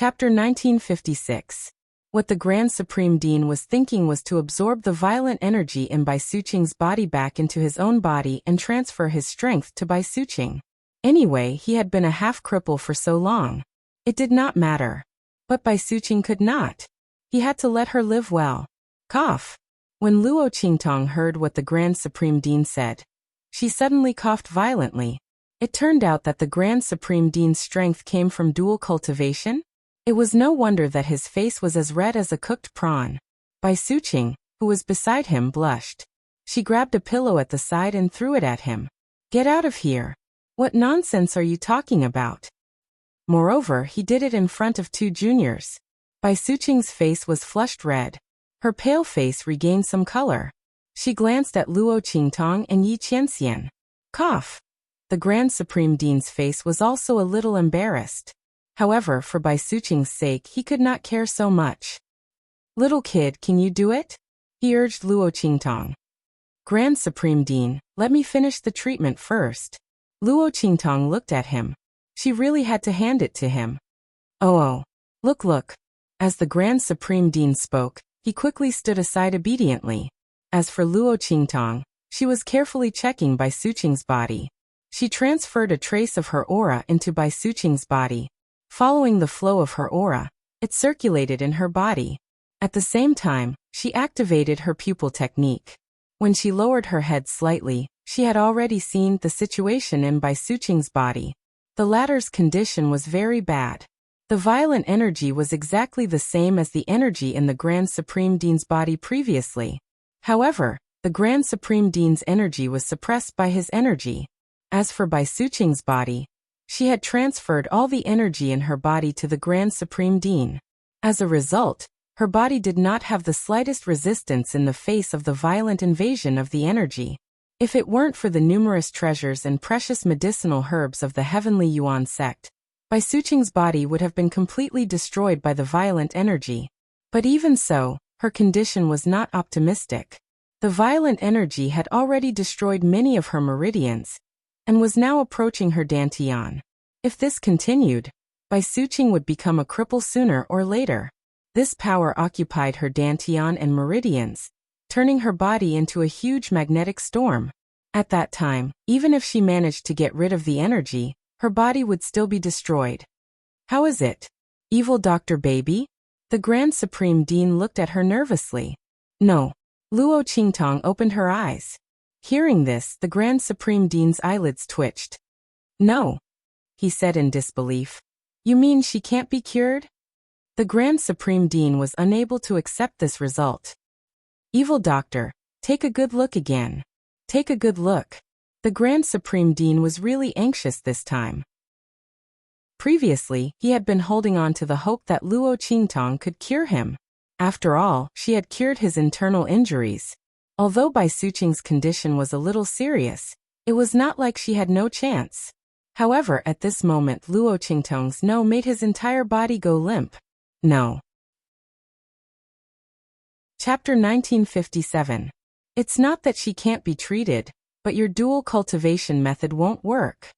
Chapter 1956. What the Grand Supreme Dean was thinking was to absorb the violent energy in Bai Suqing's body back into his own body and transfer his strength to Bai Suqing. Anyway, he had been a half-cripple for so long. It did not matter. But Bai Suqing could not. He had to let her live well. Cough. When Luo Qingtong heard what the Grand Supreme Dean said, she suddenly coughed violently. It turned out that the Grand Supreme Dean's strength came from dual cultivation. It was no wonder that his face was as red as a cooked prawn. Bai Suqing, who was beside him, blushed. She grabbed a pillow at the side and threw it at him. Get out of here. What nonsense are you talking about? Moreover, he did it in front of two juniors. Bai Suqing's face was flushed red. Her pale face regained some color. She glanced at Luo Qingtong and Yi Qianxian. Cough. The Grand Supreme Dean's face was also a little embarrassed. However, for Bai Suqing's sake, he could not care so much. Little kid, can you do it? He urged Luo Qingtong. Grand Supreme Dean, let me finish the treatment first. Luo Qingtong looked at him. She really had to hand it to him. Oh. Look. As the Grand Supreme Dean spoke, he quickly stood aside obediently. As for Luo Qingtong, she was carefully checking Bai Suqing's body. She transferred a trace of her aura into Bai Suqing's body. Following the flow of her aura, it circulated in her body. At the same time, she activated her pupil technique. When she lowered her head slightly, she had already seen the situation in Bai Suqing's body. The latter's condition was very bad. The violent energy was exactly the same as the energy in the Grand Supreme Dean's body previously. However, the Grand Supreme Dean's energy was suppressed by his energy. As for Bai Suqing's body, she had transferred all the energy in her body to the Grand Supreme Dean. As a result, her body did not have the slightest resistance in the face of the violent invasion of the energy. If it weren't for the numerous treasures and precious medicinal herbs of the Heavenly Yuan sect, Bai Suqing's body would have been completely destroyed by the violent energy. But even so, her condition was not optimistic. The violent energy had already destroyed many of her meridians, and was now approaching her dantian. If this continued, Bai Suqing would become a cripple sooner or later. This power occupied her dantian and meridians, turning her body into a huge magnetic storm. At that time, even if she managed to get rid of the energy, her body would still be destroyed. How is it? Evil Dr. Baby? The Grand Supreme Dean looked at her nervously. No. Luo Qingtong opened her eyes. Hearing this, the Grand Supreme Dean's eyelids twitched. No, he said in disbelief. You mean she can't be cured? The Grand Supreme Dean was unable to accept this result. Evil Doctor, take a good look again. Take a good look. The Grand Supreme Dean was really anxious this time. Previously, he had been holding on to the hope that Luo Qingtong could cure him. After all, she had cured his internal injuries. Although Bai Suqing's condition was a little serious, it was not like she had no chance. However, at this moment Luo Qingtong's no made his entire body go limp. No. Chapter 1957. It's not that she can't be treated, but your dual cultivation method won't work.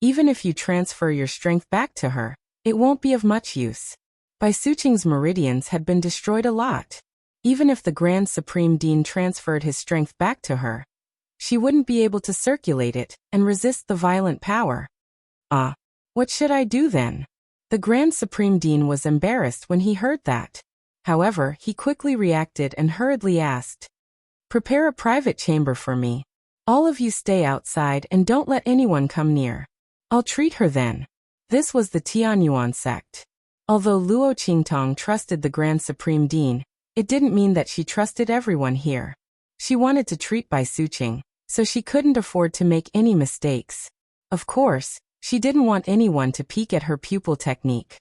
Even if you transfer your strength back to her, it won't be of much use. Bai Suqing's meridians had been destroyed a lot. Even if the Grand Supreme Dean transferred his strength back to her, she wouldn't be able to circulate it and resist the violent power. What should I do then? The Grand Supreme Dean was embarrassed when he heard that. However, he quickly reacted and hurriedly asked, prepare a private chamber for me. All of you stay outside and don't let anyone come near. I'll treat her then. This was the Tianyuan sect. Although Luo Qingtong trusted the Grand Supreme Dean, it didn't mean that she trusted everyone here. She wanted to treat Bai Suqing, so she couldn't afford to make any mistakes. Of course, she didn't want anyone to peek at her pupil technique.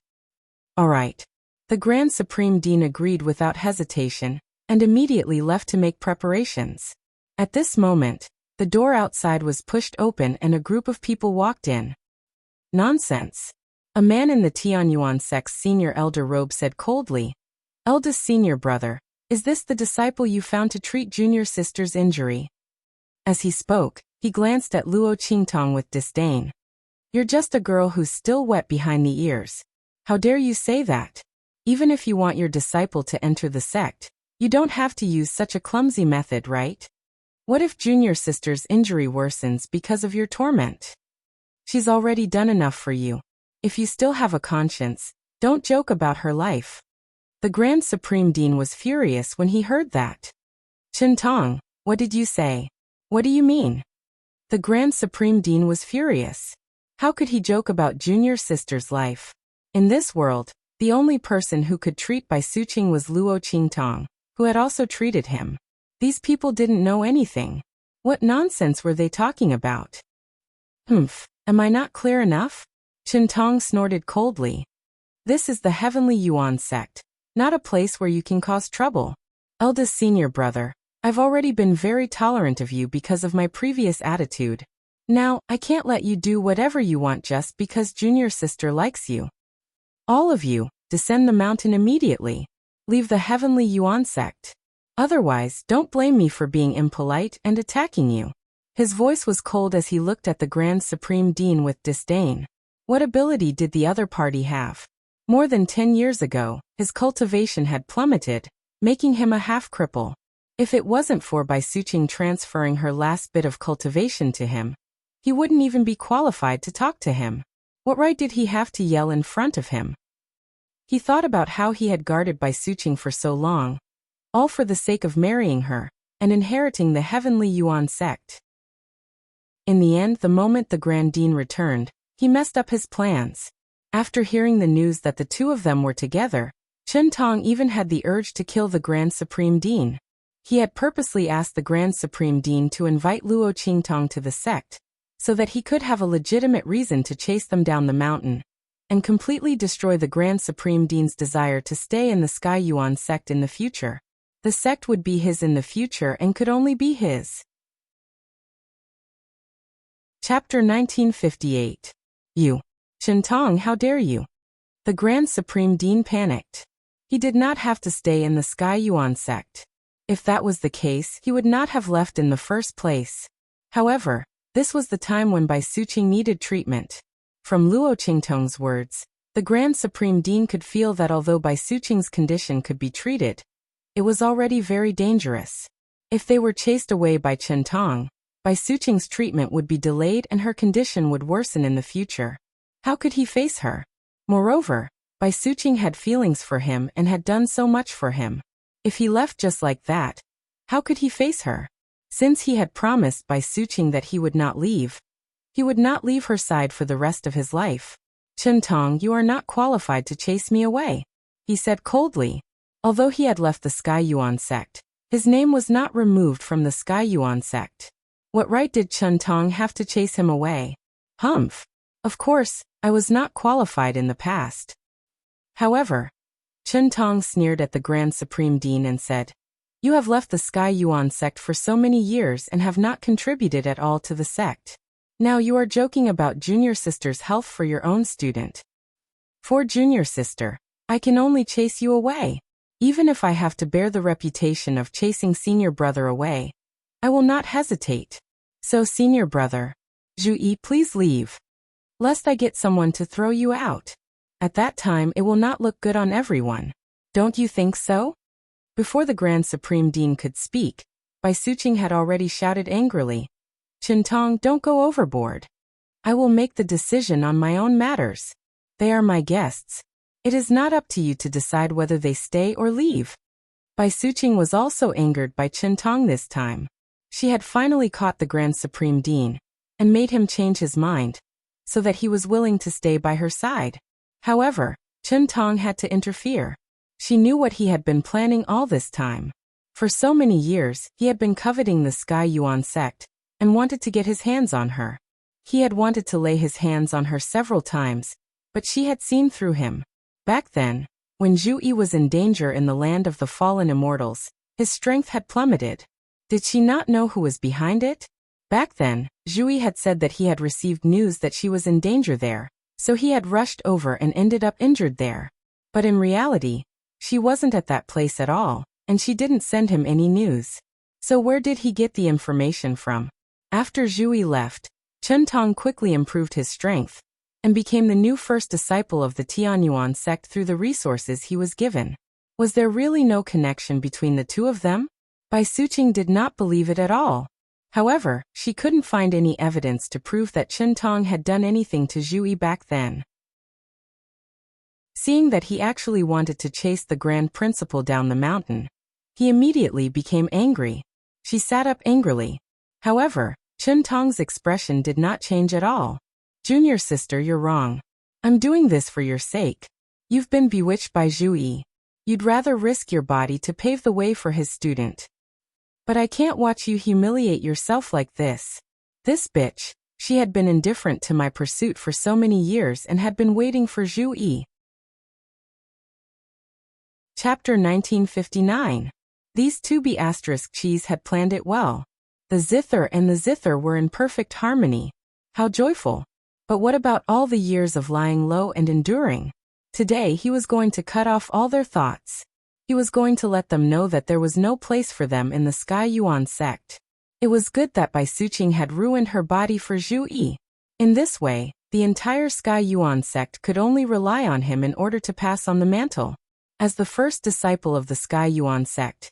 All right. The Grand Supreme Dean agreed without hesitation, and immediately left to make preparations. At this moment, the door outside was pushed open and a group of people walked in. Nonsense. A man in the Tianyuan sect's senior elder robe said coldly, Eldest senior brother, is this the disciple you found to treat junior sister's injury? As he spoke, he glanced at Luo Qingtong with disdain. You're just a girl who's still wet behind the ears. How dare you say that? Even if you want your disciple to enter the sect, you don't have to use such a clumsy method, right? What if junior sister's injury worsens because of your torment? She's already done enough for you. If you still have a conscience, don't joke about her life. The Grand Supreme Dean was furious when he heard that. Qintong, what did you say? What do you mean? The Grand Supreme Dean was furious. How could he joke about junior sister's life? In this world, the only person who could treat Bai Suqing was Luo Qingtong, who had also treated him. These people didn't know anything. What nonsense were they talking about? Humph, am I not clear enough? Qintong snorted coldly. This is the Heavenly Yuan sect, not a place where you can cause trouble. Eldest senior brother, I've already been very tolerant of you because of my previous attitude. Now, I can't let you do whatever you want just because junior sister likes you. All of you, descend the mountain immediately. Leave the Heavenly Yuan sect. Otherwise, don't blame me for being impolite and attacking you. His voice was cold as he looked at the Grand Supreme Dean with disdain. What ability did the other party have? More than 10 years ago, his cultivation had plummeted, making him a half-cripple. If it wasn't for Bai Suqing transferring her last bit of cultivation to him, he wouldn't even be qualified to talk to him. What right did he have to yell in front of him? He thought about how he had guarded Bai Suqing for so long, all for the sake of marrying her and inheriting the Heavenly Yuan sect. In the end, the moment the Grand Dean returned, he messed up his plans. After hearing the news that the two of them were together, Qintong even had the urge to kill the Grand Supreme Dean. He had purposely asked the Grand Supreme Dean to invite Luo Qingtong to the sect, so that he could have a legitimate reason to chase them down the mountain and completely destroy the Grand Supreme Dean's desire to stay in the Sky Yuan sect in the future. The sect would be his in the future and could only be his. Chapter 1958. You. Qintong, how dare you? The Grand Supreme Dean panicked. He did not have to stay in the Sky Yuan sect. If that was the case, he would not have left in the first place. However, this was the time when Bai Suqing needed treatment. From Luo Qingtong's words, the Grand Supreme Dean could feel that although Bai Suqing's condition could be treated, it was already very dangerous. If they were chased away by Qintong, Bai Suqing's treatment would be delayed and her condition would worsen in the future. How could he face her? Moreover, Bai Suqing had feelings for him and had done so much for him. If he left just like that, how could he face her? Since he had promised Bai Suqing that he would not leave, he would not leave her side for the rest of his life. Qintong, you are not qualified to chase me away, he said coldly. Although he had left the Sky Yuan sect, his name was not removed from the Sky Yuan sect. What right did Qintong have to chase him away? Humph. Of course, I was not qualified in the past. However, Qintong sneered at the Grand Supreme Dean and said, You have left the Sky Yuan sect for so many years and have not contributed at all to the sect. Now you are joking about junior sister's health for your own student. For junior sister, I can only chase you away. Even if I have to bear the reputation of chasing senior brother away, I will not hesitate. So senior brother, Zhu, please leave. Lest I get someone to throw you out. At that time it will not look good on everyone. Don't you think so? Before the Grand Supreme Dean could speak, Bai Suqing had already shouted angrily, Qintong, don't go overboard. I will make the decision on my own matters. They are my guests. It is not up to you to decide whether they stay or leave. Bai Suqing was also angered by Qintong this time. She had finally caught the Grand Supreme Dean and made him change his mind, so that he was willing to stay by her side. However, Qintong had to interfere. She knew what he had been planning all this time. For so many years, he had been coveting the Sky Yuan sect and wanted to get his hands on her. He had wanted to lay his hands on her several times, but she had seen through him. Back then, when Zhu was in danger in the land of the fallen immortals, his strength had plummeted. Did she not know who was behind it? Back then, Zhu had said that he had received news that she was in danger there, so he had rushed over and ended up injured there. But in reality, she wasn't at that place at all, and she didn't send him any news. So where did he get the information from? After Zhu left, Qintong quickly improved his strength, and became the new first disciple of the Tianyuan sect through the resources he was given. Was there really no connection between the two of them? Bai Suqing did not believe it at all. However, she couldn't find any evidence to prove that Chen Tong had done anything to Zhu Yi back then. Seeing that he actually wanted to chase the grand principal down the mountain, he immediately became angry. She sat up angrily. However, Chen Tong's expression did not change at all. Junior sister, you're wrong. I'm doing this for your sake. You've been bewitched by Zhu Yi. You'd rather risk your body to pave the way for his student. But I can't watch you humiliate yourself like this. This bitch, she had been indifferent to my pursuit for so many years and had been waiting for Zhu Yi. Chapter 1959. These 2B** cheese had planned it well. The zither and the zither were in perfect harmony. How joyful. But what about all the years of lying low and enduring? Today he was going to cut off all their thoughts. He was going to let them know that there was no place for them in the Sky Yuan sect. It was good that Bai Suqing had ruined her body for Zhu Yi. In this way, the entire Sky Yuan sect could only rely on him in order to pass on the mantle. As the first disciple of the Sky Yuan sect,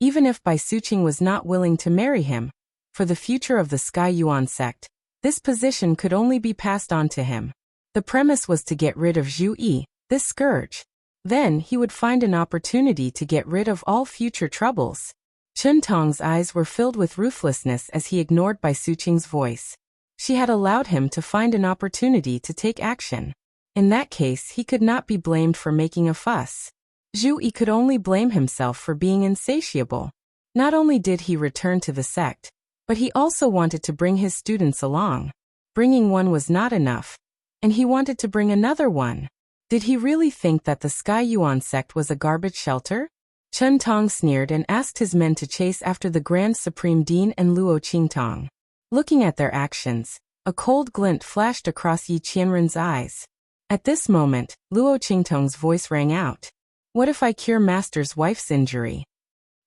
even if Bai Suqing was not willing to marry him, for the future of the Sky Yuan sect, this position could only be passed on to him. The premise was to get rid of Zhu Yi, this scourge. Then he would find an opportunity to get rid of all future troubles. Chen Tong's eyes were filled with ruthlessness as he ignored Bai Suqing's voice. She had allowed him to find an opportunity to take action. In that case, he could not be blamed for making a fuss. Zhu Yi could only blame himself for being insatiable. Not only did he return to the sect, but he also wanted to bring his students along. Bringing one was not enough, and he wanted to bring another one. Did he really think that the Sky Yuan sect was a garbage shelter? Chen Tong sneered and asked his men to chase after the Grand Supreme Dean and Luo Qingtong. Looking at their actions, a cold glint flashed across Yi Qianren's eyes. At this moment, Luo Qingtong's voice rang out. What if I cure Master's wife's injury?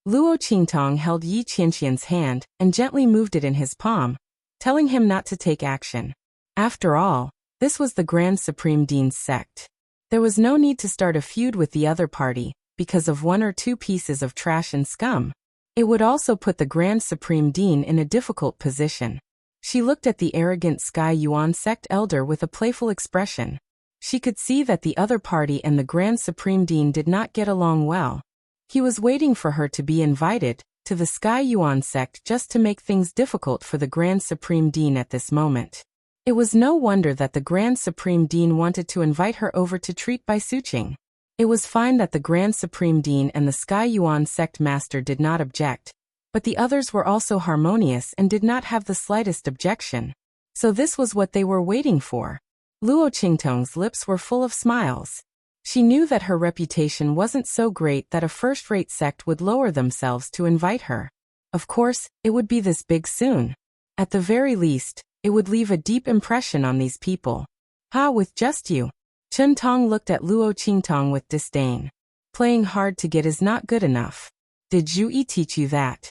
Luo Qingtong held Yi Qianqian's hand and gently moved it in his palm, telling him not to take action. After all, this was the Grand Supreme Dean's sect. There was no need to start a feud with the other party, because of one or two pieces of trash and scum. It would also put the Grand Supreme Dean in a difficult position. She looked at the arrogant Sky Yuan sect elder with a playful expression. She could see that the other party and the Grand Supreme Dean did not get along well. He was waiting for her to be invited to the Sky Yuan sect just to make things difficult for the Grand Supreme Dean at this moment. It was no wonder that the Grand Supreme Dean wanted to invite her over to treat Bai Suqing. It was fine that the Grand Supreme Dean and the Sky Yuan sect master did not object, but the others were also harmonious and did not have the slightest objection. So this was what they were waiting for. Luo Qingtong's lips were full of smiles. She knew that her reputation wasn't so great that a first-rate sect would lower themselves to invite her. Of course, it would be this big soon. At the very least, it would leave a deep impression on these people. Ha, with just you. Chen Tong looked at Luo Qingtong with disdain. Playing hard to get is not good enough. Did Zhu Yi teach you that?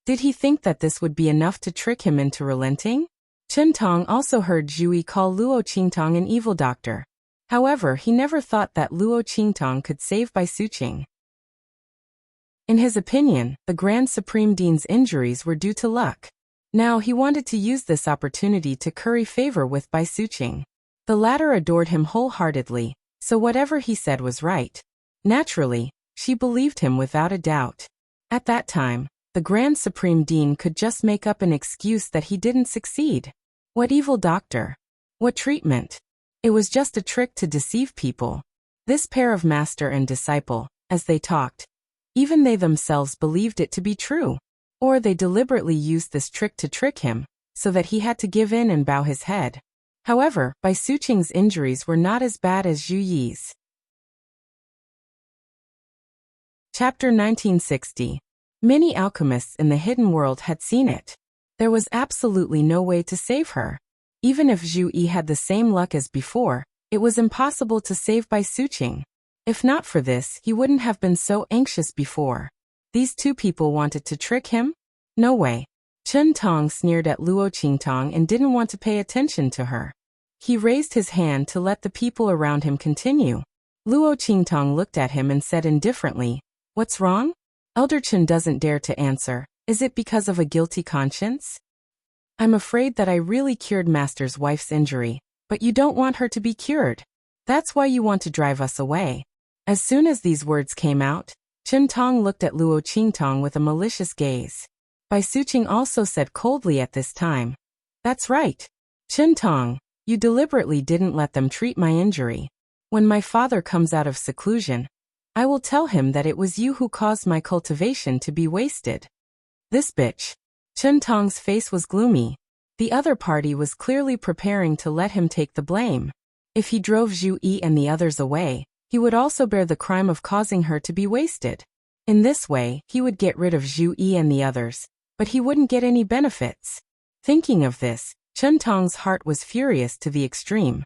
Did he think that this would be enough to trick him into relenting? Chen Tong also heard Zhu Yi call Luo Qingtong an evil doctor. However, he never thought that Luo Qingtong could save Bai Suqing. In his opinion, the Grand Supreme Dean's injuries were due to luck. Now he wanted to use this opportunity to curry favor with Bai Suqing. The latter adored him wholeheartedly, so whatever he said was right. Naturally, she believed him without a doubt. At that time, the Grand Supreme Dean could just make up an excuse that he didn't succeed. What evil doctor? What treatment? It was just a trick to deceive people. This pair of master and disciple, as they talked, even they themselves believed it to be true. Or they deliberately used this trick to trick him, so that he had to give in and bow his head. However, Bai Suqing's injuries were not as bad as Zhu Yi's. Chapter 1960. Many alchemists in the hidden world had seen it. There was absolutely no way to save her. Even if Zhu Yi had the same luck as before, it was impossible to save Bai Suqing. If not for this, he wouldn't have been so anxious before. These two people wanted to trick him? No way. Chen Tong sneered at Luo Qingtong and didn't want to pay attention to her. He raised his hand to let the people around him continue. Luo Qingtong looked at him and said indifferently, "What's wrong?" Elder Chen doesn't dare to answer. Is it because of a guilty conscience? I'm afraid that I really cured Master's wife's injury, but you don't want her to be cured. That's why you want to drive us away. As soon as these words came out, Chen Tong looked at Luo Qingtong with a malicious gaze. Bai Suqing also said coldly at this time, "That's right. Chen Tong, you deliberately didn't let them treat my injury. When my father comes out of seclusion, I will tell him that it was you who caused my cultivation to be wasted." This bitch. Chen Tong's face was gloomy. The other party was clearly preparing to let him take the blame. If he drove Zhu Yi and the others away, he would also bear the crime of causing her to be wasted. In this way, he would get rid of Zhu Yi and the others, but he wouldn't get any benefits. Thinking of this, Chen Tong's heart was furious to the extreme.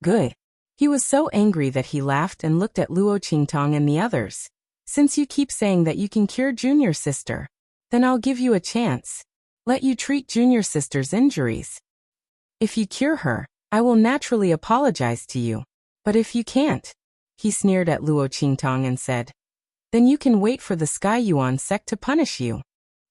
Good. He was so angry that he laughed and looked at Luo Qingtong and the others. Since you keep saying that you can cure Junior Sister, then I'll give you a chance. Let you treat Junior Sister's injuries. If you cure her, I will naturally apologize to you. But if you can't, he sneered at Luo Qingtong and said, then you can wait for the Sky Yuan sect to punish you.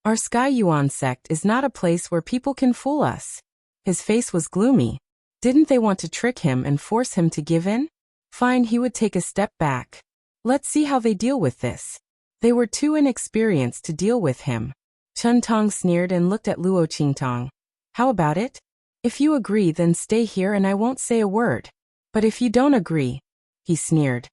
Our Sky Yuan sect is not a place where people can fool us. His face was gloomy. Didn't they want to trick him and force him to give in? Fine, he would take a step back. Let's see how they deal with this. They were too inexperienced to deal with him. Chen Tong sneered and looked at Luo Qingtong. How about it? If you agree, then stay here and I won't say a word. But if you don't agree, he sneered,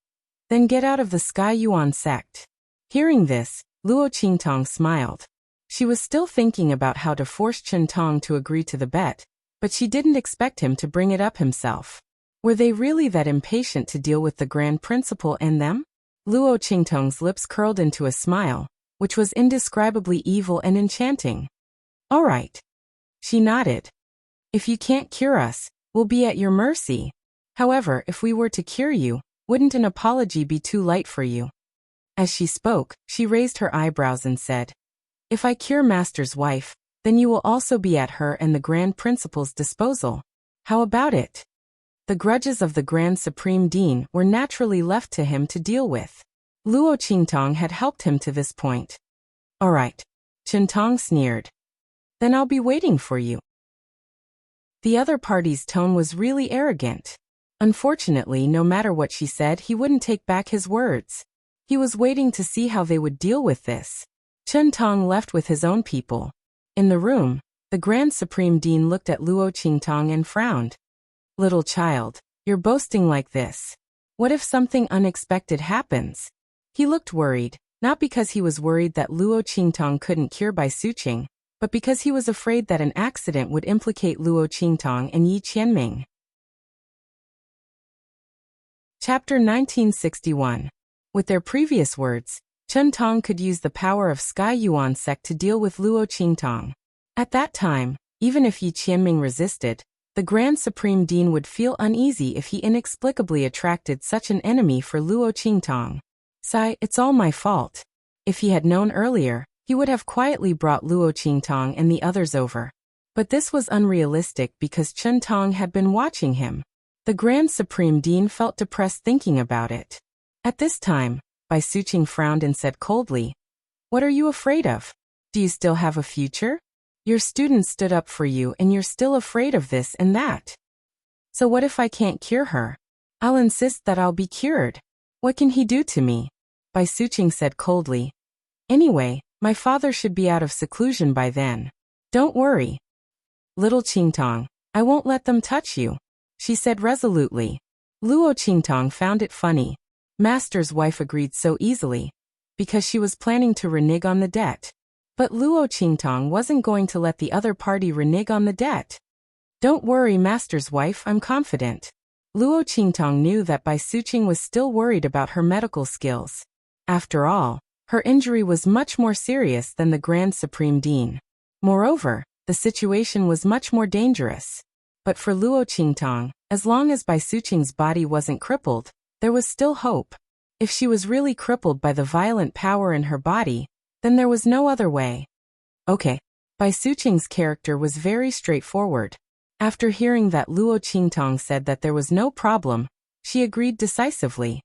then get out of the Sky Yuan sect. Hearing this, Luo Qingtong smiled. She was still thinking about how to force Chen Tong to agree to the bet, but she didn't expect him to bring it up himself. Were they really that impatient to deal with the Grand Principal and them? Luo Qingtong's lips curled into a smile, which was indescribably evil and enchanting. All right. She nodded. If you can't cure us, we'll be at your mercy. However, if we were to cure you, wouldn't an apology be too light for you? As she spoke, she raised her eyebrows and said, if I cure Master's wife, then you will also be at her and the Grand Principal's disposal. How about it? The grudges of the Grand Supreme Dean were naturally left to him to deal with. Luo Qingtong had helped him to this point. All right. Chen Tong sneered. Then I'll be waiting for you. The other party's tone was really arrogant. Unfortunately, no matter what she said, he wouldn't take back his words. He was waiting to see how they would deal with this. Chen Tong left with his own people. In the room, the Grand Supreme Dean looked at Luo Qingtong and frowned. Little child, you're boasting like this. What if something unexpected happens? He looked worried, not because he was worried that Luo Qingtong couldn't cure Bai Suqing, but because he was afraid that an accident would implicate Luo Qingtong and Yi Qianming. Chapter 1961. With their previous words, Chen Tong could use the power of Sky Yuan sect to deal with Luo Qingtong. At that time, even if Yi Qianming resisted, the Grand Supreme Dean would feel uneasy if he inexplicably attracted such an enemy for Luo Qingtong. Sigh, it's all my fault. If he had known earlier, he would have quietly brought Luo Qingtong and the others over. But this was unrealistic because Chen Tong had been watching him. The Grand Supreme Dean felt depressed thinking about it. At this time, Bai Suqing frowned and said coldly, what are you afraid of? Do you still have a future? Your students stood up for you and you're still afraid of this and that. So what if I can't cure her? I'll insist that I'll be cured. What can he do to me? Bai Suqing said coldly. Anyway, my father should be out of seclusion by then. Don't worry. Little Qingtong, I won't let them touch you, she said resolutely. Luo Qingtong found it funny. Master's wife agreed so easily, because she was planning to renege on the debt. But Luo Qingtong wasn't going to let the other party renege on the debt. Don't worry, Master's wife, I'm confident. Luo Qingtong knew that Bai Suqing was still worried about her medical skills. After all, her injury was much more serious than the Grand Supreme Dean. Moreover, the situation was much more dangerous. But for Luo Qingtong, as long as Bai Suqing's body wasn't crippled, there was still hope. If she was really crippled by the violent power in her body, then there was no other way. Okay. Bai Suqing's character was very straightforward. After hearing that Luo Qingtong said that there was no problem, she agreed decisively.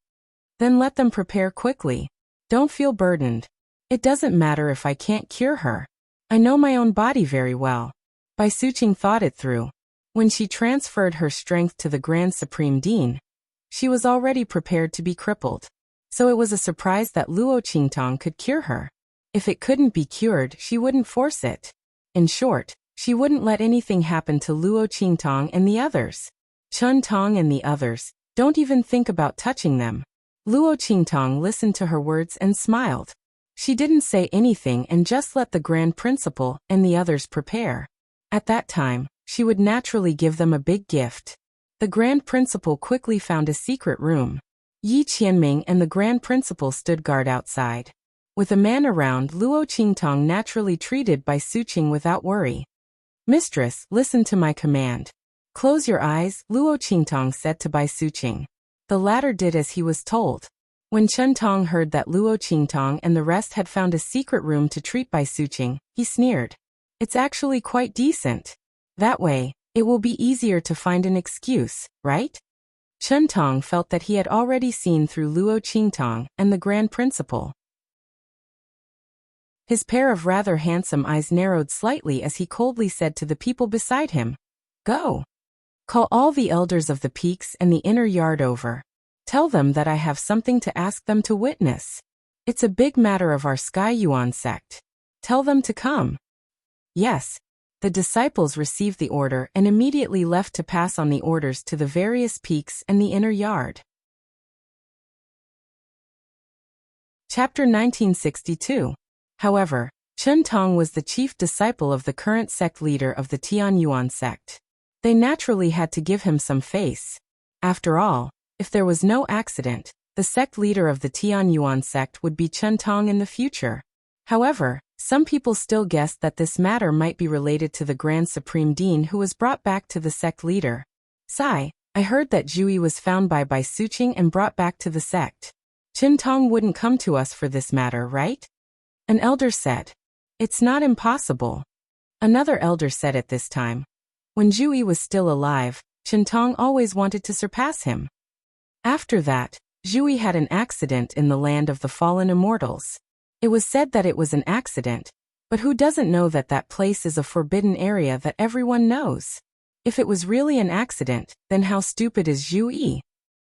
Then let them prepare quickly. Don't feel burdened. It doesn't matter if I can't cure her. I know my own body very well. Bai Suqing thought it through. When she transferred her strength to the Grand Supreme Dean, she was already prepared to be crippled. So it was a surprise that Luo Qingtong could cure her. If it couldn't be cured, she wouldn't force it. In short, she wouldn't let anything happen to Luo Qingtong and the others. Chen Tong and the others, don't even think about touching them. Luo Qingtong listened to her words and smiled. She didn't say anything and just let the Grand Principal and the others prepare. At that time, she would naturally give them a big gift. The Grand Principal quickly found a secret room. Yi Qianming and the Grand Principal stood guard outside. With a man around, Luo Qingtong naturally treated Bai Suqing without worry. Mistress, listen to my command. Close your eyes, Luo Qingtong said to Bai Suqing. The latter did as he was told. When Chen Tong heard that Luo Qingtong and the rest had found a secret room to treat Bai Suqing, he sneered. It's actually quite decent. That way, it will be easier to find an excuse, right? Chen Tong felt that he had already seen through Luo Qingtong and the Grand Principal. His pair of rather handsome eyes narrowed slightly as he coldly said to the people beside him, Go. Call all the elders of the peaks and the inner yard over. Tell them that I have something to ask them to witness. It's a big matter of our Sky Yuan sect. Tell them to come. Yes. The disciples received the order and immediately left to pass on the orders to the various peaks and the inner yard. Chapter 1962. However, Chen Tong was the chief disciple of the current sect leader of the Tianyuan sect. They naturally had to give him some face. After all, if there was no accident, the sect leader of the Tianyuan sect would be Chen Tong in the future. However, some people still guessed that this matter might be related to the Grand Supreme Dean who was brought back to the sect leader. Sai, I heard that Zhui was found by Bai Suqing and brought back to the sect. Chen Tong wouldn't come to us for this matter, right? An elder said. It's not impossible. Another elder said at this time. When Zhui was still alive, Chen Tong always wanted to surpass him. After that, Zhui had an accident in the land of the fallen immortals. It was said that it was an accident, but who doesn't know that that place is a forbidden area that everyone knows? If it was really an accident, then how stupid is Zhui?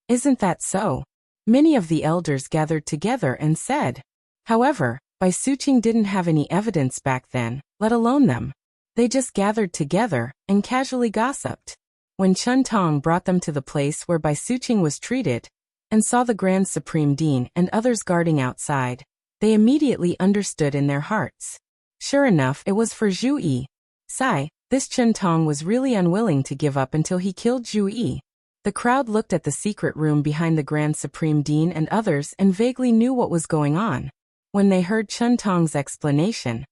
Isn't that so? Many of the elders gathered together and said. However, Bai Suqing didn't have any evidence back then, let alone them. They just gathered together and casually gossiped. When Chen Tong brought them to the place where Bai Suqing was treated, and saw the Grand Supreme Dean and others guarding outside, they immediately understood in their hearts. Sure enough, it was for Zhui. Sai, this Chen Tong was really unwilling to give up until he killed Zhui. The crowd looked at the secret room behind the Grand Supreme Dean and others and vaguely knew what was going on. When they heard Chen Tong's explanation,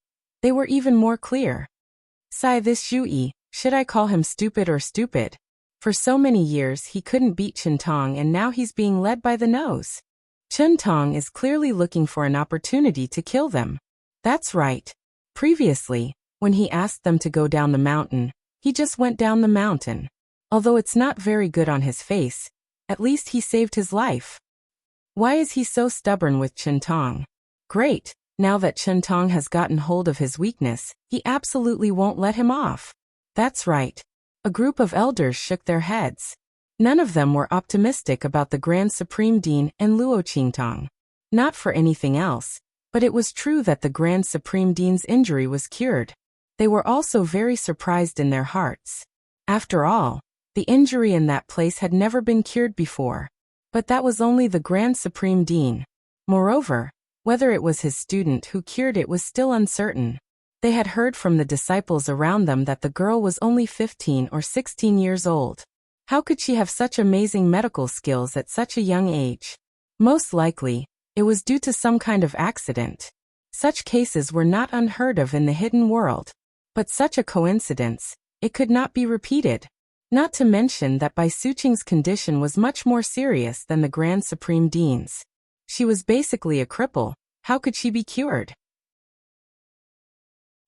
they were even more clear. Sai, this Zhui, should I call him stupid or stupid? For so many years he couldn't beat Chen Tong and now he's being led by the nose. Chen Tong is clearly looking for an opportunity to kill them. That's right. Previously, when he asked them to go down the mountain, he just went down the mountain. Although it's not very good on his face, at least he saved his life. Why is he so stubborn with Chen Tong? Great, now that Chen Tong has gotten hold of his weakness, he absolutely won't let him off. That's right. A group of elders shook their heads. None of them were optimistic about the Grand Supreme Dean and Luo Qingtong. Not for anything else, but it was true that the Grand Supreme Dean's injury was cured. They were also very surprised in their hearts. After all, the injury in that place had never been cured before. But that was only the Grand Supreme Dean. Moreover, whether it was his student who cured it was still uncertain. They had heard from the disciples around them that the girl was only 15 or 16 years old. How could she have such amazing medical skills at such a young age? Most likely, it was due to some kind of accident. Such cases were not unheard of in the hidden world. But such a coincidence, it could not be repeated. Not to mention that Bai Suqing's condition was much more serious than the Grand Supreme Dean's. She was basically a cripple. How could she be cured?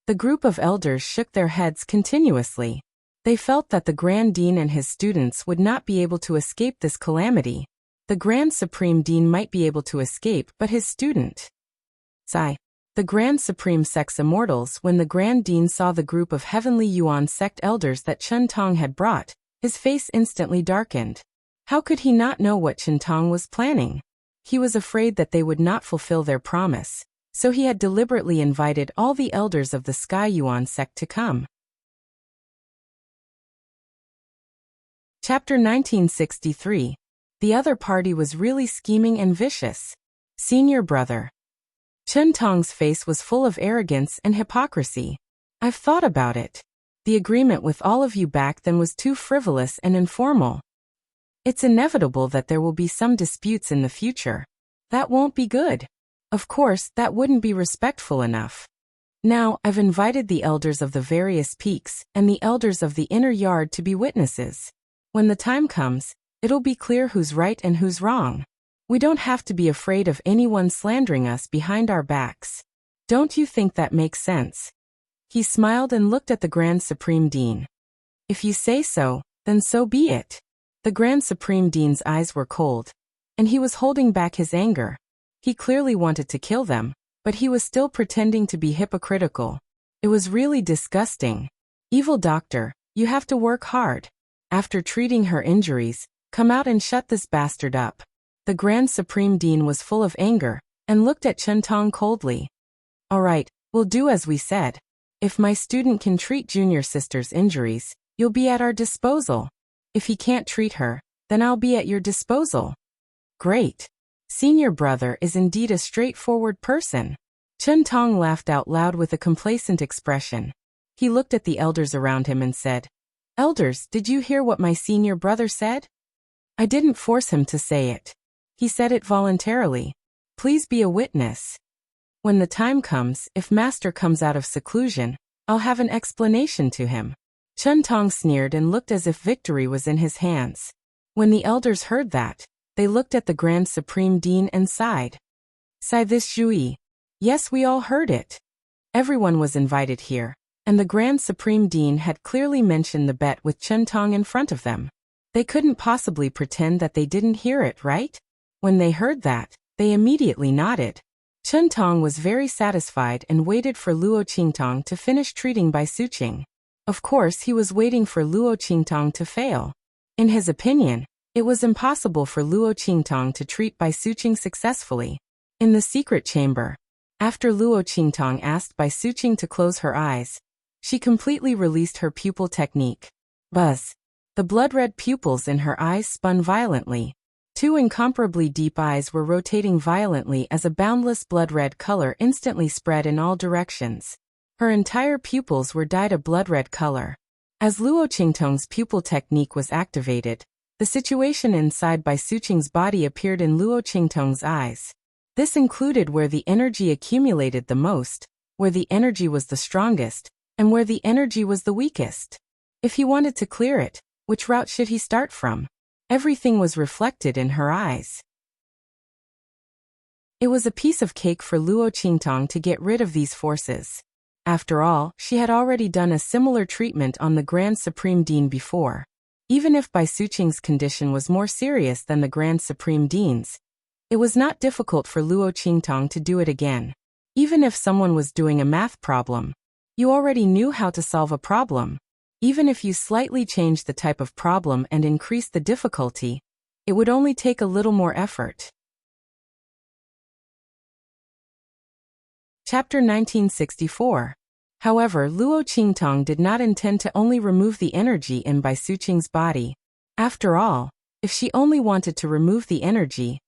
The group of elders shook their heads continuously. They felt that the Grand Dean and his students would not be able to escape this calamity. The Grand Supreme Dean might be able to escape, but his student. Sigh. The Grand Supreme Sect's immortals. When the Grand Dean saw the group of Heavenly Yuan sect elders that Chen Tong had brought, his face instantly darkened. How could he not know what Chen Tong was planning? He was afraid that they would not fulfill their promise, so he had deliberately invited all the elders of the Sky Yuan sect to come. Chapter 1963. The other party was really scheming and vicious. Senior brother. Chen Tong's face was full of arrogance and hypocrisy. I've thought about it. The agreement with all of you back then was too frivolous and informal. It's inevitable that there will be some disputes in the future. That won't be good. Of course, that wouldn't be respectful enough. Now, I've invited the elders of the various peaks and the elders of the inner yard to be witnesses. When the time comes, it'll be clear who's right and who's wrong. We don't have to be afraid of anyone slandering us behind our backs. Don't you think that makes sense? He smiled and looked at the Grand Supreme Dean. If you say so, then so be it. The Grand Supreme Dean's eyes were cold, and he was holding back his anger. He clearly wanted to kill them, but he was still pretending to be hypocritical. It was really disgusting. Evil doctor, you have to work hard. After treating her injuries, come out and shut this bastard up. The Grand Supreme Dean was full of anger, and looked at Chen Tong coldly. All right, we'll do as we said. If my student can treat junior sister's injuries, you'll be at our disposal. If he can't treat her, then I'll be at your disposal. Great. Senior brother is indeed a straightforward person. Chen Tong laughed out loud with a complacent expression. He looked at the elders around him and said, Elders, did you hear what my senior brother said? I didn't force him to say it. He said it voluntarily. Please be a witness. When the time comes, if Master comes out of seclusion, I'll have an explanation to him. Chen Tong sneered and looked as if victory was in his hands. When the elders heard that, they looked at the Grand Supreme Dean and sighed. Sigh this Zhui. Yes, we all heard it. Everyone was invited here, and the Grand Supreme Dean had clearly mentioned the bet with Chen Tong in front of them. They couldn't possibly pretend that they didn't hear it, right? When they heard that, they immediately nodded. Chen Tong was very satisfied and waited for Luo Qingtong to finish treating Bai Suqing. Of course, he was waiting for Luo Qingtong to fail. In his opinion, it was impossible for Luo Qingtong to treat Bai Suqing successfully. In the secret chamber, after Luo Qingtong asked Bai Suqing to close her eyes, she completely released her pupil technique. Buzz. The blood-red pupils in her eyes spun violently. Two incomparably deep eyes were rotating violently as a boundless blood-red color instantly spread in all directions. Her entire pupils were dyed a blood-red color. As Luo Qingtong's pupil technique was activated, the situation inside Bai Suqing's body appeared in Luo Qingtong's eyes. This included where the energy accumulated the most, where the energy was the strongest, and where the energy was the weakest. If he wanted to clear it, which route should he start from? Everything was reflected in her eyes. It was a piece of cake for Luo Qingtong to get rid of these forces. After all, she had already done a similar treatment on the Grand Supreme Dean before. Even if Bai Suqing's condition was more serious than the Grand Supreme Dean's, it was not difficult for Luo Qingtong to do it again. Even if someone was doing a math problem, you already knew how to solve a problem. Even if you slightly changed the type of problem and increased the difficulty, it would only take a little more effort. Chapter 1964. However, Luo Qingtong did not intend to only remove the energy in Bai Suqing's body. After all, if she only wanted to remove the energy,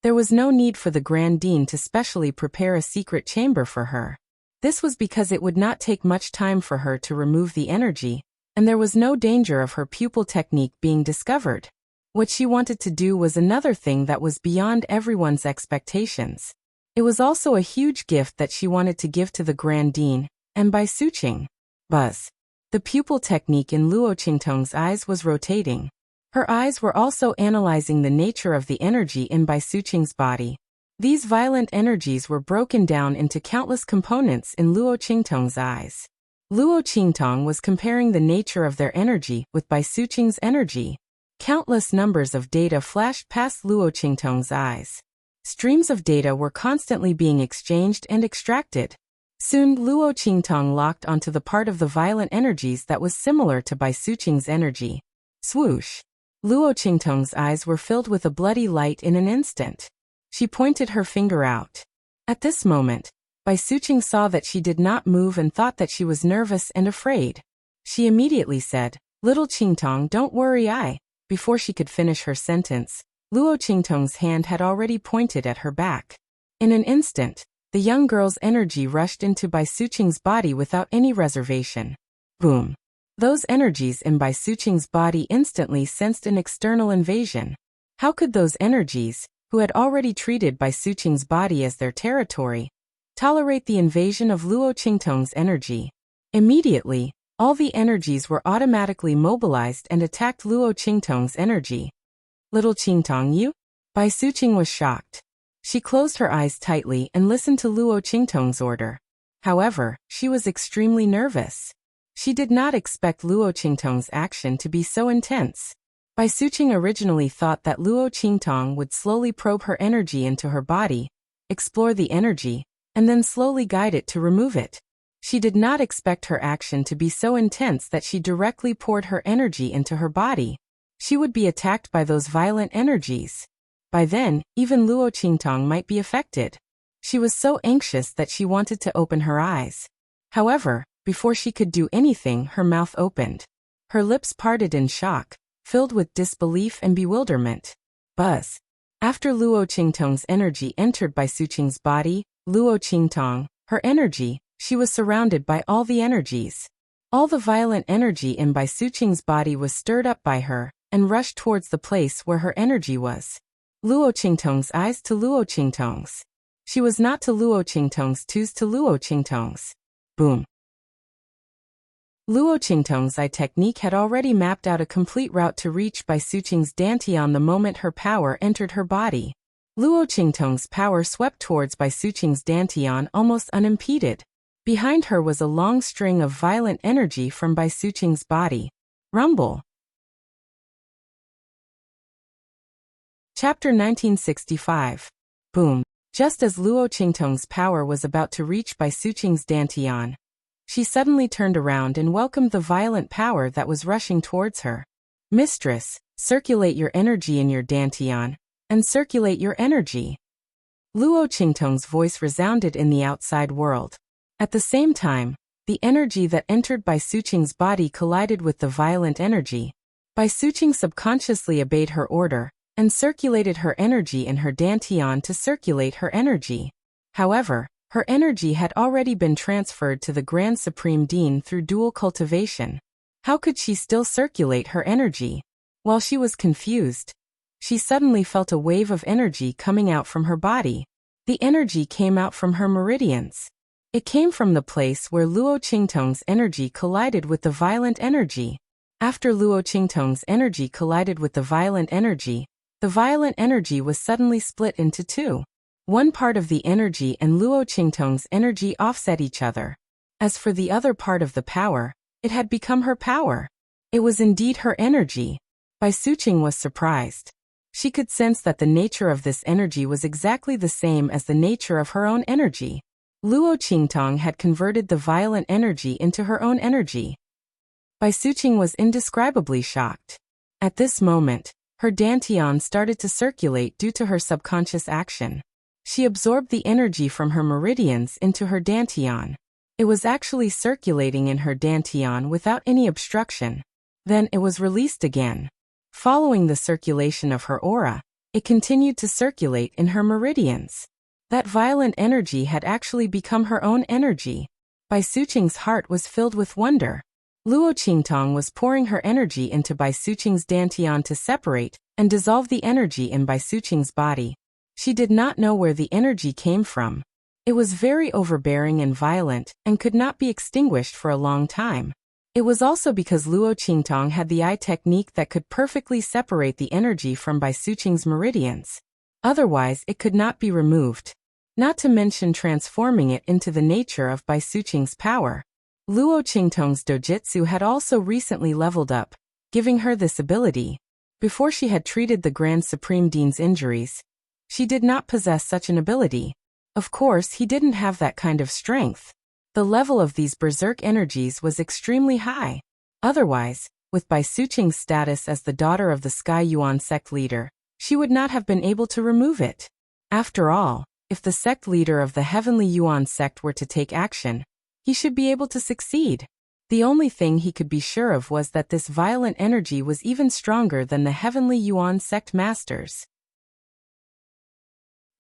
there was no need for the Grand Dean to specially prepare a secret chamber for her. This was because it would not take much time for her to remove the energy, and there was no danger of her pupil technique being discovered. What she wanted to do was another thing that was beyond everyone's expectations. It was also a huge gift that she wanted to give to the Grand Dean, and Bai Suqing. Buzz. The pupil technique in Luo Qingtong's eyes was rotating. Her eyes were also analyzing the nature of the energy in Bai Suqing's body. These violent energies were broken down into countless components in Luo Qingtong's eyes. Luo Qingtong was comparing the nature of their energy with Bai Suqing's energy. Countless numbers of data flashed past Luo Qingtong's eyes. Streams of data were constantly being exchanged and extracted. Soon, Luo Qingtong locked onto the part of the violent energies that was similar to Bai Suqing's energy. Swoosh! Luo Qingtong's eyes were filled with a bloody light in an instant. She pointed her finger out. At this moment, Bai Suqing saw that she did not move and thought that she was nervous and afraid. She immediately said, "Little Qingtong, don't worry." Before she could finish her sentence, Luo Qingtong's hand had already pointed at her back. In an instant, the young girl's energy rushed into Bai Suqing's body without any reservation. Boom! Those energies in Bai Suqing's body instantly sensed an external invasion. How could those energies, who had already treated Bai Suqing's body as their territory, tolerate the invasion of Luo Qingtong's energy? Immediately, all the energies were automatically mobilized and attacked Luo Qingtong's energy. "Little Qingtong, you?" Bai Suqing was shocked. She closed her eyes tightly and listened to Luo Qingtong's order. However, she was extremely nervous. She did not expect Luo Qingtong's action to be so intense. Bai Suqing originally thought that Luo Qingtong would slowly probe her energy into her body, explore the energy, and then slowly guide it to remove it. She did not expect her action to be so intense that she directly poured her energy into her body. She would be attacked by those violent energies. By then, even Luo Qingtong might be affected. She was so anxious that she wanted to open her eyes. However, before she could do anything, her mouth opened. Her lips parted in shock, filled with disbelief and bewilderment. Buzz! After Luo Qingtong's energy entered Bai Suqing's body, Luo Qingtong, her energy, she was surrounded by all the energies. All the violent energy in Bai Suqing's body was stirred up by her, and rushed towards the place where her energy was. Luo Qingtong's eyes to Luo Qingtong's. She was not to Luo Qingtong's toes to Luo Qingtong's. Boom! Luo Qingtong's eye technique had already mapped out a complete route to reach Bai Suqing's dantian the moment her power entered her body. Luo Qingtong's power swept towards Bai Suqing's dantian almost unimpeded. Behind her was a long string of violent energy from Bai Suqing's body. Rumble! Chapter 1965. Boom! Just as Luo Qingtong's power was about to reach Bai Suqing's dantian, she suddenly turned around and welcomed the violent power that was rushing towards her. "Mistress, circulate your energy in your dantian, and circulate your energy." Luo Qingtong's voice resounded in the outside world. At the same time, the energy that entered Bai Suqing's body collided with the violent energy. Bai Suqing subconsciously obeyed her order, and circulated her energy in her dantian to circulate her energy. However, her energy had already been transferred to the Grand Supreme Dean through dual cultivation. How could she still circulate her energy? While she was confused, she suddenly felt a wave of energy coming out from her body. The energy came out from her meridians. It came from the place where Luo Qingtong's energy collided with the violent energy. After Luo Qingtong's energy collided with the violent energy was suddenly split into two. One part of the energy and Luo Qingtong's energy offset each other. As for the other part of the power, it had become her power. It was indeed her energy. Bai Suqing was surprised. She could sense that the nature of this energy was exactly the same as the nature of her own energy. Luo Qingtong had converted the violent energy into her own energy. Bai Suqing was indescribably shocked. At this moment, her dantian started to circulate due to her subconscious action. She absorbed the energy from her meridians into her dantian. It was actually circulating in her dantian without any obstruction. Then it was released again. Following the circulation of her aura, it continued to circulate in her meridians. That violent energy had actually become her own energy. Bai Suqing's heart was filled with wonder. Luo Qingtong was pouring her energy into Bai Suqing's dantian to separate and dissolve the energy in Bai Suqing's body. She did not know where the energy came from. It was very overbearing and violent and could not be extinguished for a long time. It was also because Luo Qingtong had the eye technique that could perfectly separate the energy from Bai Suqing's meridians. Otherwise, it could not be removed. Not to mention transforming it into the nature of Bai Suqing's power. Luo Qingtong's dojutsu had also recently leveled up, giving her this ability. Before she had treated the Grand Supreme Dean's injuries, she did not possess such an ability. Of course, he didn't have that kind of strength. The level of these berserk energies was extremely high. Otherwise, with Bai Suqing's status as the daughter of the Sky Yuan sect leader, she would not have been able to remove it. After all, if the sect leader of the Heavenly Yuan sect were to take action, he should be able to succeed. The only thing he could be sure of was that this violent energy was even stronger than the Heavenly Yuan sect masters.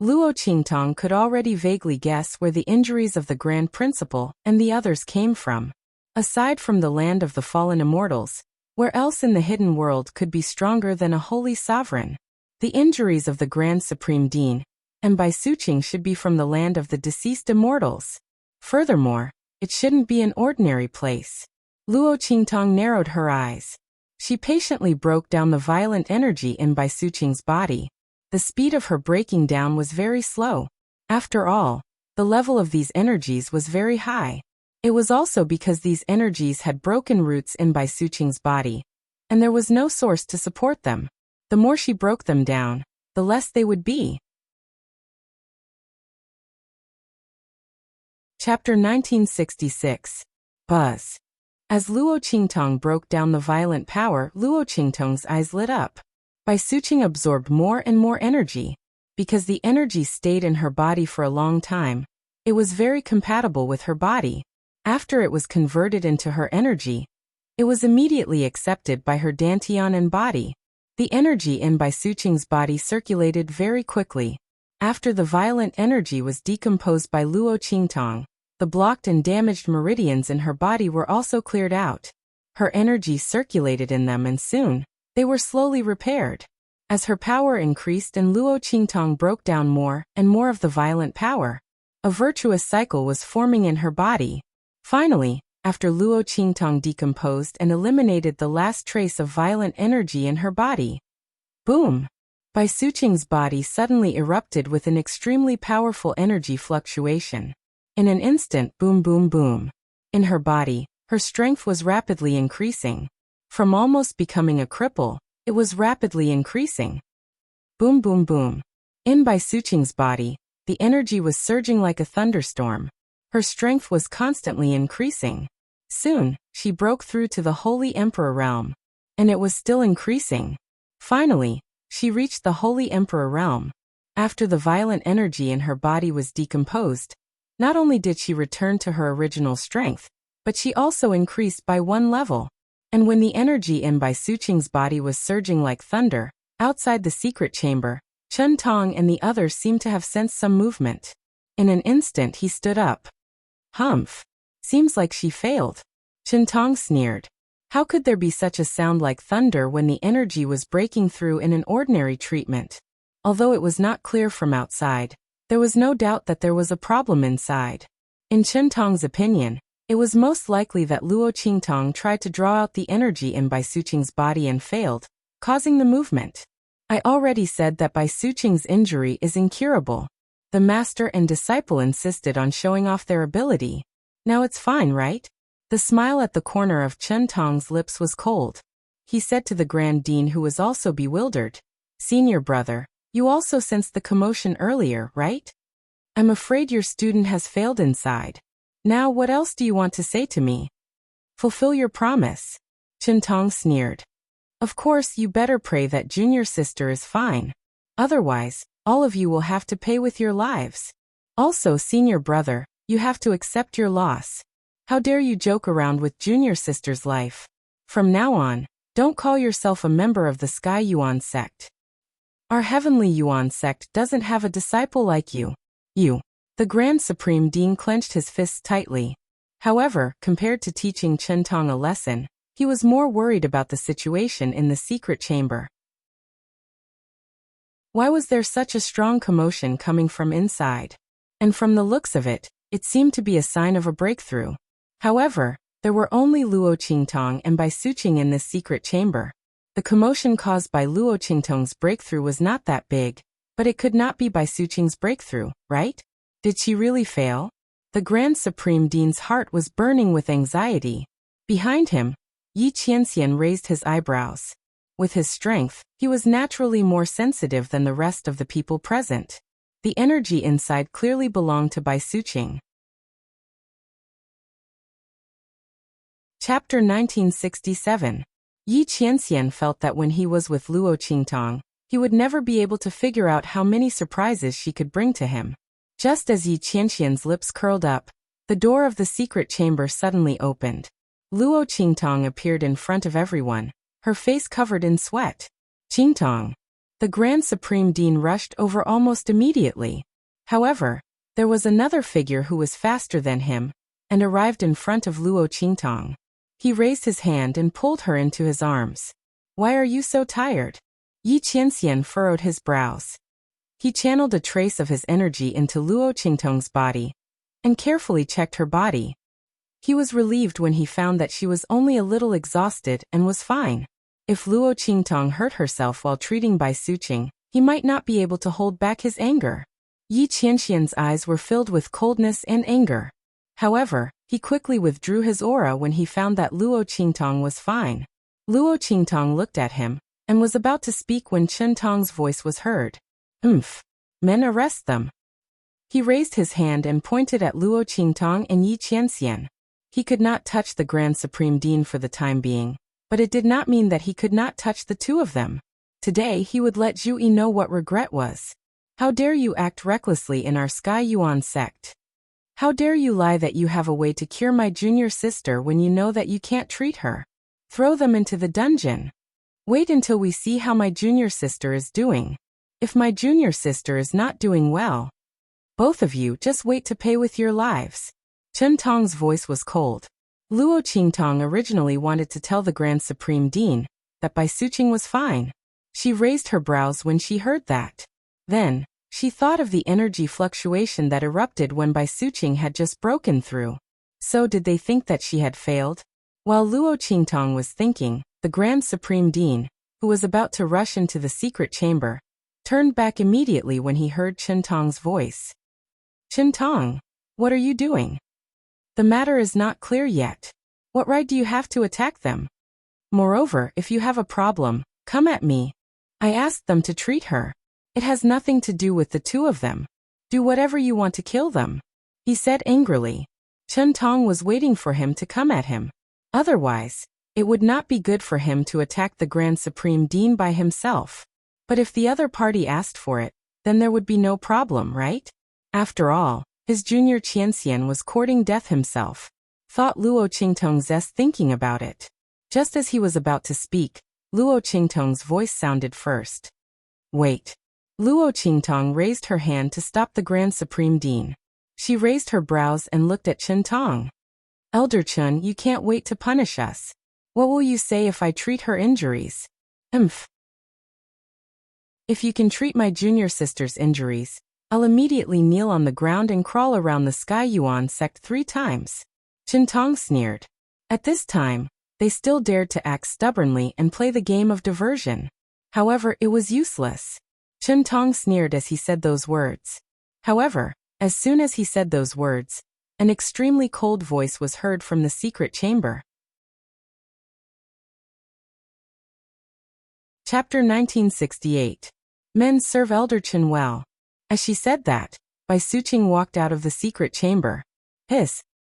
Luo Qingtong could already vaguely guess where the injuries of the Grand Principal and the others came from. Aside from the land of the fallen immortals, where else in the hidden world could be stronger than a holy sovereign? The injuries of the Grand Supreme Dean and Bai Suqing should be from the land of the deceased immortals. Furthermore, it shouldn't be an ordinary place. Luo Qingtong narrowed her eyes. She patiently broke down the violent energy in Bai Suqing's body. The speed of her breaking down was very slow. After all, the level of these energies was very high. It was also because these energies had broken roots in Bai Suqing's body, and there was no source to support them. The more she broke them down, the less they would be. Chapter 1966. Buzz. As Luo Qingtong broke down the violent power, Luo Qingtong's eyes lit up. Bai Suqing absorbed more and more energy. Because the energy stayed in her body for a long time, it was very compatible with her body. After it was converted into her energy, it was immediately accepted by her dantian and body. The energy in Bai Suqing's body circulated very quickly. After the violent energy was decomposed by Luo Qingtong, the blocked and damaged meridians in her body were also cleared out. Her energy circulated in them and soon, they were slowly repaired. As her power increased and Luo Qingtong broke down more and more of the violent power, a virtuous cycle was forming in her body. Finally, after Luo Qingtong decomposed and eliminated the last trace of violent energy in her body, boom! Bai Suqing's body suddenly erupted with an extremely powerful energy fluctuation. In an instant, boom boom boom. In her body, her strength was rapidly increasing. From almost becoming a cripple, it was rapidly increasing. Boom boom boom. In Bai Suqing's body, the energy was surging like a thunderstorm. Her strength was constantly increasing. Soon, she broke through to the Holy Emperor realm. And it was still increasing. Finally, she reached the Holy Emperor realm. After the violent energy in her body was decomposed, not only did she return to her original strength, but she also increased by one level. And when the energy in Bai Suqing's body was surging like thunder, outside the secret chamber, Chen Tong and the others seemed to have sensed some movement. In an instant he stood up. Humph. Seems like she failed. Chen Tong sneered. How could there be such a sound like thunder when the energy was breaking through in an ordinary treatment? Although it was not clear from outside, there was no doubt that there was a problem inside. In Chen Tong's opinion, it was most likely that Luo Qingtong tried to draw out the energy in Bai Suqing's body and failed, causing the movement. I already said that Bai Suqing's injury is incurable. The master and disciple insisted on showing off their ability. Now it's fine, right? The smile at the corner of Chen Tong's lips was cold. He said to the Grand Dean, who was also bewildered, "Senior brother, you also sensed the commotion earlier, right? I'm afraid your student has failed inside. Now what else do you want to say to me? Fulfill your promise." Chen Tong sneered. Of course you better pray that junior sister is fine. Otherwise, all of you will have to pay with your lives. Also, senior brother, you have to accept your loss. How dare you joke around with junior sister's life? From now on, don't call yourself a member of the Sky Yuan sect. Our Heavenly Yuan sect doesn't have a disciple like you. You. The Grand Supreme Dean clenched his fists tightly. However, compared to teaching Chen Tong a lesson, he was more worried about the situation in the secret chamber. Why was there such a strong commotion coming from inside? And from the looks of it, it seemed to be a sign of a breakthrough. However, there were only Luo Qingtong and Bai Suqing in this secret chamber. The commotion caused by Luo Qingtong's breakthrough was not that big, but it could not be Bai Suqing's breakthrough, right? Did she really fail? The Grand Supreme Dean's heart was burning with anxiety. Behind him, Yi Qianxian raised his eyebrows. With his strength, he was naturally more sensitive than the rest of the people present. The energy inside clearly belonged to Bai Suqing. Chapter 1967. Yi Qianxian felt that when he was with Luo Qingtong, he would never be able to figure out how many surprises she could bring to him. Just as Yi Qianxian's lips curled up, the door of the secret chamber suddenly opened. Luo Qingtong appeared in front of everyone, her face covered in sweat. Qingtong. The Grand Supreme Dean rushed over almost immediately. However, there was another figure who was faster than him, and arrived in front of Luo Qingtong. He raised his hand and pulled her into his arms. Why are you so tired? Yi Qianxian furrowed his brows. He channeled a trace of his energy into Luo Qingtong's body, and carefully checked her body. He was relieved when he found that she was only a little exhausted and was fine. If Luo Qingtong hurt herself while treating Bai Suqing, he might not be able to hold back his anger. Yi Qianxian's eyes were filled with coldness and anger. However, he quickly withdrew his aura when he found that Luo Qingtong was fine. Luo Qingtong looked at him, and was about to speak when Chen Tong's voice was heard. Men, arrest them. He raised his hand and pointed at Luo Qingtong and Yi Qianxian. He could not touch the Grand Supreme Dean for the time being, but it did not mean that he could not touch the two of them. Today he would let Zhu Yi know what regret was. How dare you act recklessly in our Sky Yuan sect? How dare you lie that you have a way to cure my junior sister when you know that you can't treat her? Throw them into the dungeon. Wait until we see how my junior sister is doing. If my junior sister is not doing well, both of you just wait to pay with your lives. Chen Tong's voice was cold. Luo Qingtong originally wanted to tell the Grand Supreme Dean that Bai Suqing was fine. She raised her brows when she heard that. Then, she thought of the energy fluctuation that erupted when Bai Suqing had just broken through. So did they think that she had failed? While Luo Qingtong was thinking, the Grand Supreme Dean, who was about to rush into the secret chamber, turned back immediately when he heard Chen Tong's voice. Chen Tong, what are you doing? The matter is not clear yet. What right do you have to attack them? Moreover, if you have a problem, come at me. I asked them to treat her. It has nothing to do with the two of them. Do whatever you want to kill them, he said angrily. Chen Tong was waiting for him to come at him. Otherwise, it would not be good for him to attack the Grand Supreme Dean by himself. But if the other party asked for it, then there would be no problem, right? After all, his junior Qianxian was courting death himself. Thought Luo Qingtong zest thinking about it. Just as he was about to speak, Luo Qingtong's voice sounded first. Wait. Luo Qingtong raised her hand to stop the Grand Supreme Dean. She raised her brows and looked at Chen Tong. Elder Chen, you can't wait to punish us. What will you say if I treat her injuries? If you can treat my junior sister's injuries, I'll immediately kneel on the ground and crawl around the Sky Yuan sect 3 times. Chen Tong sneered. At this time, they still dared to act stubbornly and play the game of diversion. However, it was useless. Chen Tong sneered as he said those words. However, as soon as he said those words, an extremely cold voice was heard from the secret chamber. Chapter 1968. Men serve Elder Chen well. As she said that, Bai Suqing walked out of the secret chamber.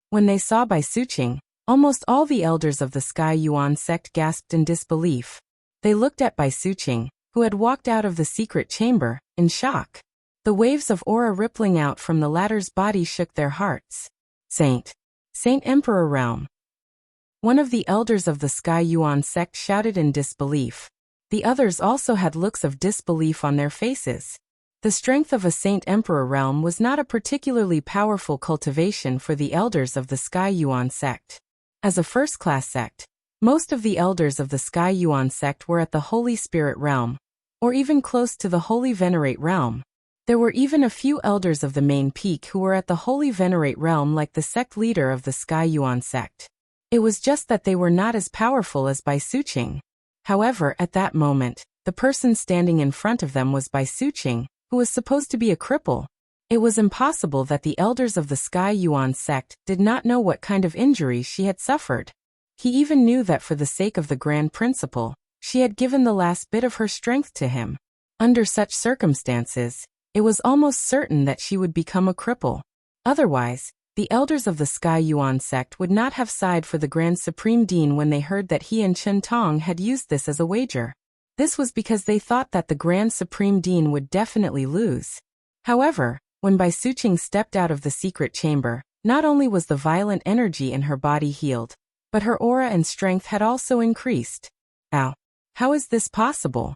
When they saw Bai Suqing, almost all the elders of the Sky Yuan sect gasped in disbelief. They looked at Bai Suqing, who had walked out of the secret chamber, in shock. The waves of aura rippling out from the latter's body shook their hearts. Saint Emperor Realm. One of the elders of the Sky Yuan sect shouted in disbelief. The others also had looks of disbelief on their faces. The strength of a Saint Emperor Realm was not a particularly powerful cultivation for the elders of the Sky Yuan sect. As a first-class sect, most of the elders of the Sky Yuan sect were at the Holy Spirit Realm, or even close to the Holy Venerate Realm. There were even a few elders of the main peak who were at the Holy Venerate Realm like the sect leader of the Sky Yuan sect. It was just that they were not as powerful as Bai Suqing. However, at that moment, the person standing in front of them was Bai Suqing, who was supposed to be a cripple. It was impossible that the elders of the Sky Yuan sect did not know what kind of injuries she had suffered. He even knew that for the sake of the Grand Principal, she had given the last bit of her strength to him. Under such circumstances, it was almost certain that she would become a cripple. Otherwise, the elders of the Sky Yuan sect would not have sighed for the Grand Supreme Dean when they heard that he and Chen Tong had used this as a wager. This was because they thought that the Grand Supreme Dean would definitely lose. However, when Bai Suqing stepped out of the secret chamber, not only was the violent energy in her body healed, but her aura and strength had also increased. Ow! How is this possible?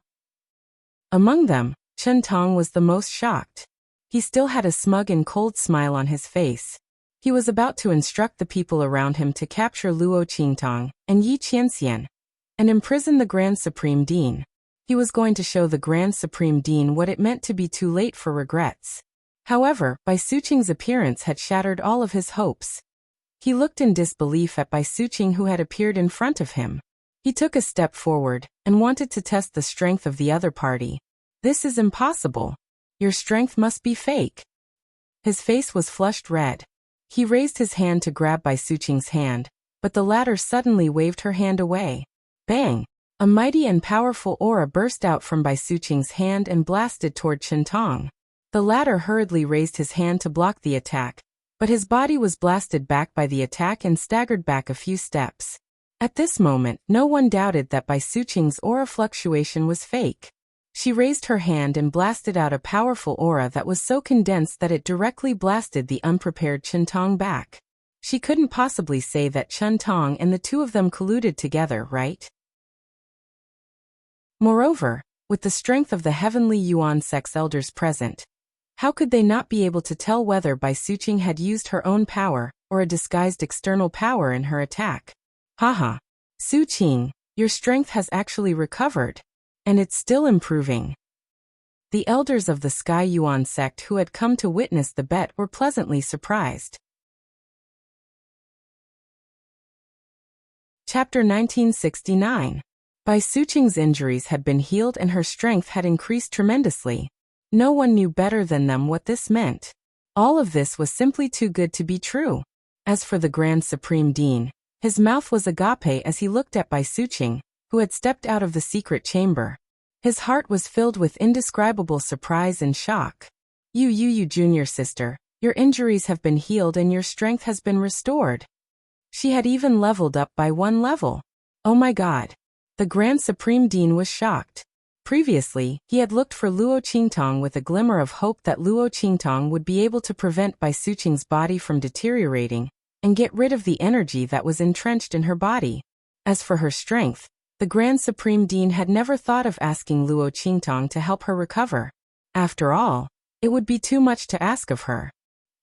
Among them, Chen Tong was the most shocked. He still had a smug and cold smile on his face. He was about to instruct the people around him to capture Luo Qingtong and Yi Qianxian and imprison the Grand Supreme Dean. He was going to show the Grand Supreme Dean what it meant to be too late for regrets. However, Bai Suqing's appearance had shattered all of his hopes. He looked in disbelief at Bai Suqing, who had appeared in front of him. He took a step forward and wanted to test the strength of the other party. This is impossible. Your strength must be fake. His face was flushed red. He raised his hand to grab Bai Suqing's hand, but the latter suddenly waved her hand away. Bang! A mighty and powerful aura burst out from Bai Suqing's hand and blasted toward Chen Tong. The latter hurriedly raised his hand to block the attack, but his body was blasted back by the attack and staggered back a few steps. At this moment, no one doubted that Bai Suqing's aura fluctuation was fake. She raised her hand and blasted out a powerful aura that was so condensed that it directly blasted the unprepared Chen Tong back. She couldn't possibly say that Chen Tong and the two of them colluded together, right? Moreover, with the strength of the Heavenly Yuan sect's elders present, how could they not be able to tell whether Bai Suqing had used her own power or a disguised external power in her attack? Haha. Suqing, your strength has actually recovered. And it's still improving. The elders of the Sky Yuan sect who had come to witness the bet were pleasantly surprised. Chapter 1969. Bai Suqing's injuries had been healed and her strength had increased tremendously. No one knew better than them what this meant. All of this was simply too good to be true. As for the Grand Supreme Dean, his mouth was agape as he looked at Bai Suqing, who had stepped out of the secret chamber. His heart was filled with indescribable surprise and shock. You junior sister, your injuries have been healed and your strength has been restored. She had even leveled up by 1 level. Oh my god. The Grand Supreme Dean was shocked. Previously, he had looked for Luo Qingtong with a glimmer of hope that Luo Qingtong would be able to prevent Bai Suqing's body from deteriorating and get rid of the energy that was entrenched in her body. As for her strength, the Grand Supreme Dean had never thought of asking Luo Qingtong to help her recover. After all, it would be too much to ask of her.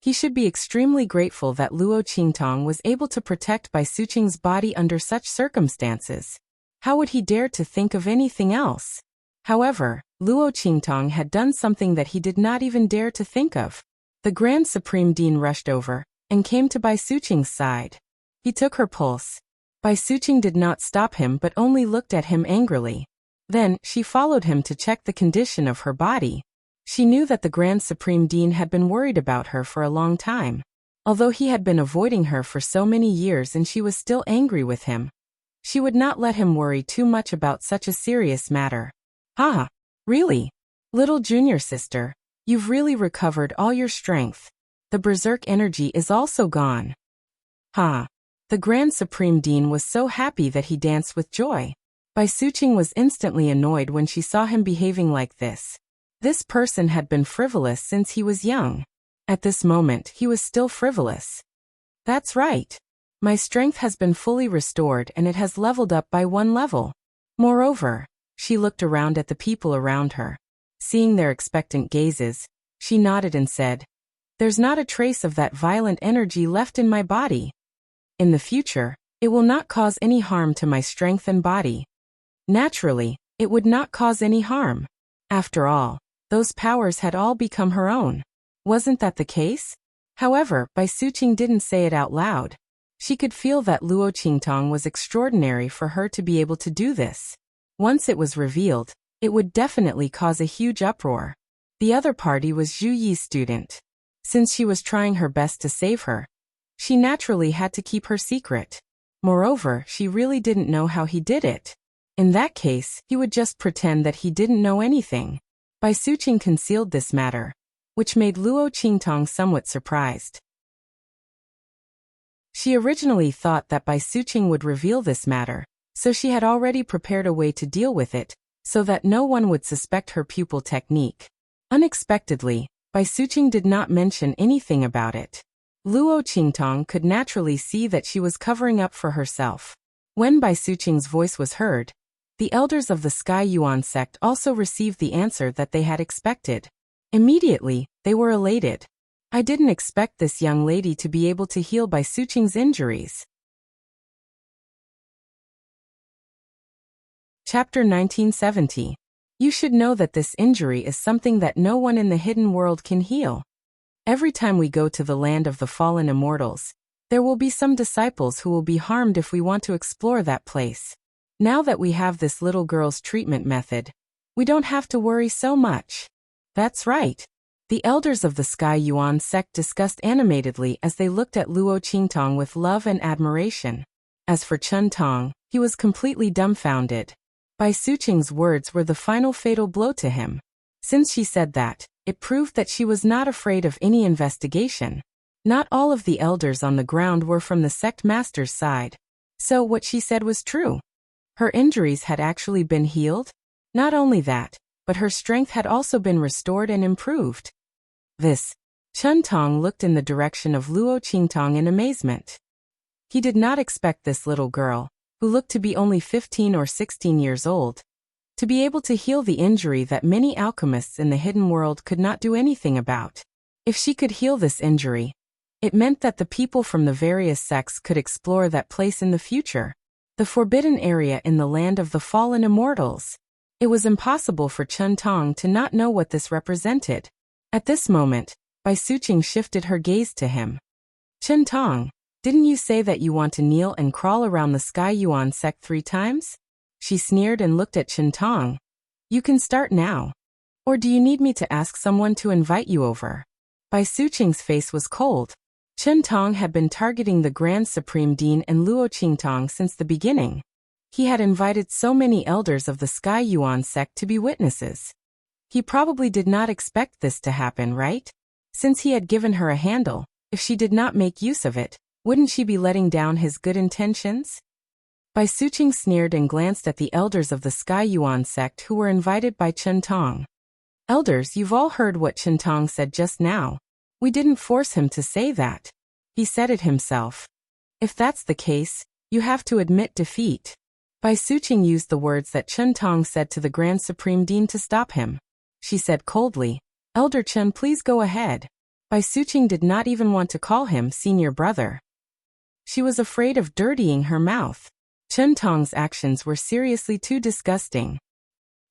He should be extremely grateful that Luo Qingtong was able to protect Bai Suqing's body under such circumstances. How would he dare to think of anything else? However, Luo Qingtong had done something that he did not even dare to think of. The Grand Supreme Dean rushed over and came to Bai Suqing's side. He took her pulse. Bai Suqing did not stop him but only looked at him angrily. Then, she followed him to check the condition of her body. She knew that the Grand Supreme Dean had been worried about her for a long time. Although he had been avoiding her for so many years and she was still angry with him, she would not let him worry too much about such a serious matter. Ah, really? Little junior sister, you've really recovered all your strength. The berserk energy is also gone. Ha! The Grand Supreme Dean was so happy that he danced with joy. Bai Suqing was instantly annoyed when she saw him behaving like this. This person had been frivolous since he was young. At this moment, he was still frivolous. That's right. My strength has been fully restored and it has leveled up by 1 level. Moreover, she looked around at the people around her. Seeing their expectant gazes, she nodded and said, "There's not a trace of that violent energy left in my body. In the future, it will not cause any harm to my strength and body. Naturally, it would not cause any harm. After all, those powers had all become her own. Wasn't that the case?" However, Bai Suqing didn't say it out loud. She could feel that Luo Qingtong was extraordinary for her to be able to do this. Once it was revealed, it would definitely cause a huge uproar. The other party was Zhu Yi's student. Since she was trying her best to save her, she naturally had to keep her secret. Moreover, she really didn't know how he did it. In that case, he would just pretend that he didn't know anything. Bai Suqing concealed this matter, which made Luo Qingtong somewhat surprised. She originally thought that Bai Suqing would reveal this matter, so she had already prepared a way to deal with it, so that no one would suspect her pupil technique. Unexpectedly, Bai Suqing did not mention anything about it. Luo Qingtong could naturally see that she was covering up for herself. When Bai Suqing's voice was heard, the elders of the Sky Yuan sect also received the answer that they had expected. Immediately, they were elated. I didn't expect this young lady to be able to heal Bai Suqing's injuries. Chapter 1970. You should know that this injury is something that no one in the hidden world can heal. Every time we go to the land of the fallen immortals, there will be some disciples who will be harmed if we want to explore that place. Now that we have this little girl's treatment method, we don't have to worry so much. That's right. The elders of the Sky Yuan sect discussed animatedly as they looked at Luo Qingtong with love and admiration. As for Chen Tong, he was completely dumbfounded. Bai Suqing's words were the final fatal blow to him. Since she said that, it proved that she was not afraid of any investigation. Not all of the elders on the ground were from the sect master's side. So what she said was true. Her injuries had actually been healed. Not only that, but her strength had also been restored and improved. Chen Tong looked in the direction of Luo Qingtong in amazement. He did not expect this little girl, who looked to be only 15 or 16 years old, to be able to heal the injury that many alchemists in the hidden world could not do anything about. If she could heal this injury, it meant that the people from the various sects could explore that place in the future, the forbidden area in the land of the fallen immortals. It was impossible for Chen Tong to not know what this represented. At this moment, Bai Suqing shifted her gaze to him. Chen Tong, didn't you say that you want to kneel and crawl around the Sky Yuan sect 3 times? She sneered and looked at Chen Tong. You can start now. Or do you need me to ask someone to invite you over? Bai Suqing's face was cold. Chen Tong had been targeting the Grand Supreme Dean and Luo Qingtong since the beginning. He had invited so many elders of the Sky Yuan sect to be witnesses. He probably did not expect this to happen, right? Since he had given her a handle, if she did not make use of it, wouldn't she be letting down his good intentions? Bai Suqing sneered and glanced at the elders of the Sky Yuan sect who were invited by Chen Tong. Elders, you've all heard what Chen Tong said just now. We didn't force him to say that. He said it himself. If that's the case, you have to admit defeat. Bai Suqing used the words that Chen Tong said to the Grand Supreme Dean to stop him. She said coldly, Elder Chen, please go ahead. Bai Suqing did not even want to call him senior brother. She was afraid of dirtying her mouth. Chen Tong's actions were seriously too disgusting.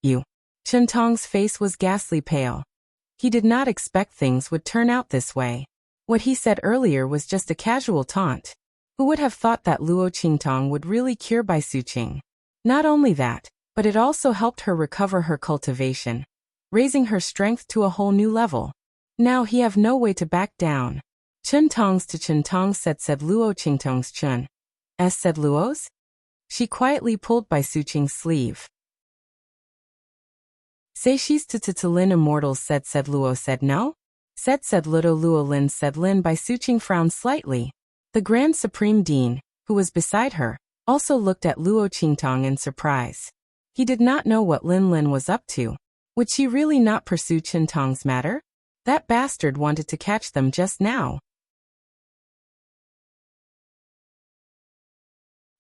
You. Chen Tong's face was ghastly pale. He did not expect things would turn out this way. What he said earlier was just a casual taunt. Who would have thought that Luo Qingtong would really cure Bai Suqing? Not only that, but it also helped her recover her cultivation, raising her strength to a whole new level. Now he have no way to back down. Chen Tong's to Chen Tong said Luo Qingtong's Chen. Said Luo's? She quietly pulled Bai Suqing's sleeve. Say she's to Lin immortals said Luo said no? Said Luo Lin said Lin. Bai Suqing frowned slightly. The Grand Supreme Dean, who was beside her, also looked at Luo Qingtong in surprise. He did not know what Lin was up to. Would she really not pursue Chen Tong's matter? That bastard wanted to catch them just now.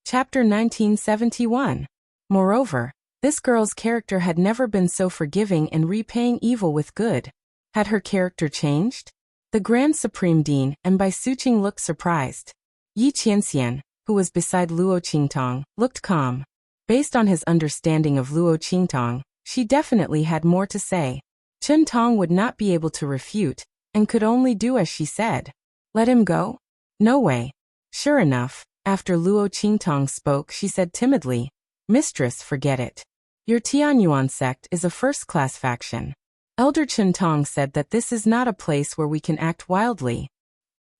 Chapter 1971. Moreover, this girl's character had never been so forgiving and repaying evil with good. Had her character changed? The Grand Supreme Dean and Bai Suqing looked surprised. Yi Qianxian, who was beside Luo Qingtong, looked calm. Based on his understanding of Luo Qingtong, she definitely had more to say. Chen Tong would not be able to refute, and could only do as she said. Let him go? No way. Sure enough, after Luo Qingtong spoke, she said timidly, Mistress, forget it. Your Tianyuan sect is a first-class faction. Elder Chintong said that this is not a place where we can act wildly.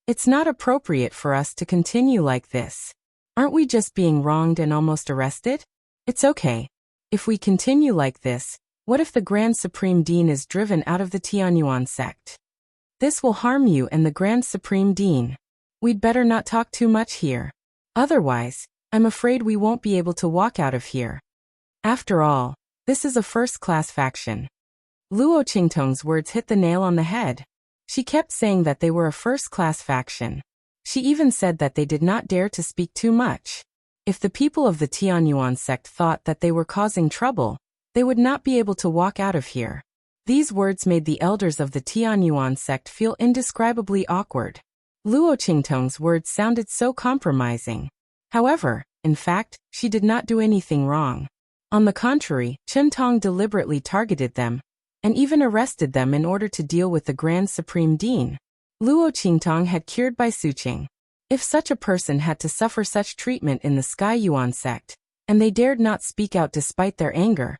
It's not appropriate for us to continue like this. Aren't we just being wronged and almost arrested? It's okay. If we continue like this, what if the Grand Supreme Dean is driven out of the Tianyuan sect? This will harm you and the Grand Supreme Dean. We'd better not talk too much here. Otherwise, I'm afraid we won't be able to walk out of here. After all, this is a first-class faction. Luo Qingtong's words hit the nail on the head. She kept saying that they were a first-class faction. She even said that they did not dare to speak too much. If the people of the Tianyuan sect thought that they were causing trouble, they would not be able to walk out of here. These words made the elders of the Tianyuan sect feel indescribably awkward. Luo Qingtong's words sounded so compromising. However, in fact, she did not do anything wrong. On the contrary, Chintong deliberately targeted them, and even arrested them in order to deal with the Grand Supreme Dean. Luo Qingtong had cured by Suqing. If such a person had to suffer such treatment in the Sky Yuan sect, and they dared not speak out despite their anger,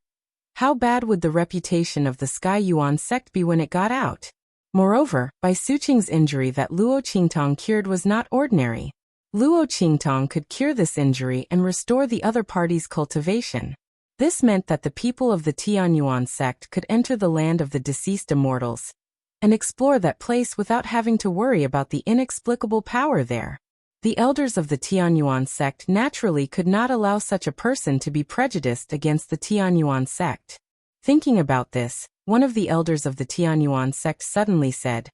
how bad would the reputation of the Sky Yuan sect be when it got out? Moreover, Bai Suqing's injury that Luo Qingtong cured was not ordinary. Luo Qingtong could cure this injury and restore the other party's cultivation. This meant that the people of the Tianyuan sect could enter the land of the deceased immortals and explore that place without having to worry about the inexplicable power there. The elders of the Tianyuan sect naturally could not allow such a person to be prejudiced against the Tianyuan sect. Thinking about this, one of the elders of the Tianyuan sect suddenly said,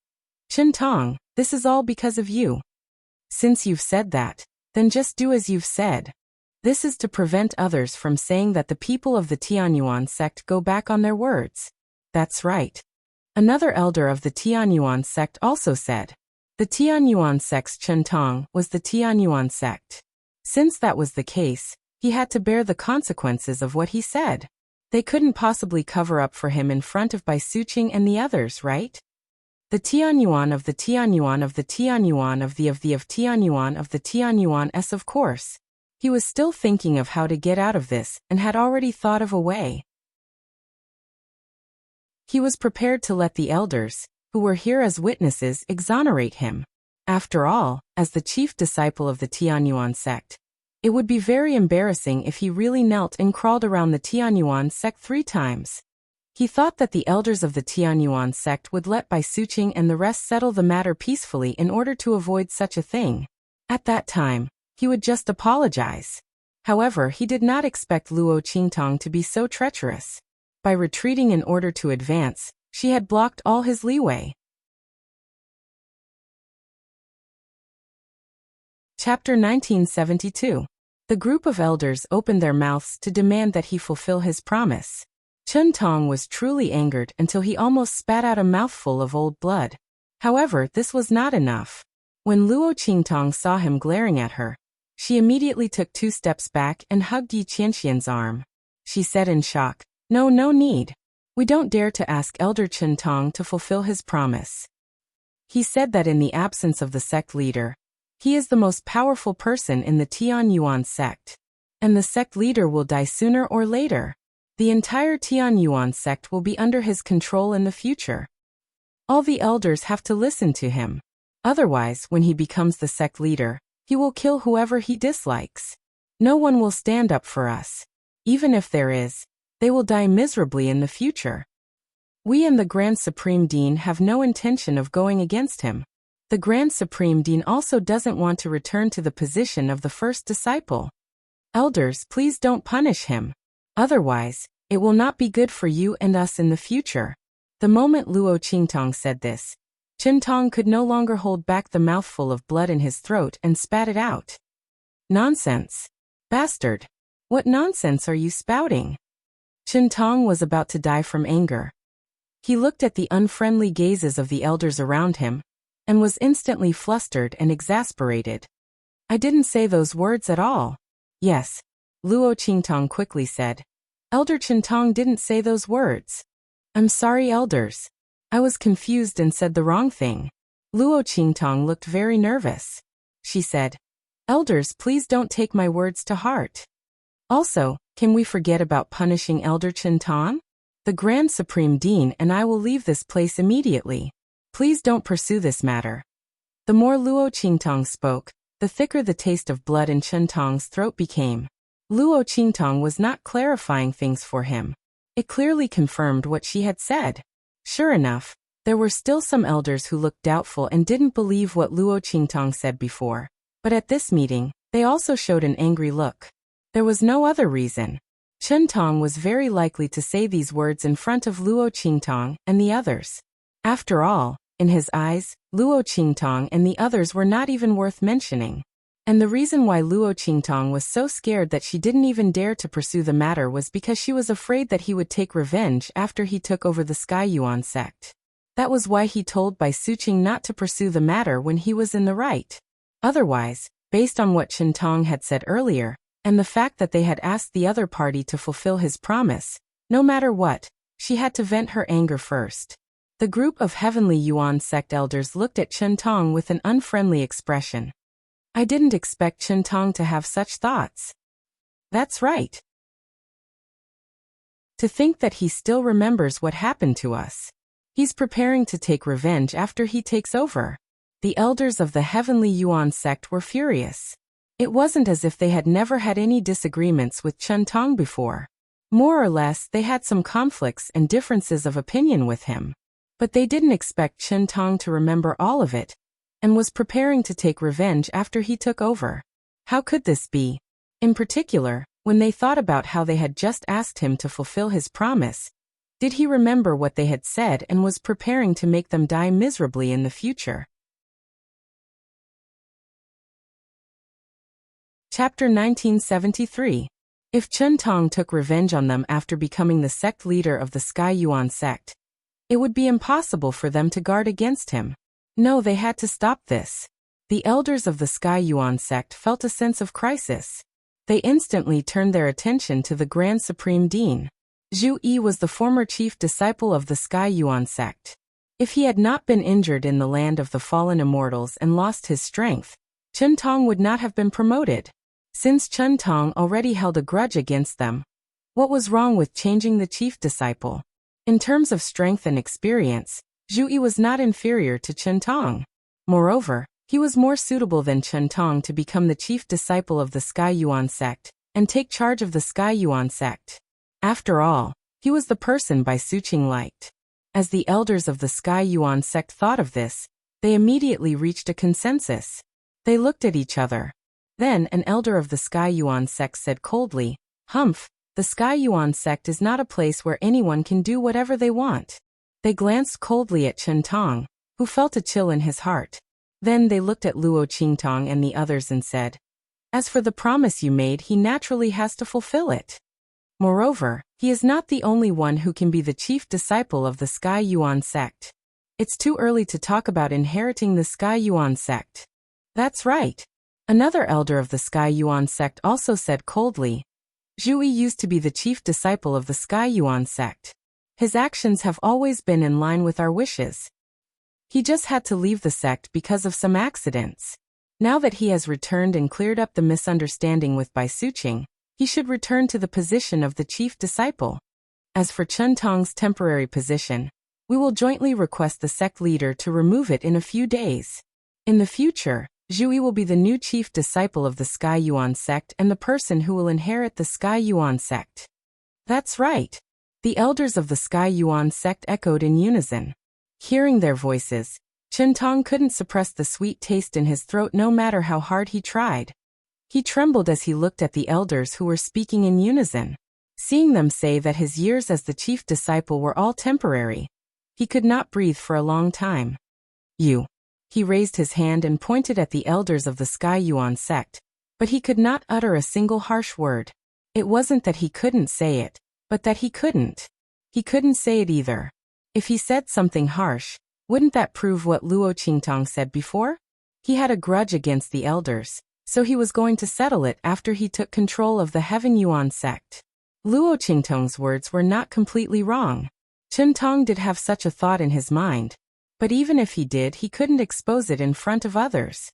"Chintong, this is all because of you. Since you've said that, then just do as you've said. This is to prevent others from saying that the people of the Tianyuan sect go back on their words." That's right. Another elder of the Tianyuan sect also said, "The Tianyuan sect's Chintong was the Tianyuan sect. Since that was the case, he had to bear the consequences of what he said. They couldn't possibly cover up for him in front of Bai Suqing and the others, right? The Tianyuan of the Tianyuan of the Tianyuan of the Tianyuan of the Tianyuan s of course." He was still thinking of how to get out of this and had already thought of a way. He was prepared to let the elders, who were here as witnesses, exonerate him. After all, as the chief disciple of the Tianyuan sect, it would be very embarrassing if he really knelt and crawled around the Tianyuan sect 3 times. He thought that the elders of the Tianyuan sect would let Bai Suqing and the rest settle the matter peacefully in order to avoid such a thing. At that time, he would just apologize. However, he did not expect Luo Qingtong to be so treacherous. By retreating in order to advance, she had blocked all his leeway. Chapter 1972. The group of elders opened their mouths to demand that he fulfill his promise. Chintong was truly angered until he almost spat out a mouthful of old blood. However, this was not enough. When Luo Qingtong saw him glaring at her, she immediately took 2 steps back and hugged Yi Qianxian's arm. She said in shock, No need. We don't dare to ask Elder Chintong to fulfill his promise. He said that in the absence of the sect leader, he is the most powerful person in the Tianyuan sect. And the sect leader will die sooner or later. The entire Tianyuan sect will be under his control in the future. All the elders have to listen to him. Otherwise, when he becomes the sect leader, he will kill whoever he dislikes. No one will stand up for us. Even if there is, they will die miserably in the future. We and the Grand Supreme Dean have no intention of going against him. The Grand Supreme Dean also doesn't want to return to the position of the first disciple. Elders, please don't punish him. Otherwise, it will not be good for you and us in the future. The moment Luo Qingtong said this, Chintong could no longer hold back the mouthful of blood in his throat and spat it out. Nonsense. Bastard. What nonsense are you spouting? Chintong was about to die from anger. He looked at the unfriendly gazes of the elders around him, and was instantly flustered and exasperated. I didn't say those words at all. Yes, Luo Qingtong quickly said. Elder Chintong didn't say those words. I'm sorry, elders. I was confused and said the wrong thing. Luo Qingtong looked very nervous. She said, Elders, please don't take my words to heart. Also, can we forget about punishing Elder Chintong? The Grand Supreme Dean and I will leave this place immediately. Please don't pursue this matter. The more Luo Qingtong spoke, the thicker the taste of blood in Chen Tong's throat became. Luo Qingtong was not clarifying things for him. It clearly confirmed what she had said. Sure enough, there were still some elders who looked doubtful and didn't believe what Luo Qingtong said before. But at this meeting, they also showed an angry look. There was no other reason. Chen Tong was very likely to say these words in front of Luo Qingtong and the others. After all, in his eyes, Luo Qingtong and the others were not even worth mentioning. And the reason why Luo Qingtong was so scared that she didn't even dare to pursue the matter was because she was afraid that he would take revenge after he took over the Sky Yuan sect. That was why he told Bai Suqing not to pursue the matter when he was in the right. Otherwise, based on what Chen Tong had said earlier, and the fact that they had asked the other party to fulfill his promise, no matter what, she had to vent her anger first. The group of Heavenly Yuan sect elders looked at Chen Tong with an unfriendly expression. I didn't expect Chen Tong to have such thoughts. That's right. To think that he still remembers what happened to us. He's preparing to take revenge after he takes over. The elders of the Heavenly Yuan sect were furious. It wasn't as if they had never had any disagreements with Chen Tong before. More or less, they had some conflicts and differences of opinion with him. But they didn't expect Chen Tong to remember all of it, and was preparing to take revenge after he took over. How could this be? In particular, when they thought about how they had just asked him to fulfill his promise, did he remember what they had said and was preparing to make them die miserably in the future? Chapter 1973. If Chen Tong took revenge on them after becoming the sect leader of the Sky Yuan sect, it would be impossible for them to guard against him. No, they had to stop this. The elders of the Sky Yuan sect felt a sense of crisis. They instantly turned their attention to the Grand Supreme Dean. Zhu Yi was the former chief disciple of the Sky Yuan sect. If he had not been injured in the land of the fallen immortals and lost his strength, Chen Tong would not have been promoted. Since Chen Tong already held a grudge against them, what was wrong with changing the chief disciple? In terms of strength and experience, Zhu Yi was not inferior to Chen Tong. Moreover, he was more suitable than Chen Tong to become the chief disciple of the Sky Yuan sect and take charge of the Sky Yuan sect. After all, he was the person Bai Suqing liked. As the elders of the Sky Yuan sect thought of this, they immediately reached a consensus. They looked at each other. Then an elder of the Sky Yuan sect said coldly, "Humph, the Sky Yuan sect is not a place where anyone can do whatever they want." They glanced coldly at Chen Tong, who felt a chill in his heart. Then they looked at Luo Qingtong and the others and said, "As for the promise you made, he naturally has to fulfill it. Moreover, he is not the only one who can be the chief disciple of the Sky Yuan sect. It's too early to talk about inheriting the Sky Yuan sect." That's right. Another elder of the Sky Yuan sect also said coldly, "Zhu Yi used to be the chief disciple of the Sky Yuan sect. His actions have always been in line with our wishes. He just had to leave the sect because of some accidents. Now that he has returned and cleared up the misunderstanding with Bai Suqing, he should return to the position of the chief disciple. As for Chen Tong's temporary position, we will jointly request the sect leader to remove it in a few days. In the future, Zhu Yi will be the new chief disciple of the Sky Yuan sect and the person who will inherit the Sky Yuan sect." That's right. The elders of the Sky Yuan sect echoed in unison. Hearing their voices, Chen Tong couldn't suppress the sweet taste in his throat no matter how hard he tried. He trembled as he looked at the elders who were speaking in unison. Seeing them say that his years as the chief disciple were all temporary, he could not breathe for a long time. "You." He raised his hand and pointed at the elders of the Sky Yuan sect, but he could not utter a single harsh word. It wasn't that he couldn't say it, but that he couldn't. He couldn't say it either. If he said something harsh, wouldn't that prove what Luo Qingtong said before? He had a grudge against the elders, so he was going to settle it after he took control of the Heaven Yuan sect. Luo Qingtong's words were not completely wrong. Chen Tong did have such a thought in his mind, but even if he did, he couldn't expose it in front of others.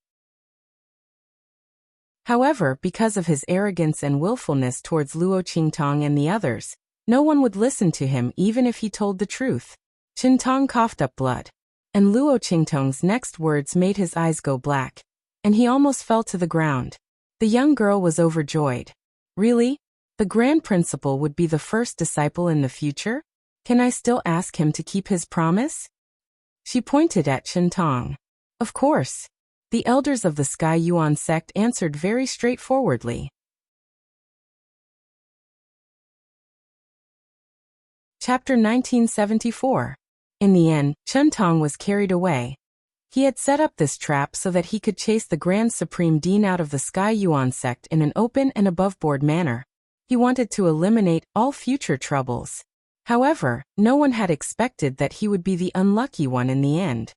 However, because of his arrogance and willfulness towards Luo Qingtong and the others, No one would listen to him even if he told the truth. Qintong coughed up blood. And Luo Qingtong's next words made his eyes go black, and he almost fell to the ground. The young girl was overjoyed. Really? The Grand Principal would be the first disciple in the future? Can I still ask him to keep his promise? She pointed at Qintong. Of course. The elders of the Sky Yuan sect answered very straightforwardly. Chapter 1974. In the end, Qintong was carried away. He had set up this trap so that he could chase the Grand Supreme Dean out of the Sky Yuan sect in an open and above-board manner. He wanted to eliminate all future troubles. However, no one had expected that he would be the unlucky one in the end.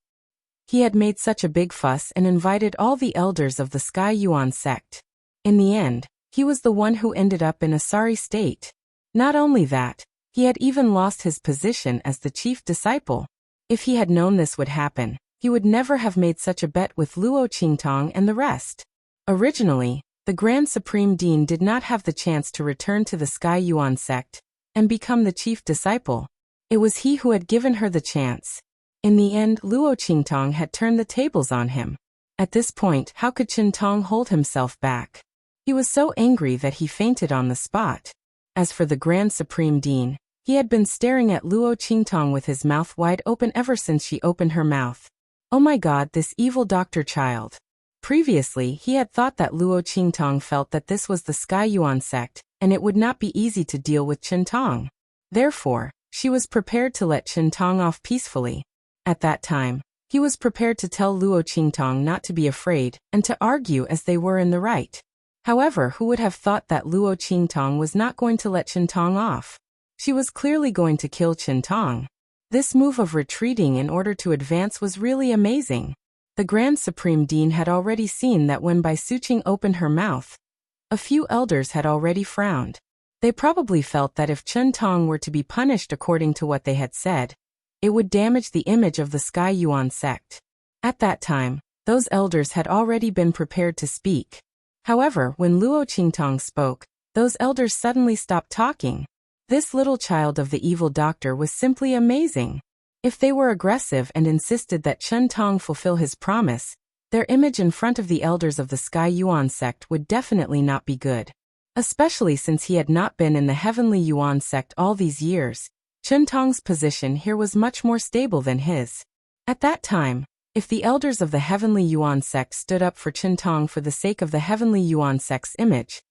He had made such a big fuss and invited all the elders of the Sky Yuan sect. In the end, he was the one who ended up in a sorry state. Not only that, he had even lost his position as the chief disciple. If he had known this would happen, he would never have made such a bet with Luo Qingtong and the rest. Originally, the Grand Supreme Dean did not have the chance to return to the Sky Yuan sect and become the chief disciple. It was he who had given her the chance. In the end, Luo Qingtong had turned the tables on him. At this point, how could Qintong hold himself back? He was so angry that he fainted on the spot. As for the Grand Supreme Dean, he had been staring at Luo Qingtong with his mouth wide open ever since she opened her mouth. Oh my god, this evil doctor child. Previously, he had thought that Luo Qingtong felt that this was the Sky Yuan sect, and it would not be easy to deal with Qintong. Therefore, she was prepared to let Qintong off peacefully. At that time, he was prepared to tell Luo Qingtong not to be afraid and to argue as they were in the right. However, who would have thought that Luo Qingtong was not going to let Qintong off? She was clearly going to kill Qintong. This move of retreating in order to advance was really amazing. The Grand Supreme Dean had already seen that when Bai Suqing opened her mouth, a few elders had already frowned. They probably felt that if Qintong were to be punished according to what they had said, it would damage the image of the Sky Yuan sect. At that time, those elders had already been prepared to speak. However, when Luo Qingtong spoke, those elders suddenly stopped talking. This little child of the evil doctor was simply amazing. If they were aggressive and insisted that Qintong fulfill his promise, their image in front of the elders of the Sky Yuan sect would definitely not be good. Especially since he had not been in the Heavenly Yuan sect all these years, Qintong's position here was much more stable than his. At that time, if the elders of the Heavenly Yuan sect stood up for Qintong for the sake of the Heavenly Yuan sect's image,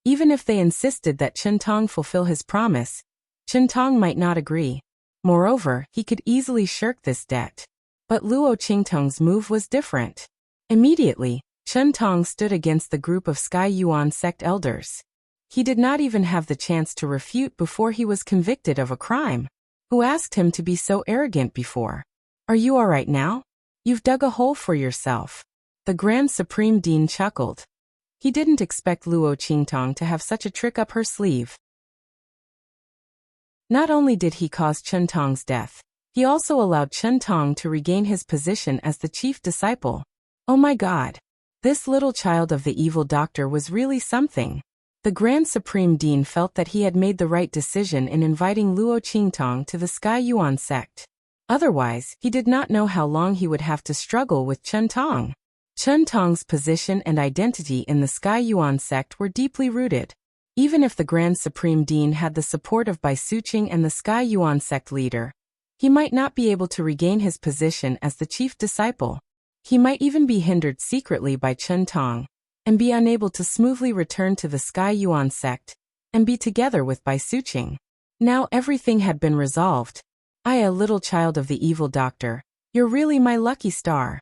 even if they insisted that Qintong fulfill his promise, Qintong might not agree. Moreover, he could easily shirk this debt. But Luo Qingtong's move was different. Immediately, Qintong stood against the group of Sky Yuan sect elders. He did not even have the chance to refute before he was convicted of a crime. Who asked him to be so arrogant before? Are you all right now? You've dug a hole for yourself. The Grand Supreme Dean chuckled. He didn't expect Luo Qingtong to have such a trick up her sleeve. Not only did he cause Qintong's death, he also allowed Qintong to regain his position as the chief disciple. Oh my god. This little child of the evil doctor was really something. The Grand Supreme Dean felt that he had made the right decision in inviting Luo Qingtong to the Sky Yuan sect. Otherwise, he did not know how long he would have to struggle with Qintong. Qintong's position and identity in the Sky Yuan sect were deeply rooted. Even if the Grand Supreme Dean had the support of Bai Suqing and the Sky Yuan sect leader, he might not be able to regain his position as the chief disciple. He might even be hindered secretly by Qintong, and be unable to smoothly return to the Sky Yuan sect, and be together with Bai Suqing. Now everything had been resolved. I, a little child of the evil doctor, you're really my lucky star.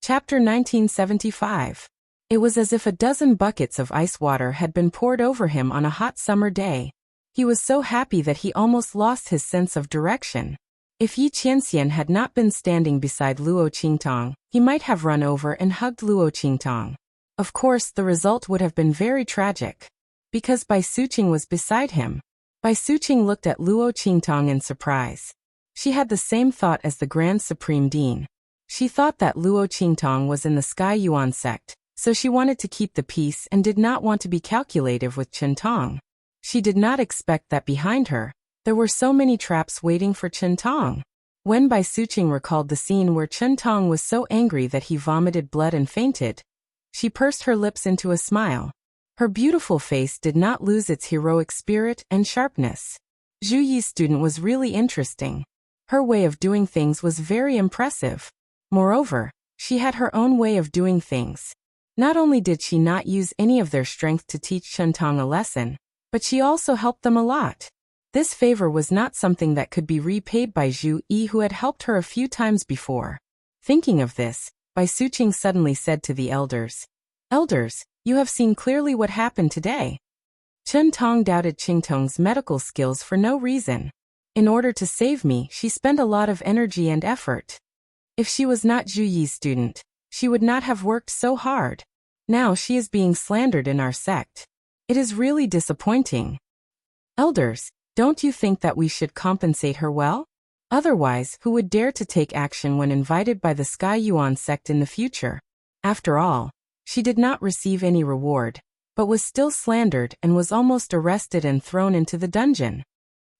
Chapter 1975. It was as if a dozen buckets of ice water had been poured over him on a hot summer day. He was so happy that he almost lost his sense of direction. If Yi Qianxian had not been standing beside Luo Qingtong, he might have run over and hugged Luo Qingtong. Of course, the result would have been very tragic. Because Bai Suqing was beside him. Bai Suqing looked at Luo Qingtong in surprise. She had the same thought as the Grand Supreme Dean. She thought that Luo Qingtong was in the Sky Yuan sect, So she wanted to keep the peace and did not want to be calculative with Chen Tong. She did not expect that behind her, there were so many traps waiting for Chen Tong. When Bai Suqing recalled the scene where Chen Tong was so angry that he vomited blood and fainted, she pursed her lips into a smile. Her beautiful face did not lose its heroic spirit and sharpness. Zhu Yi's student was really interesting. Her way of doing things was very impressive. Moreover, she had her own way of doing things. Not only did she not use any of their strength to teach Chen Tong a lesson, but she also helped them a lot. This favor was not something that could be repaid by Zhu Yi, who had helped her a few times before. Thinking of this, Bai Suqing suddenly said to the elders, "Elders, you have seen clearly what happened today." Chen Tong doubted Qing Tong's medical skills for no reason. In order to save me, she spent a lot of energy and effort. If she was not Zhu Yi's student, she would not have worked so hard. Now she is being slandered in our sect. It is really disappointing. Elders, don't you think that we should compensate her well? Otherwise, who would dare to take action when invited by the Sky Yuan sect in the future? After all, she did not receive any reward, but was still slandered and was almost arrested and thrown into the dungeon.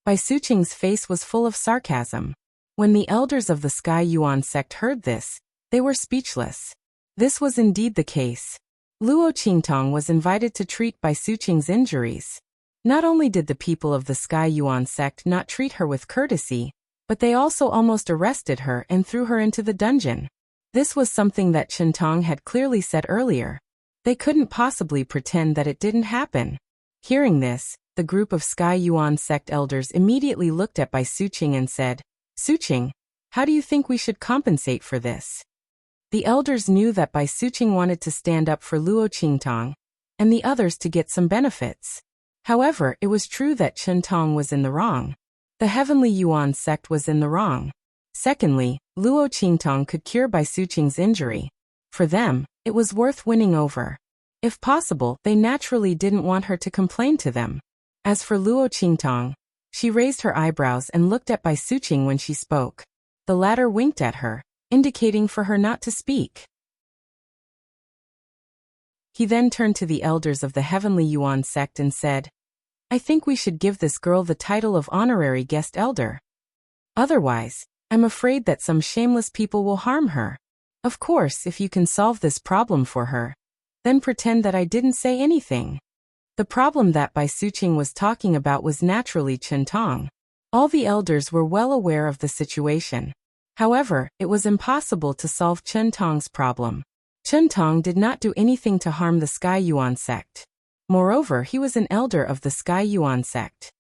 Bai Suqing's face was full of sarcasm. When the elders of the Sky Yuan sect heard this, they were speechless. This was indeed the case. Luo Qingtong was invited to treat Bai Suqing's injuries. Not only did the people of the Sky Yuan sect not treat her with courtesy, but they also almost arrested her and threw her into the dungeon. This was something that Chen Tong had clearly said earlier. They couldn't possibly pretend that it didn't happen. Hearing this, the group of Sky Yuan sect elders immediately looked at Bai Suqing and said, "Suqing, how do you think we should compensate for this?" The elders knew that Bai Suqing wanted to stand up for Luo Qingtong and the others to get some benefits. However, it was true that Chen Tong was in the wrong. The Heavenly Yuan sect was in the wrong. Secondly, Luo Qingtong could cure Bai Suqing's injury. For them, it was worth winning over. If possible, they naturally didn't want her to complain to them. As for Luo Qingtong, she raised her eyebrows and looked at Bai Suqing when she spoke. The latter winked at her, indicating for her not to speak. He then turned to the elders of the Heavenly Yuan sect and said, "I think we should give this girl the title of honorary guest elder. Otherwise, I'm afraid that some shameless people will harm her. Of course, if you can solve this problem for her, then pretend that I didn't say anything." The problem that Bai Suqing was talking about was naturally Chen Tong. All the elders were well aware of the situation. However, it was impossible to solve Chen Tong's problem. Chen Tong did not do anything to harm the Sky Yuan sect. Moreover, he was an elder of the Sky Yuan sect.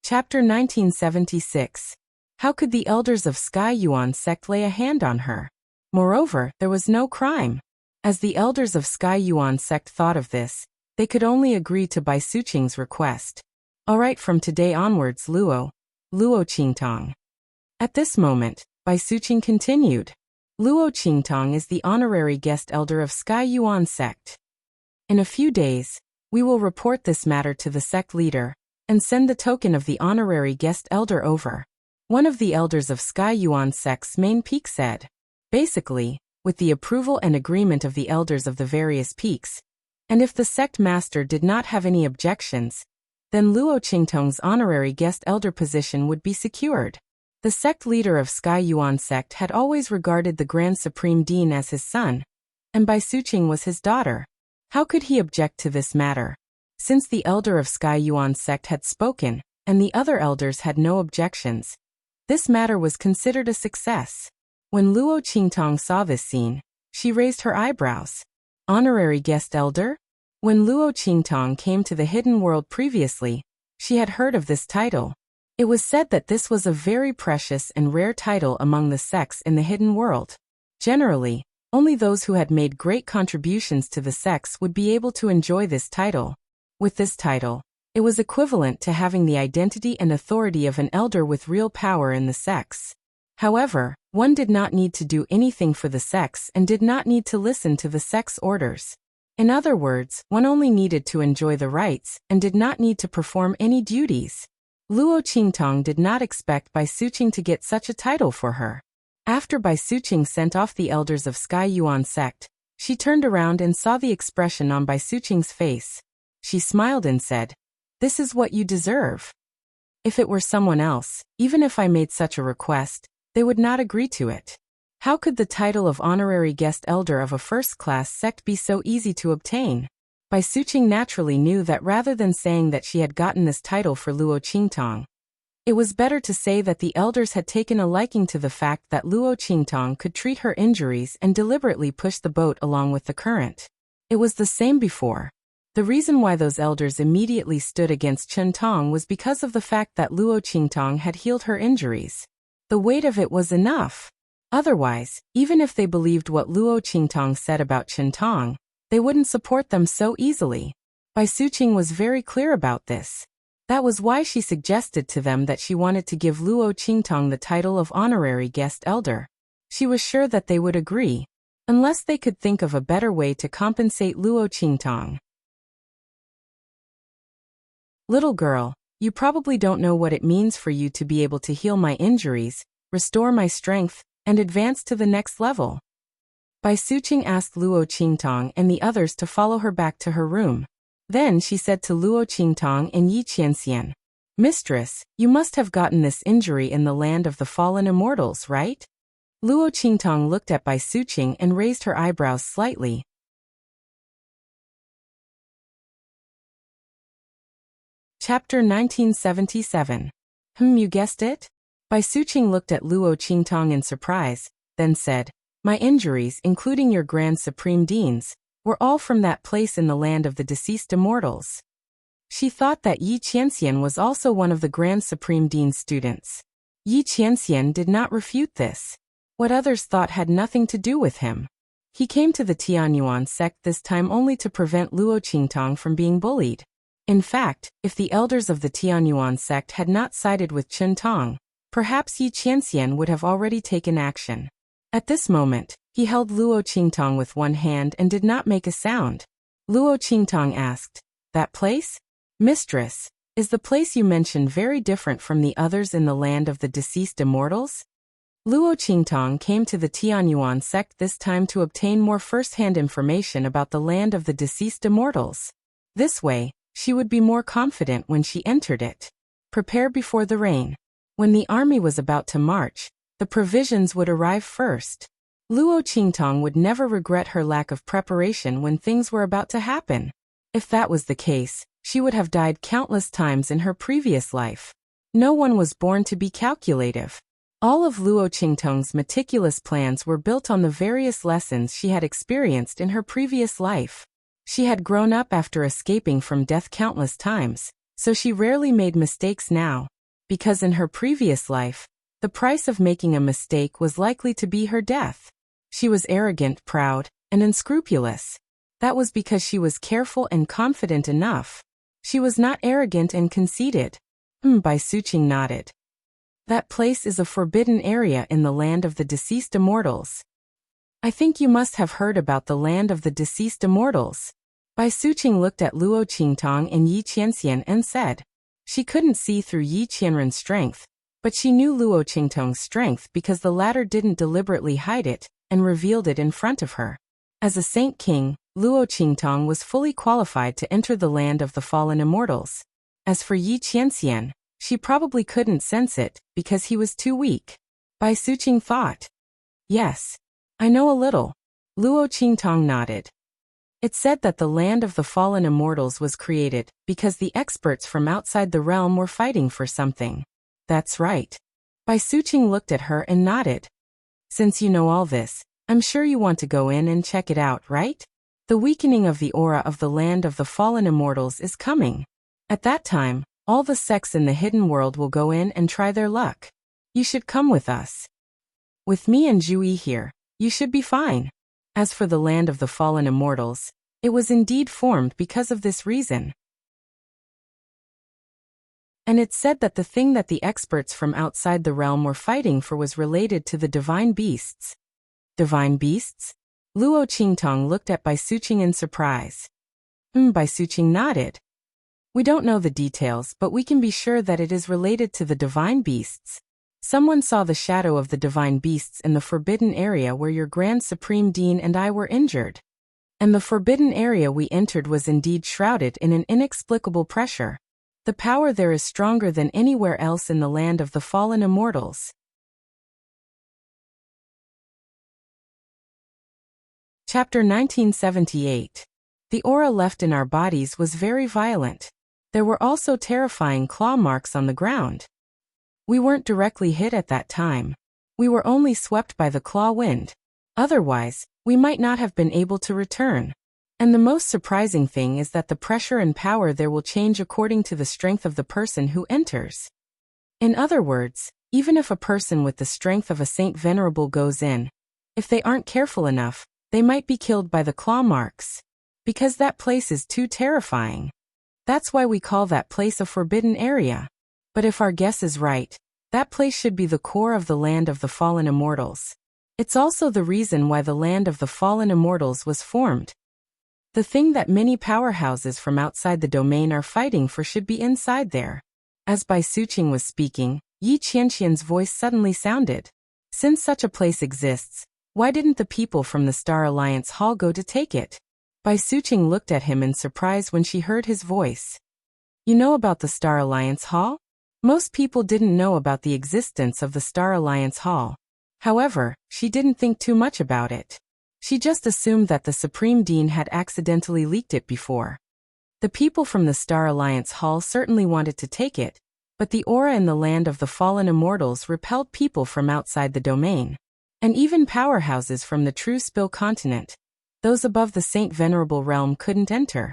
Chapter 1976. How could the elders of Sky Yuan sect lay a hand on her? Moreover, there was no crime. As the elders of Sky Yuan sect thought of this, they could only agree to Bai Suqing's request. Alright, from today onwards, Luo Qingtong. At this moment, Bai Suqing continued. Luo Qingtong is the honorary guest elder of Sky Yuan sect. In a few days, we will report this matter to the sect leader and send the token of the honorary guest elder over. One of the elders of Sky Yuan sect's main peak said. Basically, with the approval and agreement of the elders of the various peaks, and if the sect master did not have any objections, then Luo Qingtong's honorary guest elder position would be secured. The sect leader of Sky Yuan sect had always regarded the Grand Supreme Dean as his son, and Bai Suqing was his daughter. How could he object to this matter? Since the elder of Sky Yuan sect had spoken, and the other elders had no objections, this matter was considered a success. When Luo Qingtong saw this scene, she raised her eyebrows. Honorary guest elder? When Luo Qingtong came to the hidden world previously, she had heard of this title. It was said that this was a very precious and rare title among the sects in the hidden world. Generally, only those who had made great contributions to the sects would be able to enjoy this title. With this title, it was equivalent to having the identity and authority of an elder with real power in the sects. However, one did not need to do anything for the sects and did not need to listen to the sect's orders. In other words, one only needed to enjoy the rites and did not need to perform any duties. Luo Qingtong did not expect Bai Suqing to get such a title for her. After Bai Suqing sent off the elders of Sky Yuan sect, she turned around and saw the expression on Bai Suqing's face. She smiled and said, "This is what you deserve." If it were someone else, even if I made such a request, they would not agree to it. How could the title of honorary guest elder of a first-class sect be so easy to obtain? Bai Suqing naturally knew that rather than saying that she had gotten this title for Luo Qingtong, it was better to say that the elders had taken a liking to the fact that Luo Qingtong could treat her injuries and deliberately push the boat along with the current. It was the same before. The reason why those elders immediately stood against Chen Tong was because of the fact that Luo Qingtong had healed her injuries. The weight of it was enough. Otherwise, even if they believed what Luo Qingtong said about Chen Tong, they wouldn't support them so easily. Bai Suqing was very clear about this. That was why she suggested to them that she wanted to give Luo Qingtong the title of honorary guest elder. She was sure that they would agree, unless they could think of a better way to compensate Luo Qingtong. Little girl, you probably don't know what it means for you to be able to heal my injuries, restore my strength, and advance to the next level. Bai Suqing asked Luo Qingtong and the others to follow her back to her room. Then she said to Luo Qingtong and Yi Qianxian, "Mistress, you must have gotten this injury in the land of the fallen immortals, right?" Luo Qingtong looked at Bai Suqing and raised her eyebrows slightly. Chapter 1977. You guessed it? Bai Suqing looked at Luo Qingtong in surprise, then said, "My injuries, including your Grand Supreme Dean's, were all from that place in the land of the deceased immortals." She thought that Yi Qianxian was also one of the Grand Supreme Dean's students. Yi Qianxian did not refute this. What others thought had nothing to do with him. He came to the Tianyuan sect this time only to prevent Luo Qingtong from being bullied. In fact, if the elders of the Tianyuan sect had not sided with Chen Tong, perhaps Yi Qianxian would have already taken action. At this moment, he held Luo Qingtong with one hand and did not make a sound. Luo Qingtong asked, "That place? Mistress, is the place you mentioned very different from the others in the land of the deceased immortals?" Luo Qingtong came to the Tianyuan sect this time to obtain more first-hand information about the land of the deceased immortals. This way, she would be more confident when she entered it. Prepare before the rain. When the army was about to march, the provisions would arrive first. Luo Qingtong would never regret her lack of preparation when things were about to happen. If that was the case, she would have died countless times in her previous life. No one was born to be calculative. All of Luo Qingtong's meticulous plans were built on the various lessons she had experienced in her previous life. She had grown up after escaping from death countless times, so she rarely made mistakes now. Because in her previous life, the price of making a mistake was likely to be her death. She was arrogant, proud, and unscrupulous. That was because she was careful and confident enough. She was not arrogant and conceited. Bai Suqing nodded. That place is a forbidden area in the land of the deceased immortals. I think you must have heard about the land of the deceased immortals. Bai Suqing looked at Luo Qingtong and Yi Qianxian and said. She couldn't see through Yi Qianren's strength, but she knew Luo Qingtong's strength because the latter didn't deliberately hide it and revealed it in front of her. As a saint king, Luo Qingtong was fully qualified to enter the land of the fallen immortals. As for Yi Qianxian, she probably couldn't sense it because he was too weak. Bai Suqing thought. Yes, I know a little. Luo Qingtong nodded. It said that the land of the fallen immortals was created because the experts from outside the realm were fighting for something. That's right. Bai Suqing looked at her and nodded. Since you know all this, I'm sure you want to go in and check it out, right? The weakening of the aura of the land of the fallen immortals is coming. At that time, all the sects in the hidden world will go in and try their luck. You should come with us. With me and Zhuyi here, you should be fine. As for the land of the fallen immortals, it was indeed formed because of this reason. And it said that the thing that the experts from outside the realm were fighting for was related to the divine beasts. Divine beasts? Luo Qingtong looked at Bai Suqing in surprise. Bai Suqing nodded. We don't know the details, but we can be sure that it is related to the divine beasts. Someone saw the shadow of the divine beasts in the forbidden area where your Grand Supreme Dean and I were injured. And the forbidden area we entered was indeed shrouded in an inexplicable pressure. The power there is stronger than anywhere else in the land of the fallen immortals. Chapter 1978. The aura left in our bodies was very violent. There were also terrifying claw marks on the ground. We weren't directly hit at that time. We were only swept by the claw wind. Otherwise, we might not have been able to return. And the most surprising thing is that the pressure and power there will change according to the strength of the person who enters. In other words, even if a person with the strength of a Saint Venerable goes in, if they aren't careful enough, they might be killed by the claw marks. Because that place is too terrifying. That's why we call that place a forbidden area. But if our guess is right, that place should be the core of the land of the fallen immortals. It's also the reason why the land of the fallen immortals was formed. The thing that many powerhouses from outside the domain are fighting for should be inside there. As Bai Suqing was speaking, Yi Qianqian's voice suddenly sounded. Since such a place exists, why didn't the people from the Star Alliance Hall go to take it? Bai Suqing looked at him in surprise when she heard his voice. You know about the Star Alliance Hall? Most people didn't know about the existence of the Star Alliance Hall. However, she didn't think too much about it. She just assumed that the Supreme Dean had accidentally leaked it before. The people from the Star Alliance Hall certainly wanted to take it, but the aura in the land of the fallen immortals repelled people from outside the domain. And even powerhouses from the True Spill continent, those above the Saint Venerable realm, couldn't enter.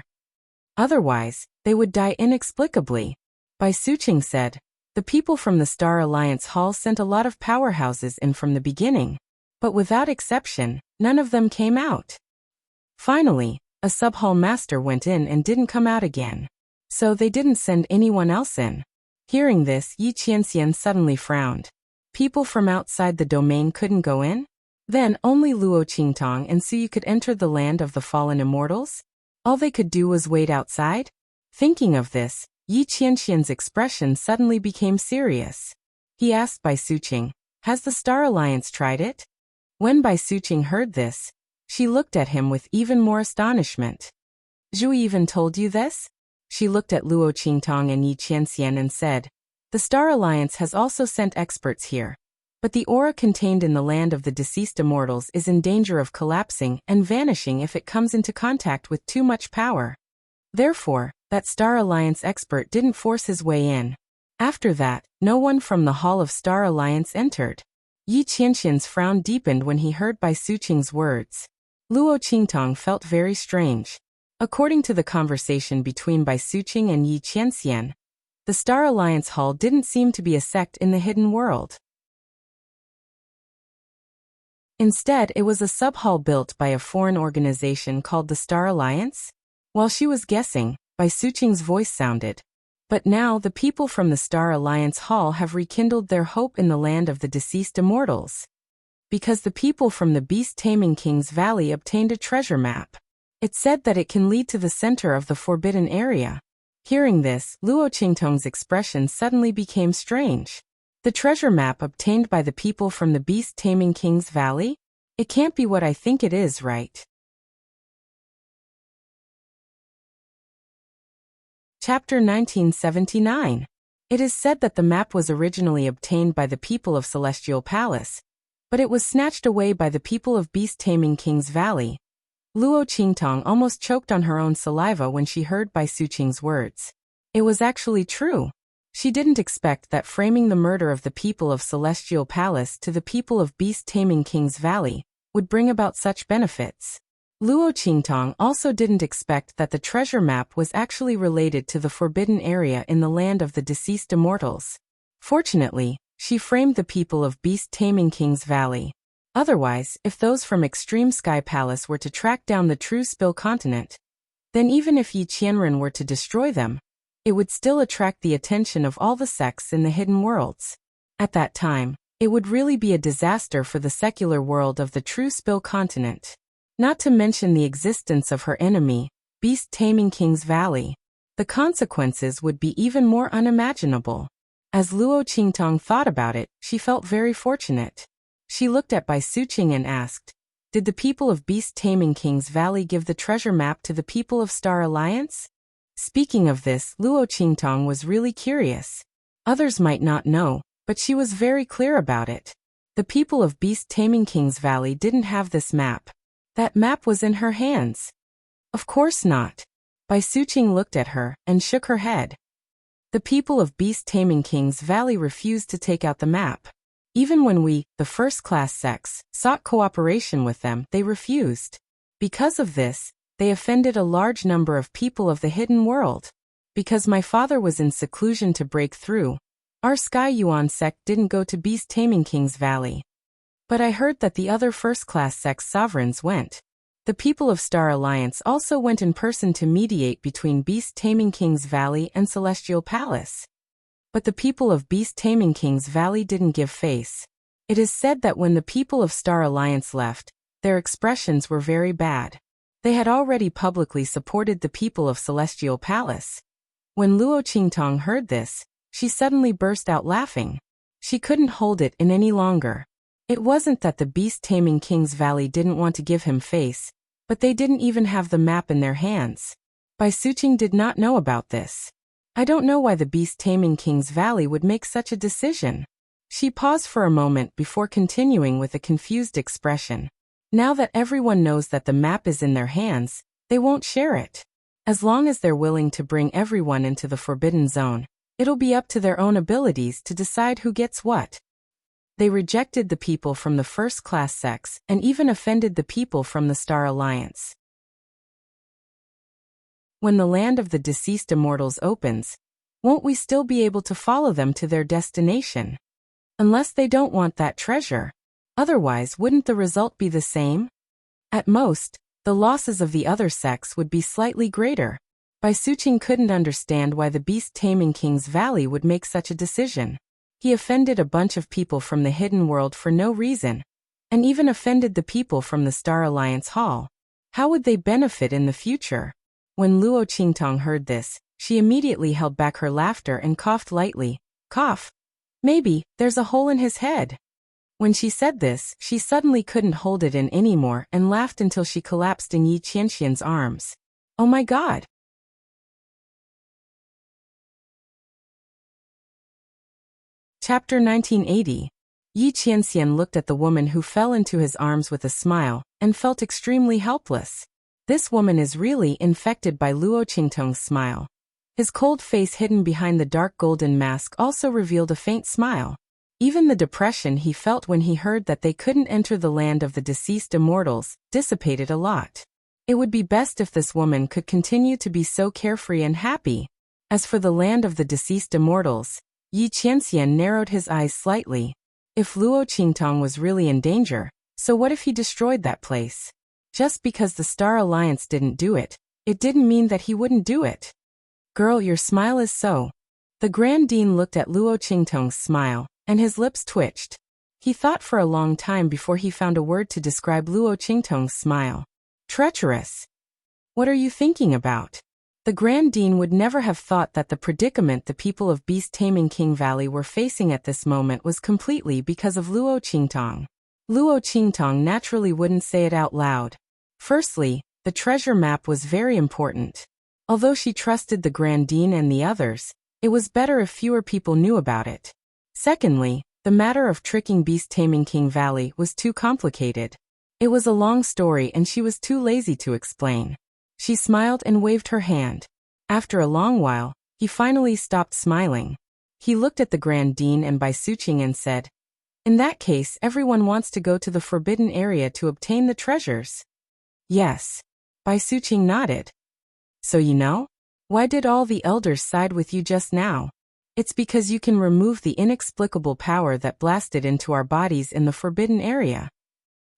Otherwise, they would die inexplicably. Bai Suqing said, the people from the Star Alliance Hall sent a lot of powerhouses in from the beginning, but without exception, none of them came out. Finally, a sub-hall master went in and didn't come out again. So they didn't send anyone else in. Hearing this, Yi Qianxian suddenly frowned. People from outside the domain couldn't go in? Then only Luo Qingtong and Suyu could enter the land of the fallen immortals? All they could do was wait outside? Thinking of this, Yi Qianxian's expression suddenly became serious. He asked Bai Suqing, has the Star Alliance tried it? When Bai Suqing heard this, she looked at him with even more astonishment. Zhu even told you this? She looked at Luo Qingtong and Yi Qianxian and said, the Star Alliance has also sent experts here. But the aura contained in the land of the deceased immortals is in danger of collapsing and vanishing if it comes into contact with too much power. Therefore, that Star Alliance expert didn't force his way in. After that, no one from the Hall of Star Alliance entered. Yi Qianxian's frown deepened when he heard Bai Suqing's words. Luo Qingtong felt very strange. According to the conversation between Bai Suqing and Yi Qianxian, the Star Alliance Hall didn't seem to be a sect in the hidden world. Instead, it was a sub-hall built by a foreign organization called the Star Alliance. While she was guessing, Bai Suqing's voice sounded. But now the people from the Star Alliance Hall have rekindled their hope in the land of the deceased immortals. Because the people from the Beast-Taming King's Valley obtained a treasure map. It said that it can lead to the center of the forbidden area. Hearing this, Luo Qingtong's expression suddenly became strange. The treasure map obtained by the people from the Beast-Taming King's Valley? It can't be what I think it is, right? Chapter 1979. It is said that the map was originally obtained by the people of Celestial Palace, but it was snatched away by the people of Beast-Taming King's Valley. Luo Qingtong almost choked on her own saliva when she heard Bai Suqing's words. It was actually true. She didn't expect that framing the murder of the people of Celestial Palace to the people of Beast-Taming King's Valley would bring about such benefits. Luo Qingtong also didn't expect that the treasure map was actually related to the forbidden area in the land of the deceased immortals. Fortunately, she framed the people of Beast-Taming King's Valley. Otherwise, if those from Extreme Sky Palace were to track down the True Spill continent, then even if Yi Qianren were to destroy them, it would still attract the attention of all the sects in the hidden worlds. At that time, it would really be a disaster for the secular world of the True Spill continent. Not to mention the existence of her enemy, Beast-Taming King's Valley. The consequences would be even more unimaginable. As Luo Qingtong thought about it, she felt very fortunate. She looked at Bai Suqing and asked, "Did the people of Beast Taming King's Valley give the treasure map to the people of Star Alliance?" Speaking of this, Luo Qingtong was really curious. Others might not know, but she was very clear about it. The people of Beast Taming King's Valley didn't have this map. That map was in her hands. Of course not. Bai Suqing looked at her and shook her head. The people of Beast Taming King's Valley refused to take out the map. Even when we, the first-class sects, sought cooperation with them, they refused. Because of this, they offended a large number of people of the hidden world. Because my father was in seclusion to break through, our Sky Yuan sect didn't go to Beast Taming King's Valley. But I heard that the other first-class sects sovereigns went. The people of Star Alliance also went in person to mediate between Beast Taming King's Valley and Celestial Palace. But the people of Beast Taming King's Valley didn't give face. It is said that when the people of Star Alliance left, their expressions were very bad. They had already publicly supported the people of Celestial Palace. When Luo Qingtong heard this, she suddenly burst out laughing. She couldn't hold it in any longer. It wasn't that the Beast Taming King's Valley didn't want to give him face, but they didn't even have the map in their hands. Bai Suqing did not know about this. I don't know why the Beast Taming King's Valley would make such a decision. She paused for a moment before continuing with a confused expression. Now that everyone knows that the map is in their hands, they won't share it. As long as they're willing to bring everyone into the Forbidden Zone, it'll be up to their own abilities to decide who gets what. They rejected the people from the first-class sects and even offended the people from the Star Alliance. When the land of the deceased immortals opens, won't we still be able to follow them to their destination? Unless they don't want that treasure. Otherwise, wouldn't the result be the same? At most, the losses of the other sects would be slightly greater. Bai Suqing couldn't understand why the Beast Taming King's Valley would make such a decision. He offended a bunch of people from the hidden world for no reason, and even offended the people from the Star Alliance Hall. How would they benefit in the future? When Luo Qingtong heard this, she immediately held back her laughter and coughed lightly. Cough. Maybe, there's a hole in his head. When she said this, she suddenly couldn't hold it in anymore and laughed until she collapsed in Yi Qianxian's arms. Oh my God! Chapter 1980. Yi Qianxian looked at the woman who fell into his arms with a smile, and felt extremely helpless. This woman is really infected by Luo Qingtong's smile. His cold face hidden behind the dark golden mask also revealed a faint smile. Even the depression he felt when he heard that they couldn't enter the land of the deceased immortals dissipated a lot. It would be best if this woman could continue to be so carefree and happy. As for the land of the deceased immortals, Yi Qianxian narrowed his eyes slightly. If Luo Qingtong was really in danger, so what if he destroyed that place? Just because the Star Alliance didn't do it, it didn't mean that he wouldn't do it. Girl, your smile is so. The Grand Dean looked at Luo Qingtong's smile, and his lips twitched. He thought for a long time before he found a word to describe Luo Qingtong's smile. Treacherous. What are you thinking about? The Grand Dean would never have thought that the predicament the people of Beast Taming King Valley were facing at this moment was completely because of Luo Qingtong. Luo Qingtong naturally wouldn't say it out loud. Firstly, the treasure map was very important. Although she trusted the Grand Dean and the others, it was better if fewer people knew about it. Secondly, the matter of tricking Beast Taming King Valley was too complicated. It was a long story and she was too lazy to explain. She smiled and waved her hand. After a long while, he finally stopped smiling. He looked at the Grand Dean and Bai Suqing and said, "In that case, everyone wants to go to the forbidden area to obtain the treasures." Yes. Bai Suqing nodded. So you know? Why did all the elders side with you just now? It's because you can remove the inexplicable power that blasted into our bodies in the forbidden area.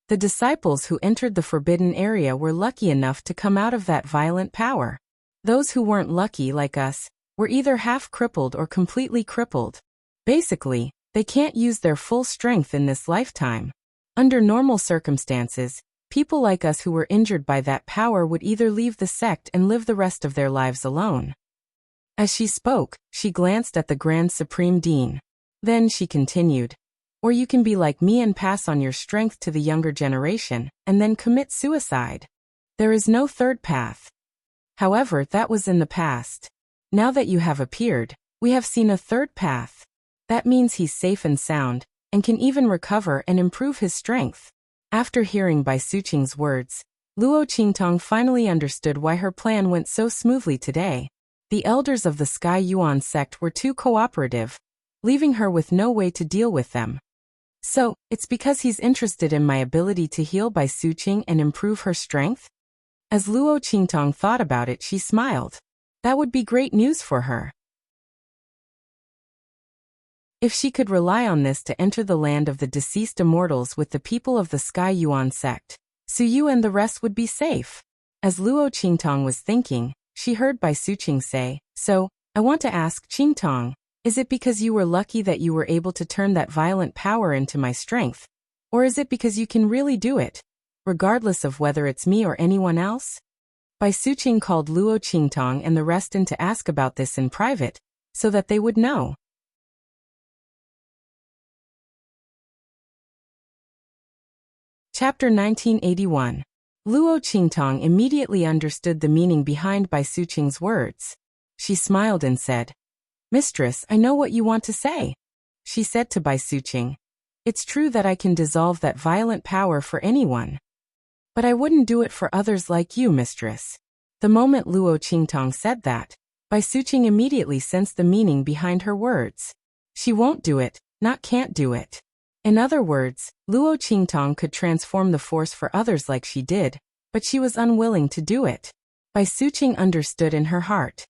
The disciples who entered the forbidden area were lucky enough to come out of that violent power. Those who weren't lucky like us were either half crippled or completely crippled. Basically, they can't use their full strength in this lifetime. Under normal circumstances, people like us who were injured by that power would either leave the sect and live the rest of their lives alone. As she spoke, she glanced at the Grand Supreme Dean. Then she continued, "Or you can be like me and pass on your strength to the younger generation, and then commit suicide. There is no third path." However, that was in the past. Now that you have appeared, we have seen a third path. That means he's safe and sound, and can even recover and improve his strength. After hearing Bai Suqing's words, Luo Qingtong finally understood why her plan went so smoothly today. The elders of the Sky Yuan sect were too cooperative, leaving her with no way to deal with them. So, it's because he's interested in my ability to heal Bai Suqing and improve her strength? As Luo Qingtong thought about it, she smiled. That would be great news for her. If she could rely on this to enter the land of the deceased immortals with the people of the Sky Yuan sect, Suyu and the rest would be safe. As Luo Qingtong was thinking, she heard Bai Suqing say, "So, I want to ask Qingtong, is it because you were lucky that you were able to turn that violent power into my strength? Or is it because you can really do it, regardless of whether it's me or anyone else?" Bai Suqing called Luo Qingtong and the rest in to ask about this in private, so that they would know. Chapter 1981. Luo Qingtong immediately understood the meaning behind Bai Suqing's words. She smiled and said, "Mistress, I know what you want to say." She said to Bai Suqing, "It's true that I can dissolve that violent power for anyone. But I wouldn't do it for others like you, mistress." The moment Luo Qingtong said that, Bai Suqing immediately sensed the meaning behind her words. She won't do it, not can't do it. In other words, Luo Qingtong could transform the force for others like she did, but she was unwilling to do it. Bai Suqing understood in her heart.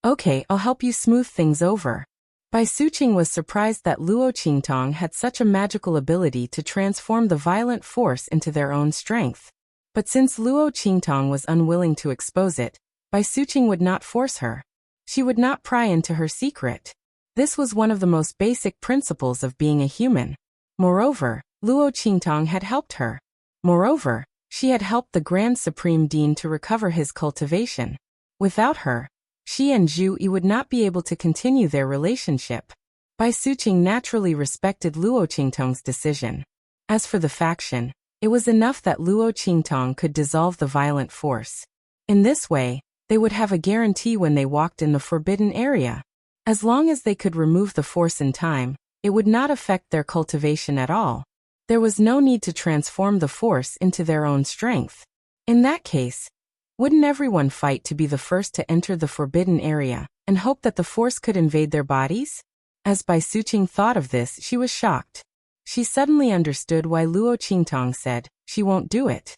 "Okay, I'll help you smooth things over." Bai Suqing was surprised that Luo Qingtong had such a magical ability to transform the violent force into their own strength. But since Luo Qingtong was unwilling to expose it, Bai Suqing would not force her. She would not pry into her secret. This was one of the most basic principles of being a human. Moreover, Luo Qingtong had helped her. Moreover, she had helped the Grand Supreme Dean to recover his cultivation. Without her, she and Zhu Yi would not be able to continue their relationship. Bai Suqing naturally respected Luo Qingtong's decision. As for the faction, it was enough that Luo Qingtong could dissolve the violent force. In this way, they would have a guarantee when they walked in the forbidden area. As long as they could remove the force in time, it would not affect their cultivation at all. There was no need to transform the force into their own strength. In that case, wouldn't everyone fight to be the first to enter the forbidden area, and hope that the force could invade their bodies? As Bai Suqing thought of this, she was shocked. She suddenly understood why Luo Qingtong said, "She won't do it."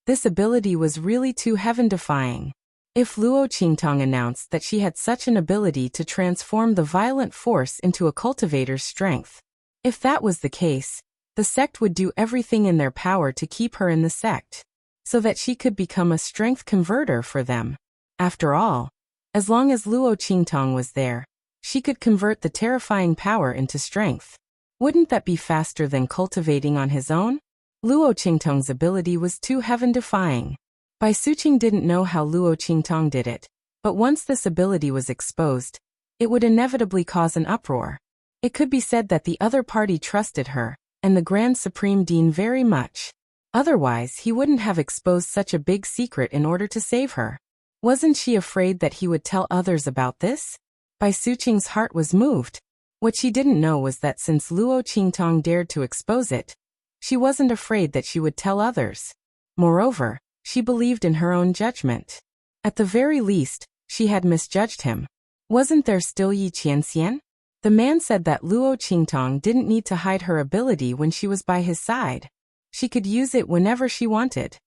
This ability was really too heaven-defying. If Luo Qingtong announced that she had such an ability to transform the violent force into a cultivator's strength, if that was the case, the sect would do everything in their power to keep her in the sect, so that she could become a strength converter for them. After all, as long as Luo Qingtong was there, she could convert the terrifying power into strength. Wouldn't that be faster than cultivating on his own? Luo Qingtong's ability was too heaven-defying. Bai Suqing didn't know how Luo Qingtong did it, but once this ability was exposed, it would inevitably cause an uproar. It could be said that the other party trusted her, and the Grand Supreme Dean very much. Otherwise, he wouldn't have exposed such a big secret in order to save her. Wasn't she afraid that he would tell others about this? Bai Suqing's heart was moved. What she didn't know was that since Luo Qingtong dared to expose it, she wasn't afraid that she would tell others. Moreover, she believed in her own judgment. At the very least, she had misjudged him. Wasn't there still Yi Qianxian? The man said that Luo Qingtong didn't need to hide her ability when she was by his side. She could use it whenever she wanted.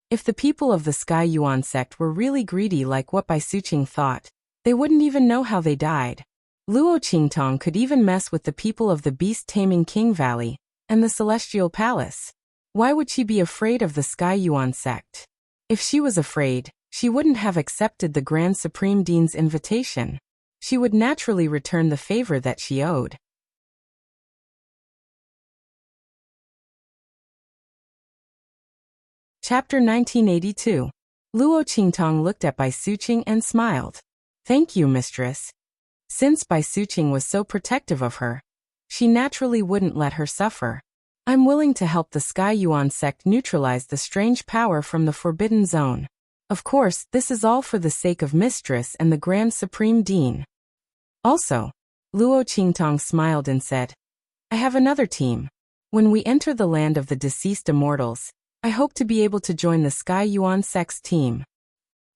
If the people of the Sky Yuan sect were really greedy like what Bai Suqing thought, they wouldn't even know how they died. Luo Qingtong could even mess with the people of the beast-taming King Valley and the Celestial Palace. Why would she be afraid of the Sky Yuan sect? If she was afraid, she wouldn't have accepted the Grand Supreme Dean's invitation. She would naturally return the favor that she owed. Chapter 1982. Luo Qingtong looked at Bai Suqing and smiled. Thank you, mistress. Since Bai Suqing was so protective of her, she naturally wouldn't let her suffer. I'm willing to help the Sky Yuan sect neutralize the strange power from the Forbidden Zone. Of course, this is all for the sake of mistress and the Grand Supreme Dean. Also, Luo Qingtong smiled and said, I have another team. When we enter the land of the deceased immortals, I hope to be able to join the Sky Yuan sect's team.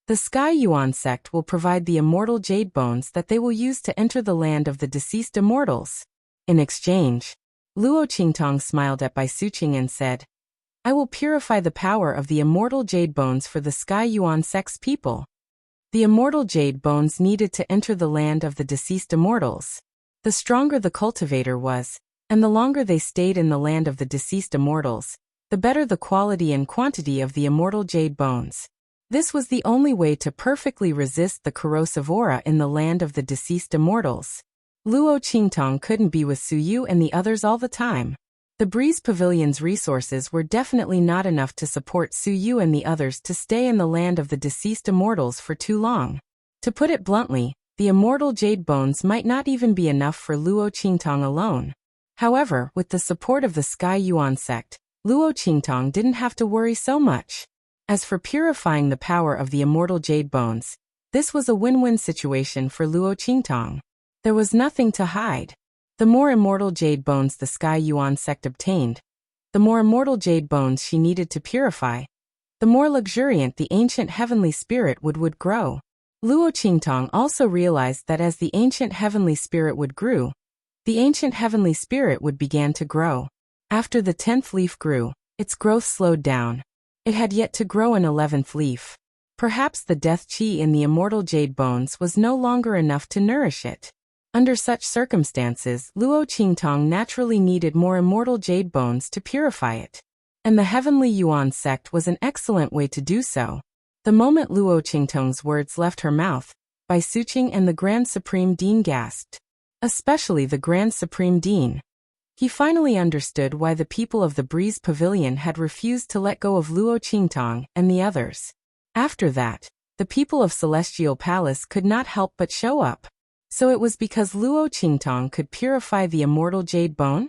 The Sky Yuan sect will provide the immortal jade bones that they will use to enter the land of the deceased immortals. In exchange, Luo Qingtong smiled at Bai Suqing and said, I will purify the power of the immortal jade bones for the Sky Yuan sect's people. The immortal jade bones needed to enter the land of the deceased immortals. The stronger the cultivator was, and the longer they stayed in the land of the deceased immortals, the better the quality and quantity of the immortal jade bones. This was the only way to perfectly resist the corrosive aura in the land of the deceased immortals. Luo Qingtong couldn't be with Su Yu and the others all the time. The Breeze Pavilion's resources were definitely not enough to support Su Yu and the others to stay in the land of the deceased immortals for too long. To put it bluntly, the immortal jade bones might not even be enough for Luo Qingtong alone. However, with the support of the Sky Yuan sect, Luo Qingtong didn't have to worry so much. As for purifying the power of the immortal jade bones, this was a win-win situation for Luo Qingtong. There was nothing to hide. The more immortal jade bones the Sky Yuan sect obtained, the more immortal jade bones she needed to purify, the more luxuriant the ancient heavenly spirit would grow. Luo Qingtong also realized that as the ancient heavenly spirit would grow, the ancient heavenly spirit would begin to grow. After the 10th leaf grew, its growth slowed down. It had yet to grow an 11th leaf. Perhaps the death qi in the immortal jade bones was no longer enough to nourish it. Under such circumstances, Luo Qingtong naturally needed more immortal jade bones to purify it. And the Heavenly Yuan sect was an excellent way to do so. The moment Luo Qingtong's words left her mouth, Bai Suqing and the Grand Supreme Dean gasped. Especially the Grand Supreme Dean. He finally understood why the people of the Breeze Pavilion had refused to let go of Luo Qingtong and the others. After that, the people of Celestial Palace could not help but show up. So it was because Luo Qingtong could purify the immortal jade bone?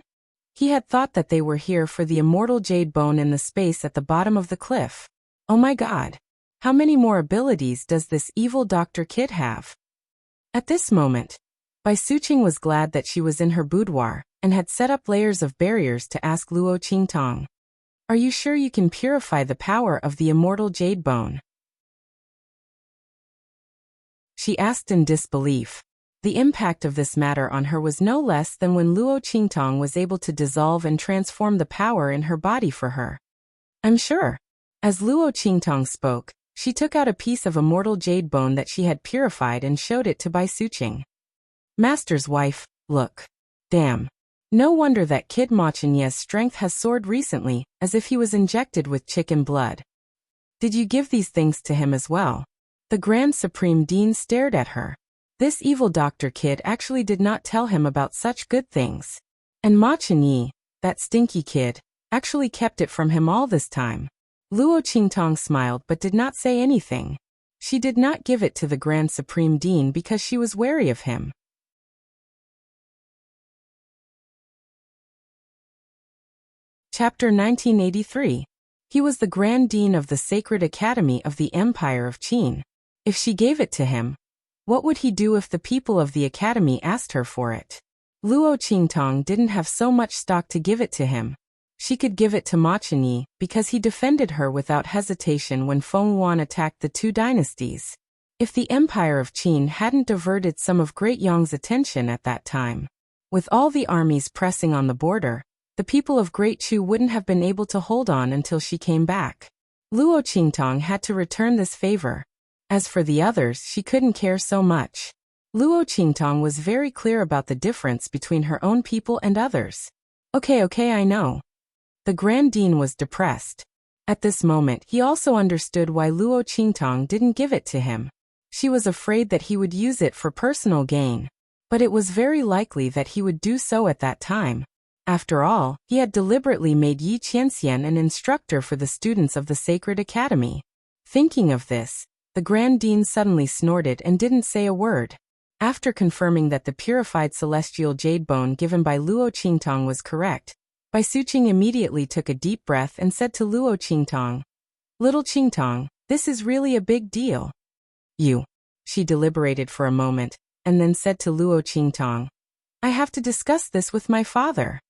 He had thought that they were here for the immortal jade bone in the space at the bottom of the cliff. Oh my god. How many more abilities does this evil Dr. Kid have? At this moment, Bai Suqing was glad that she was in her boudoir and had set up layers of barriers to ask Luo Qingtong, are you sure you can purify the power of the immortal jade bone? She asked in disbelief. The impact of this matter on her was no less than when Luo Qingtong was able to dissolve and transform the power in her body for her. I'm sure. As Luo Qingtong spoke, she took out a piece of immortal jade bone that she had purified and showed it to Bai Suqing. Master's wife, look. Damn. No wonder that Kid Ma Chenye's strength has soared recently, as if he was injected with chicken blood. Did you give these things to him as well? The Grand Supreme Dean stared at her. This evil Dr. Kid actually did not tell him about such good things. And Ma Chenye, that stinky kid, actually kept it from him all this time. Luo Qingtong smiled but did not say anything. She did not give it to the Grand Supreme Dean because she was wary of him. Chapter 1983. He was the Grand Dean of the Sacred Academy of the Empire of Qin. If she gave it to him, what would he do if the people of the academy asked her for it? Luo Qingtong didn't have so much stock to give it to him. She could give it to Ma Chenye because he defended her without hesitation when Feng Yuan attacked the two dynasties. If the Empire of Qin hadn't diverted some of Great Yong's attention at that time, with all the armies pressing on the border, the people of Great Chu wouldn't have been able to hold on until she came back. Luo Qingtong had to return this favor. As for the others, she couldn't care so much. Luo Qingtong was very clear about the difference between her own people and others. Okay, I know. The Grand Dean was depressed. At this moment, he also understood why Luo Qingtong didn't give it to him. She was afraid that he would use it for personal gain. But it was very likely that he would do so at that time. After all, he had deliberately made Yi Qianxian an instructor for the students of the Sacred Academy. Thinking of this, the Grand Dean suddenly snorted and didn't say a word. After confirming that the purified celestial jade bone given by Luo Qingtong was correct, Bai Suqing immediately took a deep breath and said to Luo Qingtong, "Little Qingtong, this is really a big deal." She deliberated for a moment, and then said to Luo Qingtong, "I have to discuss this with my father.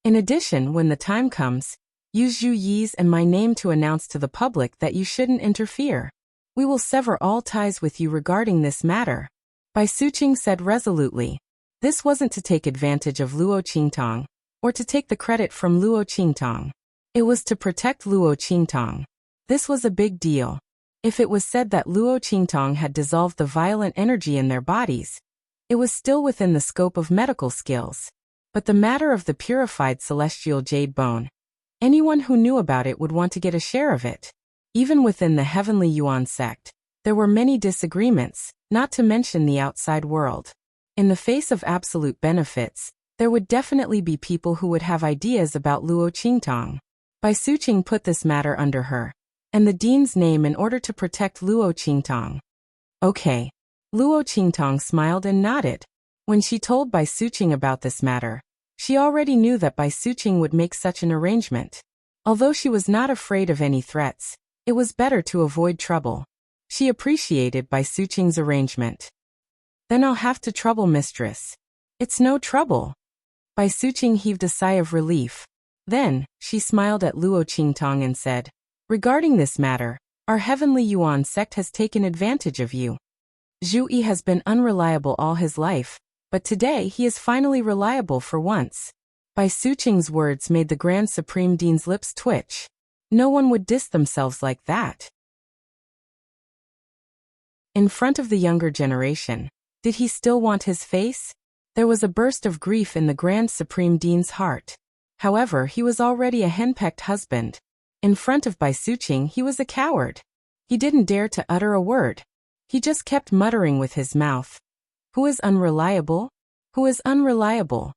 In addition, when the time comes, use Zhu Yi's and my name to announce to the public that you shouldn't interfere. We will sever all ties with you regarding this matter." Bai Suqing said resolutely. This wasn't to take advantage of Luo Qingtong, or to take the credit from Luo Qingtong. It was to protect Luo Qingtong. This was a big deal. If it was said that Luo Qingtong had dissolved the violent energy in their bodies, it was still within the scope of medical skills. But the matter of the purified celestial jade bone, anyone who knew about it would want to get a share of it. Even within the Heavenly Yuan sect, there were many disagreements, not to mention the outside world. In the face of absolute benefits, there would definitely be people who would have ideas about Luo Qingtong. Bai Suqing put this matter under her, and the dean's name in order to protect Luo Qingtong. Okay. Luo Qingtong smiled and nodded. When she told Bai Suqing about this matter, she already knew that Bai Suqing would make such an arrangement. Although she was not afraid of any threats, it was better to avoid trouble. She appreciated Bai Suqing's arrangement. "Then I'll have to trouble mistress." "It's no trouble." Bai Suqing heaved a sigh of relief. Then, she smiled at Luo Qingtong and said, "Regarding this matter, our Heavenly Yuan sect has taken advantage of you. Zhu Yi has been unreliable all his life, but today he is finally reliable for once." Bai Suqing's words made the Grand Supreme Dean's lips twitch. No one would diss themselves like that. In front of the younger generation, did he still want his face? There was a burst of grief in the Grand Supreme Dean's heart. However, he was already a henpecked husband. In front of Bai Suqing, he was a coward. He didn't dare to utter a word. He just kept muttering with his mouth. "Who is unreliable? Who is unreliable?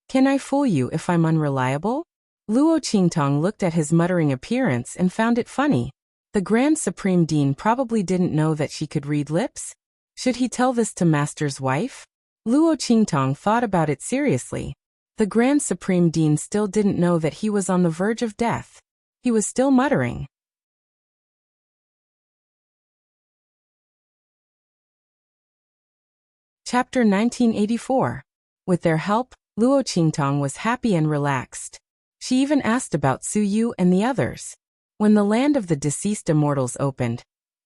Can I fool you if I'm unreliable?" Luo Qingtong looked at his muttering appearance and found it funny. The Grand Supreme Dean probably didn't know that she could read lips. Should he tell this to Master's wife? Luo Qingtong thought about it seriously. The Grand Supreme Dean still didn't know that he was on the verge of death. He was still muttering. Chapter 1984. With their help, Luo Qingtong was happy and relaxed. She even asked about Su Yu and the others. When the land of the deceased immortals opened,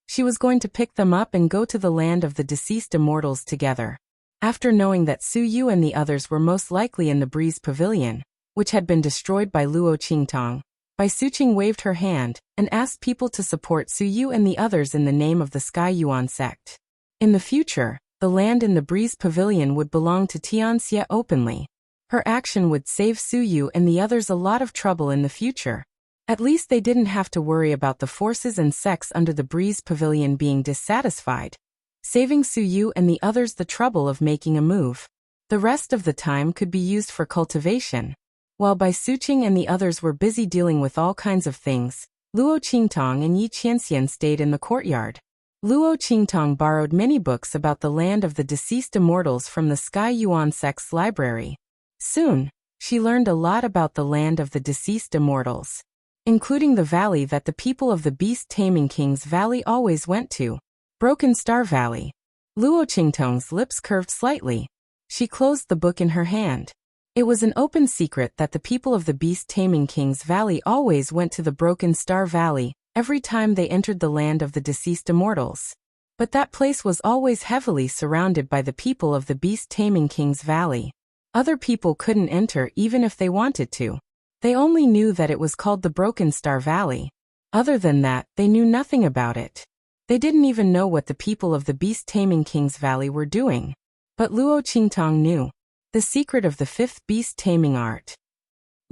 she was going to pick them up and go to the land of the deceased immortals together. After knowing that Su Yu and the others were most likely in the Breeze Pavilion, which had been destroyed by Luo Qingtong, Bai Suqing waved her hand and asked people to support Su Yu and the others in the name of the Sky Yuan sect. In the future, the land in the Breeze Pavilion would belong to Tianxia openly. Her action would save Su Yu and the others a lot of trouble in the future. At least they didn't have to worry about the forces and sects under the Breeze Pavilion being dissatisfied, saving Su Yu and the others the trouble of making a move. The rest of the time could be used for cultivation. While Bai Suqing and the others were busy dealing with all kinds of things, Luo Qingtong and Yi Qianxian stayed in the courtyard. Luo Qingtong borrowed many books about the land of the deceased immortals from the Sky Yuan sect's library. Soon, she learned a lot about the land of the deceased immortals, including the valley that the people of the beast-taming king's valley always went to, Broken Star Valley. Luo Qingtong's lips curved slightly. She closed the book in her hand. It was an open secret that the people of the beast-taming king's valley always went to the Broken Star Valley every time they entered the land of the deceased immortals. But that place was always heavily surrounded by the people of the beast-taming king's valley. Other people couldn't enter even if they wanted to. They only knew that it was called the Broken Star Valley. Other than that, they knew nothing about it. They didn't even know what the people of the beast-taming king's valley were doing. But Luo Qingtong knew the secret of the fifth beast-taming art.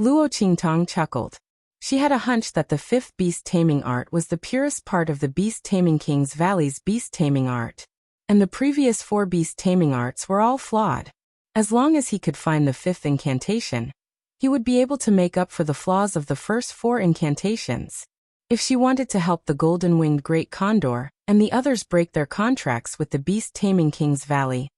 Luo Qingtong chuckled. She had a hunch that the fifth beast-taming art was the purest part of the beast-taming king's valley's beast-taming art. And the previous 4 beast-taming arts were all flawed. As long as he could find the 5th incantation, he would be able to make up for the flaws of the first 4 incantations. If she wanted to help the golden-winged great condor and the others break their contracts with the beast-taming King's Valley,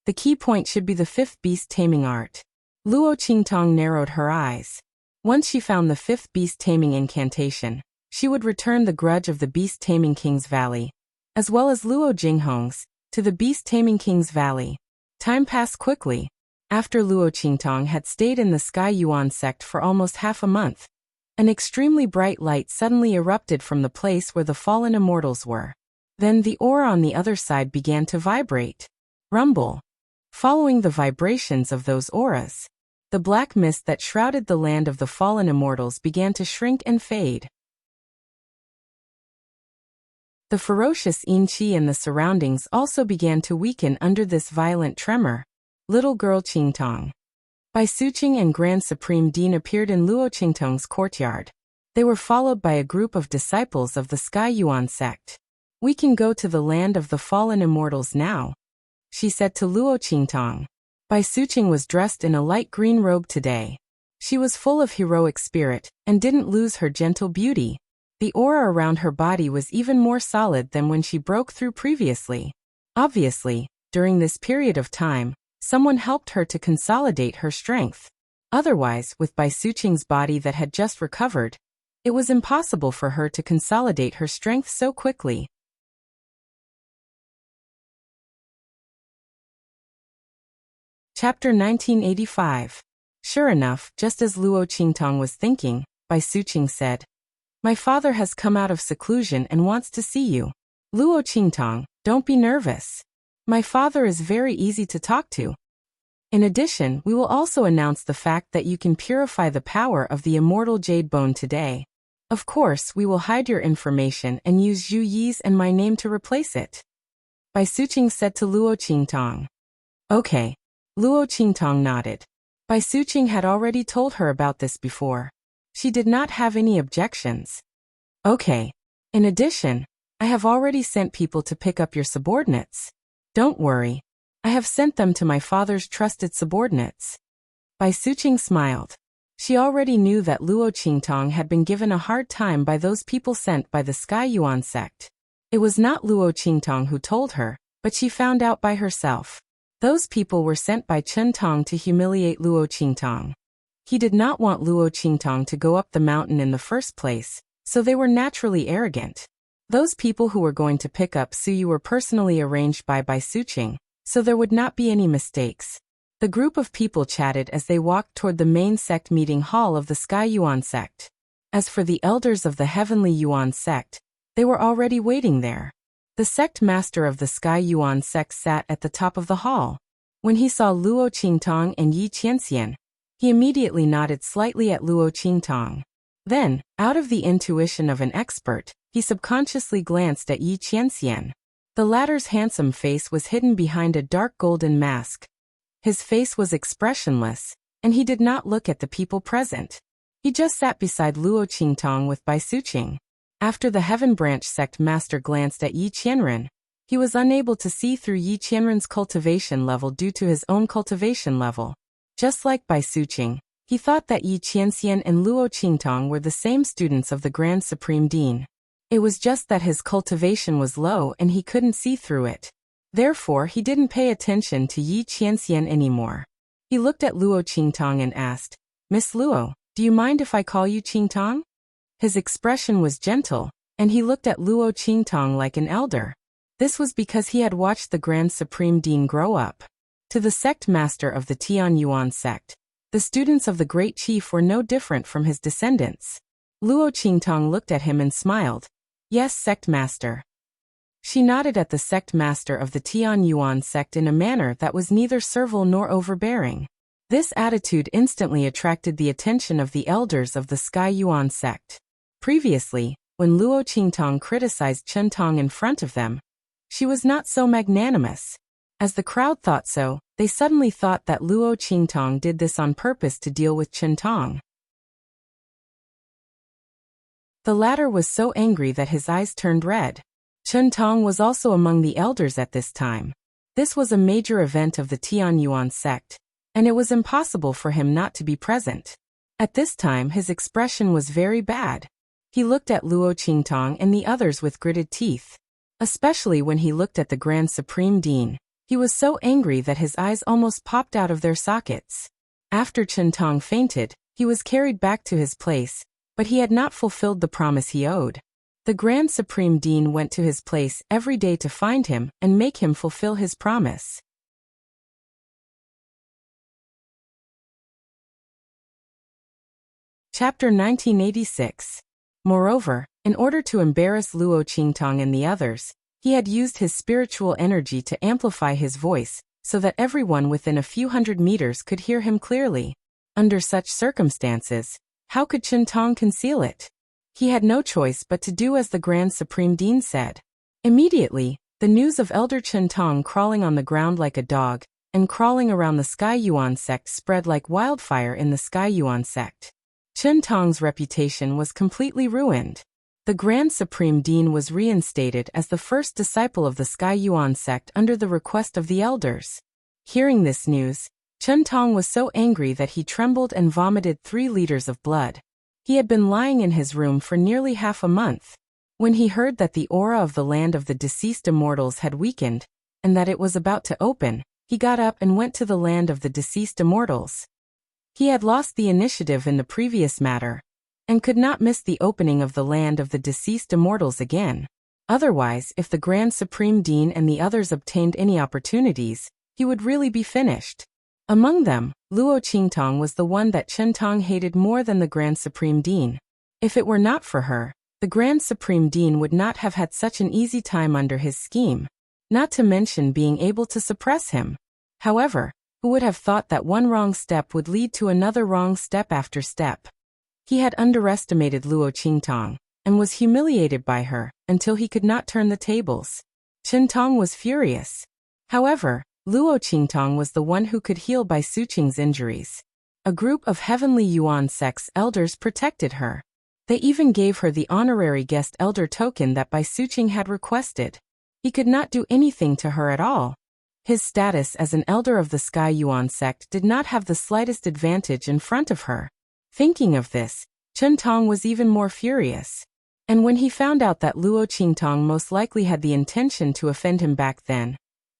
the key point should be the fifth beast-taming art. Luo Qingtong narrowed her eyes. Once she found the fifth beast-taming incantation, she would return the grudge of the beast-taming King's Valley, as well as Luo Jinghong's, to the beast-taming King's Valley. Time passed quickly. After Luo Qingtong had stayed in the Sky Yuan sect for almost half a month, an extremely bright light suddenly erupted from the place where the fallen immortals were. Then the aura on the other side began to vibrate. Rumble. Following the vibrations of those auras, the black mist that shrouded the land of the fallen immortals began to shrink and fade. The ferocious yin qi in the surroundings also began to weaken under this violent tremor. Little girl Qingtong. Bai Suqing and Grand Supreme Dean appeared in Luo Qingtong's courtyard. They were followed by a group of disciples of the Sky Yuan sect. "We can go to the land of the fallen immortals now," she said to Luo Qingtong. Bai Suqing was dressed in a light green robe today. She was full of heroic spirit and didn't lose her gentle beauty. The aura around her body was even more solid than when she broke through previously. Obviously, during this period of time, someone helped her to consolidate her strength. Otherwise, with Bai Suqing's body that had just recovered, it was impossible for her to consolidate her strength so quickly. Chapter 1985. Sure enough, just as Luo Qingtong was thinking, Bai Suqing said, "My father has come out of seclusion and wants to see you." "Luo Qingtong, don't be nervous. My father is very easy to talk to. In addition, we will also announce the fact that you can purify the power of the immortal jade bone today. Of course, we will hide your information and use Zhu Yi's and my name to replace it," Bai Suqing said to Luo Qingtong. "Okay." Luo Qingtong nodded. Bai Suqing had already told her about this before. She did not have any objections. "Okay. In addition, I have already sent people to pick up your subordinates. Don't worry. I have sent them to my father's trusted subordinates." Bai Suqing smiled. She already knew that Luo Qingtong had been given a hard time by those people sent by the Sky Yuan sect. It was not Luo Qingtong who told her, but she found out by herself. Those people were sent by Chen Tong to humiliate Luo Qingtong. He did not want Luo Qingtong to go up the mountain in the first place, so they were naturally arrogant. Those people who were going to pick up Suyu were personally arranged by Bai Suqing, so there would not be any mistakes. The group of people chatted as they walked toward the main sect meeting hall of the Sky Yuan sect. As for the elders of the Heavenly Yuan sect, they were already waiting there. The sect master of the Sky Yuan sect sat at the top of the hall. When he saw Luo Qingtong and Yi Qianxian, he immediately nodded slightly at Luo Qingtong. Then, out of the intuition of an expert, he subconsciously glanced at Yi Qianxian. The latter's handsome face was hidden behind a dark golden mask. His face was expressionless, and he did not look at the people present. He just sat beside Luo Qingtong with Bai Suqing. After the Heaven Branch sect master glanced at Yi Qianren, he was unable to see through Yi Qianren's cultivation level due to his own cultivation level. Just like Bai Suqing, he thought that Yi Qianxian and Luo Qingtong were the same students of the Grand Supreme Dean. It was just that his cultivation was low and he couldn't see through it. Therefore, he didn't pay attention to Yi Qianxian anymore. He looked at Luo Qingtong and asked, "Miss Luo, do you mind if I call you Qingtong?" His expression was gentle, and he looked at Luo Qingtong like an elder. This was because he had watched the Grand Supreme Dean grow up. To the sect master of the Tian Yuan sect, the students of the Great Chief were no different from his descendants. Luo Qingtong looked at him and smiled. "Yes, sect master." She nodded at the sect master of the Tian Yuan sect in a manner that was neither servile nor overbearing. This attitude instantly attracted the attention of the elders of the Sky Yuan sect. Previously, when Luo Qingtong criticized Chen Tong in front of them, she was not so magnanimous. As the crowd thought so, they suddenly thought that Luo Qingtong did this on purpose to deal with Chen Tong. The latter was so angry that his eyes turned red. Chen Tong was also among the elders at this time. This was a major event of the Tian Yuan sect, and it was impossible for him not to be present. At this time his expression was very bad. He looked at Luo Qingtong and the others with gritted teeth. Especially when he looked at the Grand Supreme Dean. He was so angry that his eyes almost popped out of their sockets. After Qingtong fainted, he was carried back to his place, but he had not fulfilled the promise he owed. The Grand Supreme Dean went to his place every day to find him and make him fulfill his promise. Chapter 1986. Moreover, in order to embarrass Luo Qingtong and the others, he had used his spiritual energy to amplify his voice, so that everyone within a few hundred meters could hear him clearly. Under such circumstances, how could Qingtong conceal it? He had no choice but to do as the Grand Supreme Dean said. Immediately, the news of Elder Qingtong crawling on the ground like a dog, and crawling around the Sky Yuan sect spread like wildfire in the Sky Yuan sect. Qingtong's reputation was completely ruined. The Grand Supreme Dean was reinstated as the first disciple of the Sky Yuan sect under the request of the elders. Hearing this news, Qingtong was so angry that he trembled and vomited 3 liters of blood. He had been lying in his room for nearly half a month. When he heard that the aura of the land of the deceased immortals had weakened, and that it was about to open, he got up and went to the land of the deceased immortals. He had lost the initiative in the previous matter, and could not miss the opening of the land of the deceased immortals again. Otherwise, if the Grand Supreme Dean and the others obtained any opportunities, he would really be finished. Among them, Luo Qingtong was the one that Qingtong hated more than the Grand Supreme Dean. If it were not for her, the Grand Supreme Dean would not have had such an easy time under his scheme, not to mention being able to suppress him. However, who would have thought that one wrong step would lead to another wrong step after step? He had underestimated Luo Qingtong, and was humiliated by her, until he could not turn the tables. Qingtong was furious. However, Luo Qingtong was the one who could heal Bai Suqing's injuries. A group of Heavenly Yuan sect's elders protected her. They even gave her the honorary guest elder token that Bai Suqing had requested. He could not do anything to her at all. His status as an elder of the Sky Yuan sect did not have the slightest advantage in front of her. Thinking of this, Qingtong was even more furious. And when he found out that Luo Qingtong most likely had the intention to offend him back then,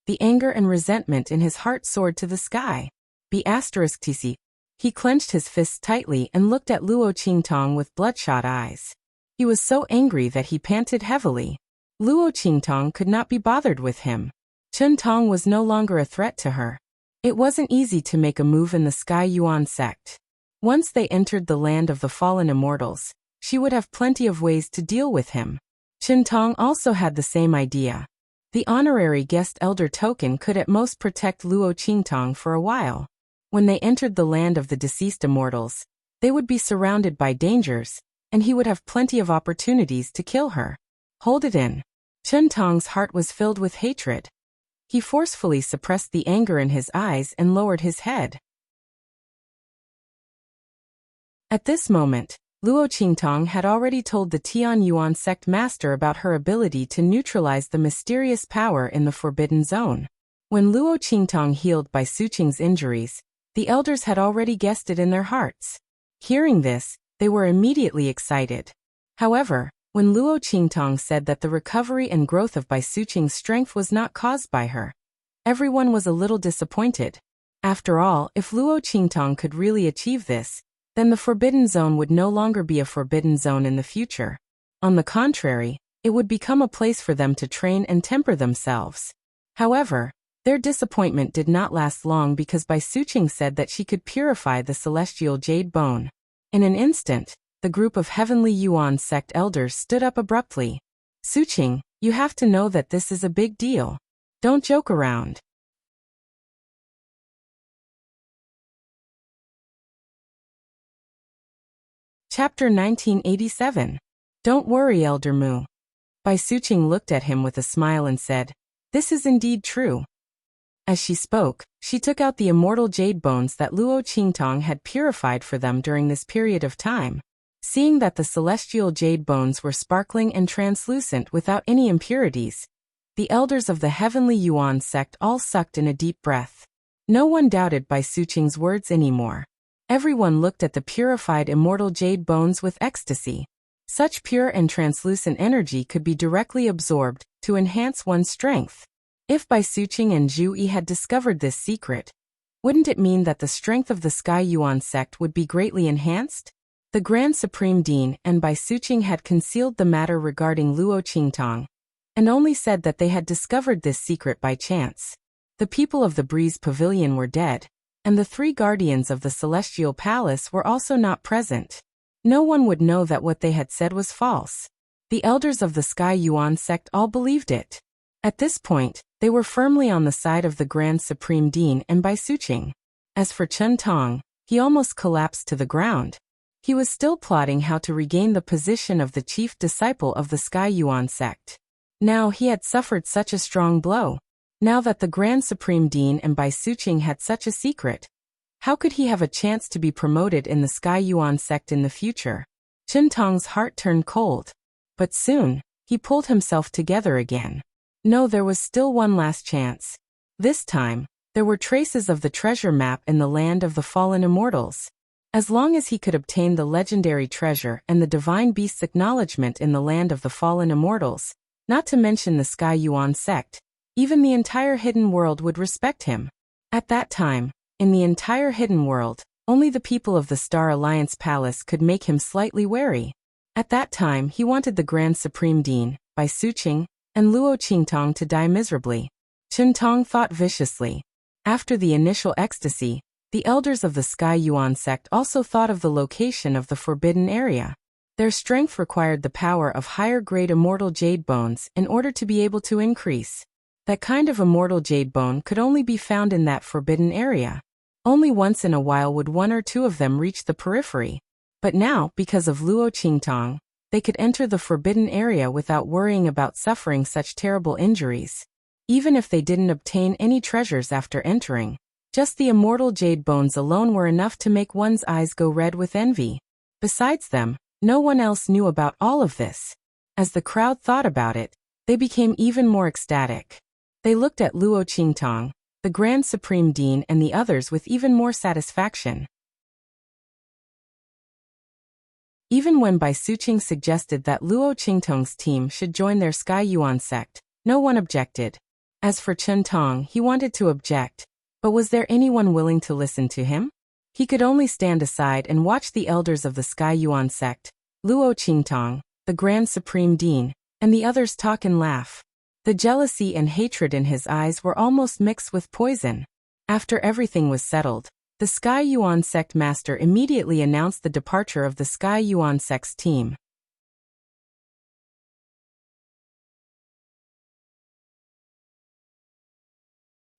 the anger and resentment in his heart soared to the sky. *TC. He clenched his fists tightly and looked at Luo Qingtong with bloodshot eyes. He was so angry that he panted heavily. Luo Qingtong could not be bothered with him. Qingtong was no longer a threat to her. It wasn't easy to make a move in the Sky Yuan sect. Once they entered the land of the fallen immortals, she would have plenty of ways to deal with him. Qingtong also had the same idea. The honorary guest elder token could at most protect Luo Qingtong for a while. When they entered the land of the deceased immortals, they would be surrounded by dangers, and he would have plenty of opportunities to kill her. Hold it in. Qingtong's heart was filled with hatred. He forcefully suppressed the anger in his eyes and lowered his head. At this moment, Luo Qingtong had already told the Tian Yuan sect master about her ability to neutralize the mysterious power in the Forbidden Zone. When Luo Qingtong healed Bai Suqing's injuries, the elders had already guessed it in their hearts. Hearing this, they were immediately excited. However, when Luo Qingtong said that the recovery and growth of Bai Suqing's strength was not caused by her, everyone was a little disappointed. After all, if Luo Qingtong could really achieve this, then the Forbidden Zone would no longer be a Forbidden Zone in the future. On the contrary, it would become a place for them to train and temper themselves. However, their disappointment did not last long because Bai Suqing said that she could purify the celestial jade bone. In an instant, the group of Heavenly Yuan sect elders stood up abruptly. Suqing, you have to know that this is a big deal. Don't joke around. Chapter 1987. Don't worry, Elder Mu. Bai Suqing looked at him with a smile and said, "This is indeed true." As she spoke, she took out the immortal jade bones that Luo Qingtong had purified for them during this period of time. Seeing that the celestial jade bones were sparkling and translucent without any impurities, the elders of the Heavenly Yuan sect all sucked in a deep breath. No one doubted Bai Suqing's words anymore. Everyone looked at the purified immortal jade bones with ecstasy. Such pure and translucent energy could be directly absorbed to enhance one's strength. If Bai Suqing and Zhu Yi had discovered this secret, wouldn't it mean that the strength of the Sky Yuan sect would be greatly enhanced? The Grand Supreme Dean and Bai Suqing had concealed the matter regarding Luo Qingtong, and only said that they had discovered this secret by chance. The people of the Breeze Pavilion were dead, and the 3 guardians of the Celestial Palace were also not present. No one would know that what they had said was false. The elders of the Sky Yuan sect all believed it. At this point, they were firmly on the side of the Grand Supreme Dean and Bai Suqing. As for Chen Tong, he almost collapsed to the ground. He was still plotting how to regain the position of the chief disciple of the Sky Yuan sect. Now he had suffered such a strong blow. Now that the Grand Supreme Dean and Bai Suqing had such a secret, how could he have a chance to be promoted in the Sky Yuan sect in the future? Chen Tong's heart turned cold. But soon, he pulled himself together again. No, there was still one last chance. This time, there were traces of the treasure map in the land of the fallen immortals. As long as he could obtain the legendary treasure and the divine beast's acknowledgement in the land of the fallen immortals, not to mention the Sky Yuan sect, even the entire hidden world would respect him. At that time, in the entire hidden world, only the people of the Star Alliance Palace could make him slightly wary. At that time he wanted the Grand Supreme Dean, Bai Suqing, and Luo Qingtong to die miserably. Chen Tong thought viciously. After the initial ecstasy, the elders of the Sky Yuan sect also thought of the location of the forbidden area. Their strength required the power of higher-grade immortal jade bones in order to be able to increase. That kind of immortal jade bone could only be found in that forbidden area. Only once in a while would 1 or 2 of them reach the periphery. But now, because of Luo Qingtong, they could enter the forbidden area without worrying about suffering such terrible injuries. Even if they didn't obtain any treasures after entering, just the immortal jade bones alone were enough to make one's eyes go red with envy. Besides them, no one else knew about all of this. As the crowd thought about it, they became even more ecstatic. They looked at Luo Qingtong, the Grand Supreme Dean and the others with even more satisfaction. Even when Bai Suqing suggested that Luo Qingtong's team should join their Sky Yuan sect, no one objected. As for Chen Tong, he wanted to object, but was there anyone willing to listen to him? He could only stand aside and watch the elders of the Sky Yuan sect, Luo Qingtong, the Grand Supreme Dean, and the others talk and laugh. The jealousy and hatred in his eyes were almost mixed with poison. After everything was settled, the Sky Yuan sect master immediately announced the departure of the Sky Yuan sect's team.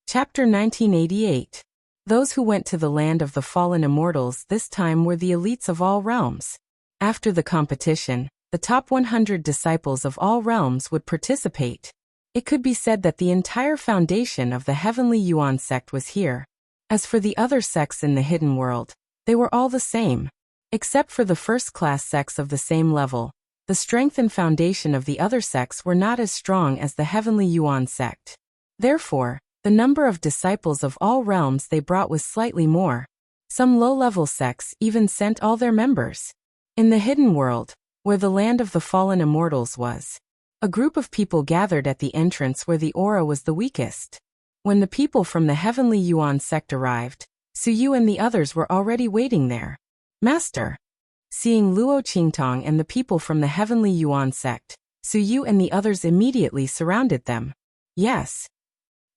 Chapter 1988. Those who went to the land of the fallen immortals this time were the elites of all realms. After the competition, the top 100 disciples of all realms would participate. It could be said that the entire foundation of the Heavenly Yuan sect was here. As for the other sects in the hidden world, they were all the same. Except for the first-class sects of the same level, the strength and foundation of the other sects were not as strong as the Heavenly Yuan sect. Therefore, the number of disciples of all realms they brought was slightly more. Some low-level sects even sent all their members. In the hidden world, where the land of the fallen immortals was, a group of people gathered at the entrance where the aura was the weakest. When the people from the Heavenly Yuan sect arrived, Su Yu and the others were already waiting there. Master. Seeing Luo Qingtong and the people from the Heavenly Yuan sect, Su Yu and the others immediately surrounded them. Yes.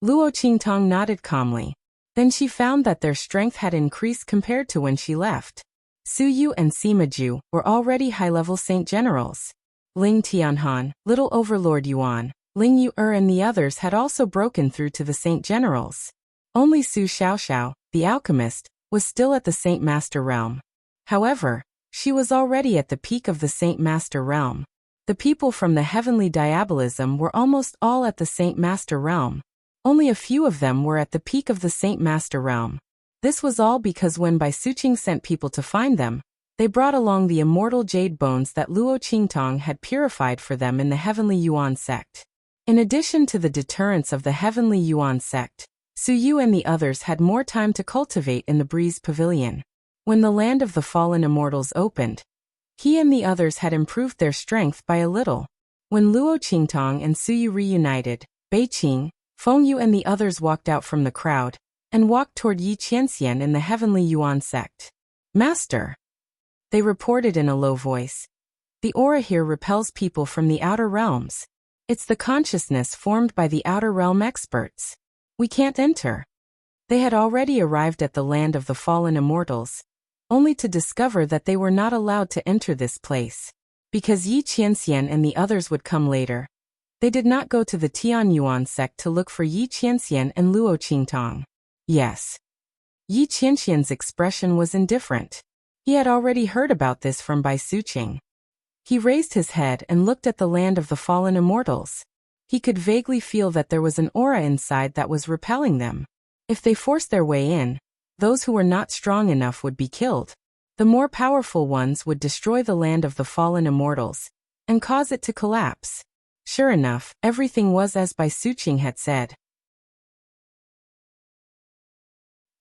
Luo Qingtong nodded calmly. Then she found that their strength had increased compared to when she left. Su Yu and Sima Ju were already high-level Saint Generals. Ling Tianhan, Little Overlord Yuan, Ling Yu and the others had also broken through to the Saint Generals. Only Su Xiaoxiao, the alchemist, was still at the Saint Master realm. However, she was already at the peak of the Saint Master realm. The people from the Heavenly Diabolism were almost all at the Saint Master realm. Only a few of them were at the peak of the Saint Master realm. This was all because when Bai Suqing sent people to find them, they brought along the immortal jade bones that Luo Qingtong had purified for them in the Heavenly Yuan sect. In addition to the deterrence of the Heavenly Yuan sect, Su Yu and the others had more time to cultivate in the Breeze Pavilion. When the land of the fallen immortals opened, He and the others had improved their strength by a little. When Luo Qingtong and Suyu reunited, Bei Qing, Fengyu and the others walked out from the crowd and walked toward Yi Qianxian in the Heavenly Yuan sect. Master, they reported in a low voice. The aura here repels people from the outer realms. It's the consciousness formed by the outer realm experts. We can't enter. They had already arrived at the land of the fallen immortals, only to discover that they were not allowed to enter this place. Because Yi Qianxian and the others would come later, they did not go to the Tianyuan sect to look for Yi Qianxian and Luo Qingtong. Yes. Yi Qianxian's expression was indifferent. He had already heard about this from Bai Suqing. He raised his head and looked at the land of the fallen immortals. He could vaguely feel that there was an aura inside that was repelling them. If they forced their way in, those who were not strong enough would be killed. The more powerful ones would destroy the land of the fallen immortals and cause it to collapse. Sure enough, everything was as Bai Suqing had said.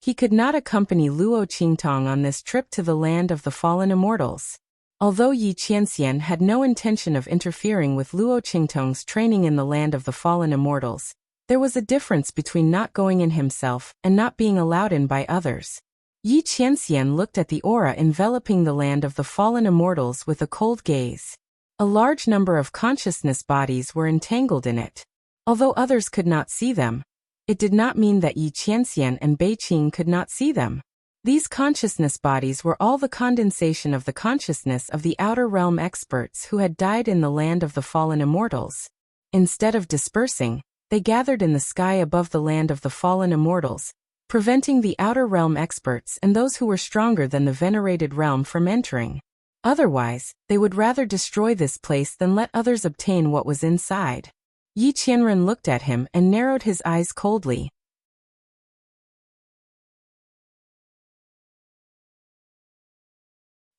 He could not accompany Luo Qingtong on this trip to the land of the fallen immortals. Although Yi Qianxian had no intention of interfering with Luo Qingtong's training in the land of the fallen immortals, there was a difference between not going in himself and not being allowed in by others. Yi Qianxian looked at the aura enveloping the land of the fallen immortals with a cold gaze. A large number of consciousness bodies were entangled in it. Although others could not see them, it did not mean that Yi Qianxian and Bei Qing could not see them. These consciousness bodies were all the condensation of the consciousness of the outer realm experts who had died in the land of the fallen immortals. Instead of dispersing, they gathered in the sky above the land of the fallen immortals, preventing the outer realm experts and those who were stronger than the venerated realm from entering. Otherwise, they would rather destroy this place than let others obtain what was inside. Yi Qianren looked at him and narrowed his eyes coldly.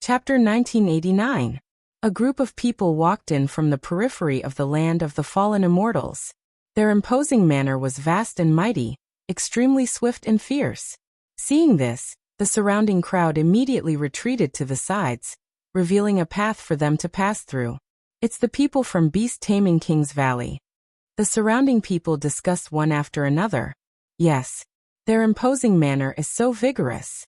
Chapter 1989. A group of people walked in from the periphery of the land of the fallen immortals. Their imposing manner was vast and mighty, extremely swift and fierce. Seeing this, the surrounding crowd immediately retreated to the sides, revealing a path for them to pass through. It's the people from Beast Taming King's Valley. The surrounding people discussed one after another. Yes, their imposing manner is so vigorous.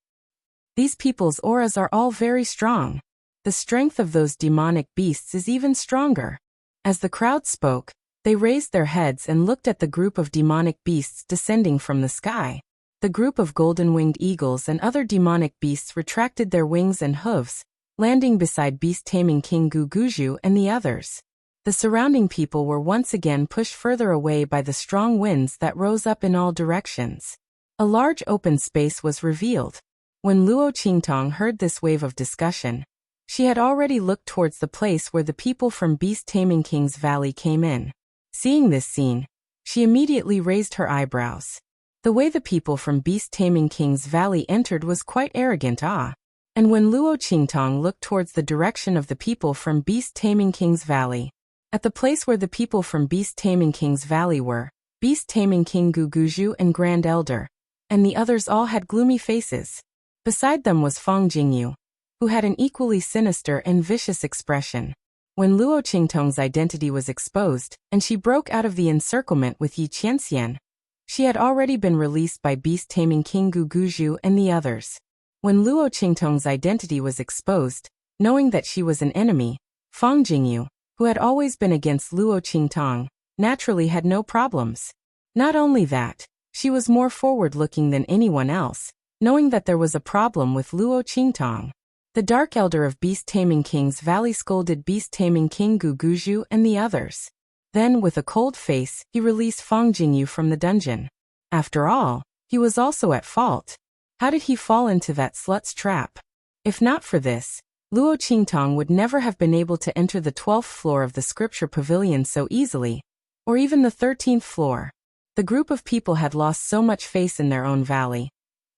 These people's auras are all very strong. The strength of those demonic beasts is even stronger. As the crowd spoke, they raised their heads and looked at the group of demonic beasts descending from the sky. The group of golden-winged eagles and other demonic beasts retracted their wings and hooves, landing beside beast-taming King Guguju and the others. The surrounding people were once again pushed further away by the strong winds that rose up in all directions. A large open space was revealed. When Luo Qingtong heard this wave of discussion, she had already looked towards the place where the people from Beast Taming King's Valley came in. Seeing this scene, she immediately raised her eyebrows. The way the people from Beast Taming King's Valley entered was quite arrogant. And when Luo Qingtong looked towards the direction of the people from Beast Taming King's Valley, at the place where the people from Beast Taming King's Valley were, Beast Taming King Guguju and Grand Elder, and the others all had gloomy faces. Beside them was Feng Jingyu, who had an equally sinister and vicious expression. When Luo Qingtong's identity was exposed, and she broke out of the encirclement with Yi Qianxian, she had already been released by Beast Taming King Guguju and the others. When Luo Qingtong's identity was exposed, knowing that she was an enemy, Feng Jingyu, who had always been against Luo Qingtong, naturally had no problems. Not only that, she was more forward-looking than anyone else, knowing that there was a problem with Luo Qingtong. The Dark Elder of Beast Taming King's Valley scolded Beast Taming King Guguju and the others. Then, with a cold face, he released Feng Jingyu from the dungeon. After all, he was also at fault. How did he fall into that slut's trap? If not for this, Luo Qingtong would never have been able to enter the 12th floor of the scripture pavilion so easily, or even the 13th floor. The group of people had lost so much face in their own valley.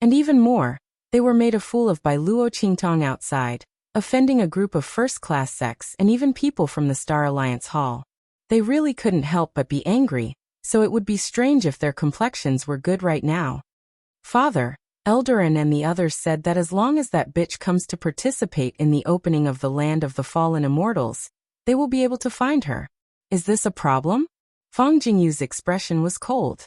And even more, they were made a fool of by Luo Qingtong outside, offending a group of first-class sects and even people from the Star Alliance Hall. They really couldn't help but be angry, so it would be strange if their complexions were good right now. Father, Eldarin and the others said that as long as that bitch comes to participate in the opening of the land of the fallen immortals, they will be able to find her. Is this a problem? Fang Jingyu's expression was cold.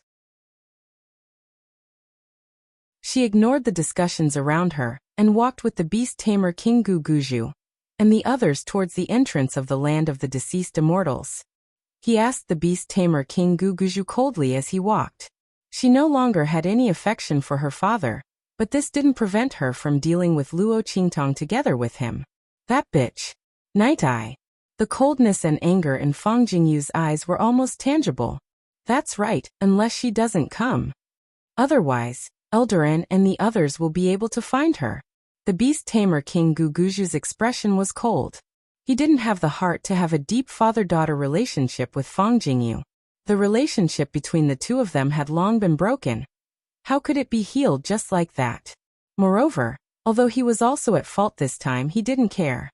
She ignored the discussions around her and walked with the beast tamer King Guguju and the others towards the entrance of the land of the deceased immortals. He asked the beast tamer King Guguju coldly as he walked. She no longer had any affection for her father, but this didn't prevent her from dealing with Luo Qingtong together with him. That bitch. Night Eye. The coldness and anger in Fang Jingyu's eyes were almost tangible. That's right, unless she doesn't come. Otherwise, Eldarin and the others will be able to find her. The beast tamer King Guguju's expression was cold. He didn't have the heart to have a deep father-daughter relationship with Fang Jingyu. The relationship between the two of them had long been broken. How could it be healed just like that? Moreover, although he was also at fault this time, he didn't care.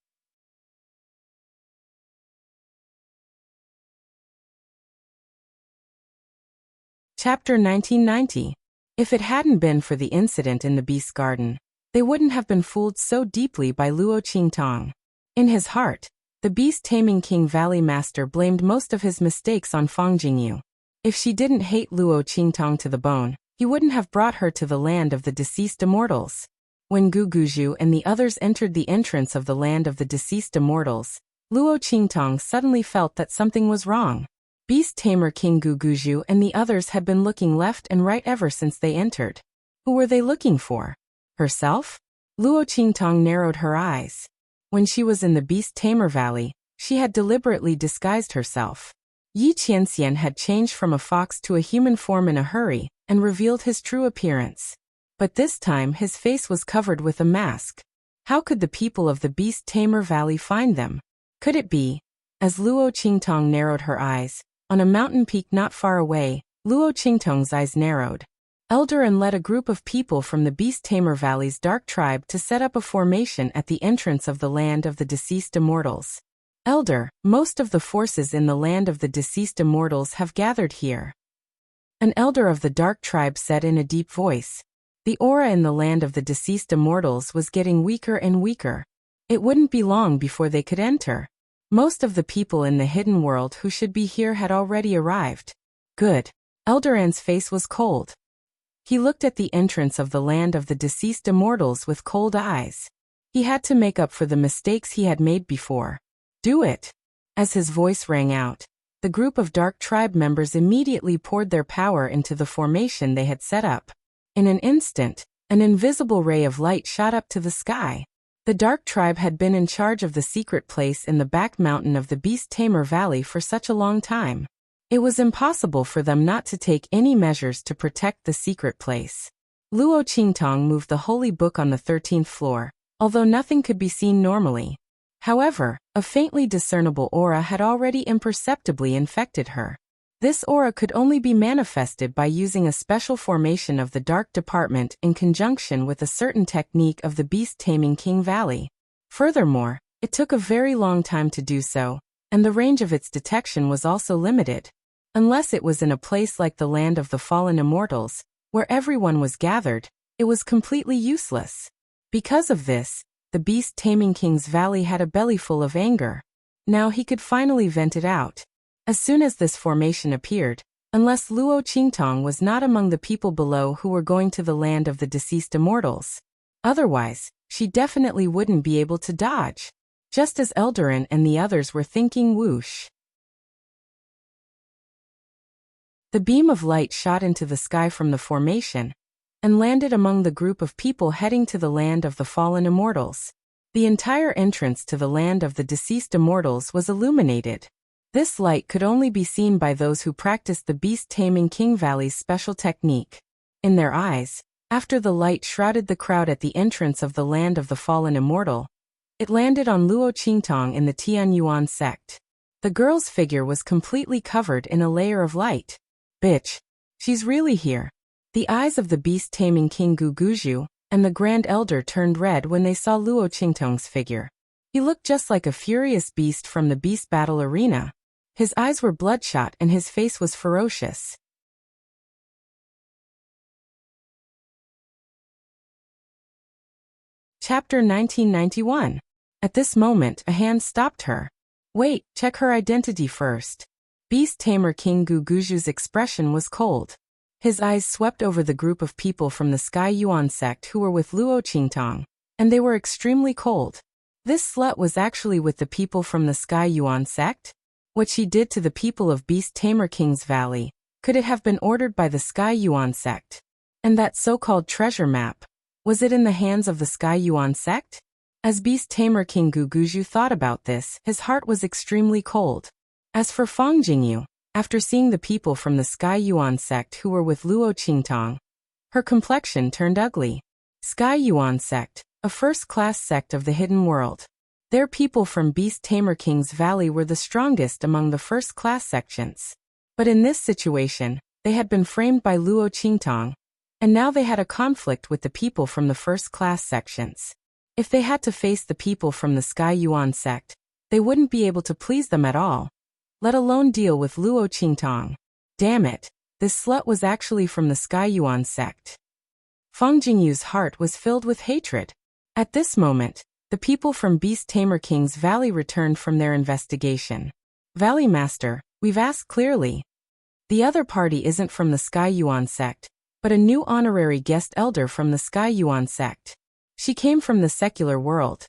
Chapter 1990. If it hadn't been for the incident in the Beast Garden, they wouldn't have been fooled so deeply by Luo Qingtong. In his heart, the beast-taming King Valley Master blamed most of his mistakes on Fang Jingyu. If she didn't hate Luo Qingtong to the bone, he wouldn't have brought her to the land of the deceased immortals. When Guguju and the others entered the entrance of the land of the deceased immortals, Luo Qingtong suddenly felt that something was wrong. Beast Tamer King Guguju and the others had been looking left and right ever since they entered. Who were they looking for? Herself? Luo Qingtong narrowed her eyes. When she was in the Beast Tamer Valley, she had deliberately disguised herself. Yi Qianxian had changed from a fox to a human form in a hurry and revealed his true appearance. But this time his face was covered with a mask. How could the people of the Beast Tamer Valley find them? Could it be? As Luo Qingtong narrowed her eyes, on a mountain peak not far away, Luo Qingtong's eyes narrowed. Eldarin led a group of people from the Beast Tamer Valley's dark tribe to set up a formation at the entrance of the land of the deceased immortals. Elder, most of the forces in the land of the deceased immortals have gathered here. An elder of the dark tribe said in a deep voice. The aura in the land of the deceased immortals was getting weaker and weaker. It wouldn't be long before they could enter. Most of the people in the hidden world who should be here had already arrived. Good. Eldarin's face was cold. He looked at the entrance of the land of the deceased immortals with cold eyes. He had to make up for the mistakes he had made before. Do it. As his voice rang out, the group of dark tribe members immediately poured their power into the formation they had set up. In an instant, an invisible ray of light shot up to the sky. The dark tribe had been in charge of the secret place in the back mountain of the Beast Tamer Valley for such a long time. It was impossible for them not to take any measures to protect the secret place. Luo Qingtong moved the holy book on the 13th floor, although nothing could be seen normally. However, a faintly discernible aura had already imperceptibly infected her. This aura could only be manifested by using a special formation of the Dark Department in conjunction with a certain technique of the beast-taming King Valley. Furthermore, it took a very long time to do so, and the range of its detection was also limited. Unless it was in a place like the land of the fallen immortals, where everyone was gathered, it was completely useless. Because of this, the beast-taming King's Valley had a bellyful of anger. Now he could finally vent it out. As soon as this formation appeared, unless Luo Qingtong was not among the people below who were going to the land of the deceased immortals. Otherwise, she definitely wouldn't be able to dodge. Just as Eldarin and the others were thinking, whoosh. The beam of light shot into the sky from the formation and landed among the group of people heading to the land of the fallen immortals. The entire entrance to the land of the deceased immortals was illuminated. This light could only be seen by those who practiced the beast-taming King Valley's special technique. In their eyes, after the light shrouded the crowd at the entrance of the land of the fallen immortal, it landed on Luo Qingtong in the Tianyuan sect. The girl's figure was completely covered in a layer of light. Bitch. She's really here. The eyes of the beast-taming King Guguju and the Grand Elder turned red when they saw Luo Qingtong's figure. He looked just like a furious beast from the beast battle arena. His eyes were bloodshot and his face was ferocious. Chapter 1991. At this moment, a hand stopped her. Wait, check her identity first. Beast Tamer King Guguju's expression was cold. His eyes swept over the group of people from the Sky Yuan sect who were with Luo Qingtong, and they were extremely cold. This slut was actually with the people from the Sky Yuan sect? What she did to the people of Beast Tamer King's Valley, could it have been ordered by the Sky Yuan sect? And that so-called treasure map, was it in the hands of the Sky Yuan sect? As Beast Tamer King Guguju thought about this, his heart was extremely cold. As for Fang Jingyu, after seeing the people from the Sky Yuan sect who were with Luo Qingtong, her complexion turned ugly. Sky Yuan sect, a first-class sect of the hidden world. Their people from Beast Tamer King's Valley were the strongest among the first-class sections. But in this situation, they had been framed by Luo Qingtong, and now they had a conflict with the people from the first-class sections. If they had to face the people from the Sky Yuan sect, they wouldn't be able to please them at all, let alone deal with Luo Qingtong. Damn it, this slut was actually from the Sky Yuan sect. Fang Jingyu's heart was filled with hatred. At this moment, the people from Beast Tamer King's Valley returned from their investigation. Valley Master, we've asked clearly. The other party isn't from the Sky Yuan sect, but a new honorary guest elder from the Sky Yuan sect. She came from the secular world.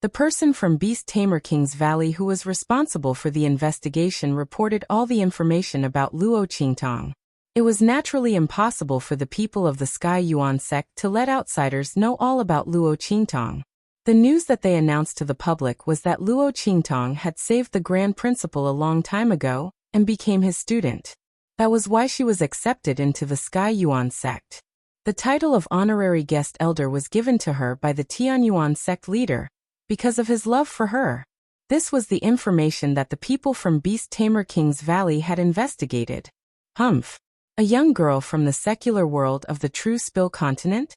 The person from Beast Tamer King's Valley who was responsible for the investigation reported all the information about Luo Qingtong. It was naturally impossible for the people of the Sky Yuan sect to let outsiders know all about Luo Qingtong. The news that they announced to the public was that Luo Qingtong had saved the Grand Principal a long time ago and became his student. That was why she was accepted into the Sky Yuan sect. The title of honorary guest elder was given to her by the Tianyuan sect leader, because of his love for her. This was the information that the people from Beast Tamer King's Valley had investigated. Humph. A young girl from the secular world of the True Spill continent?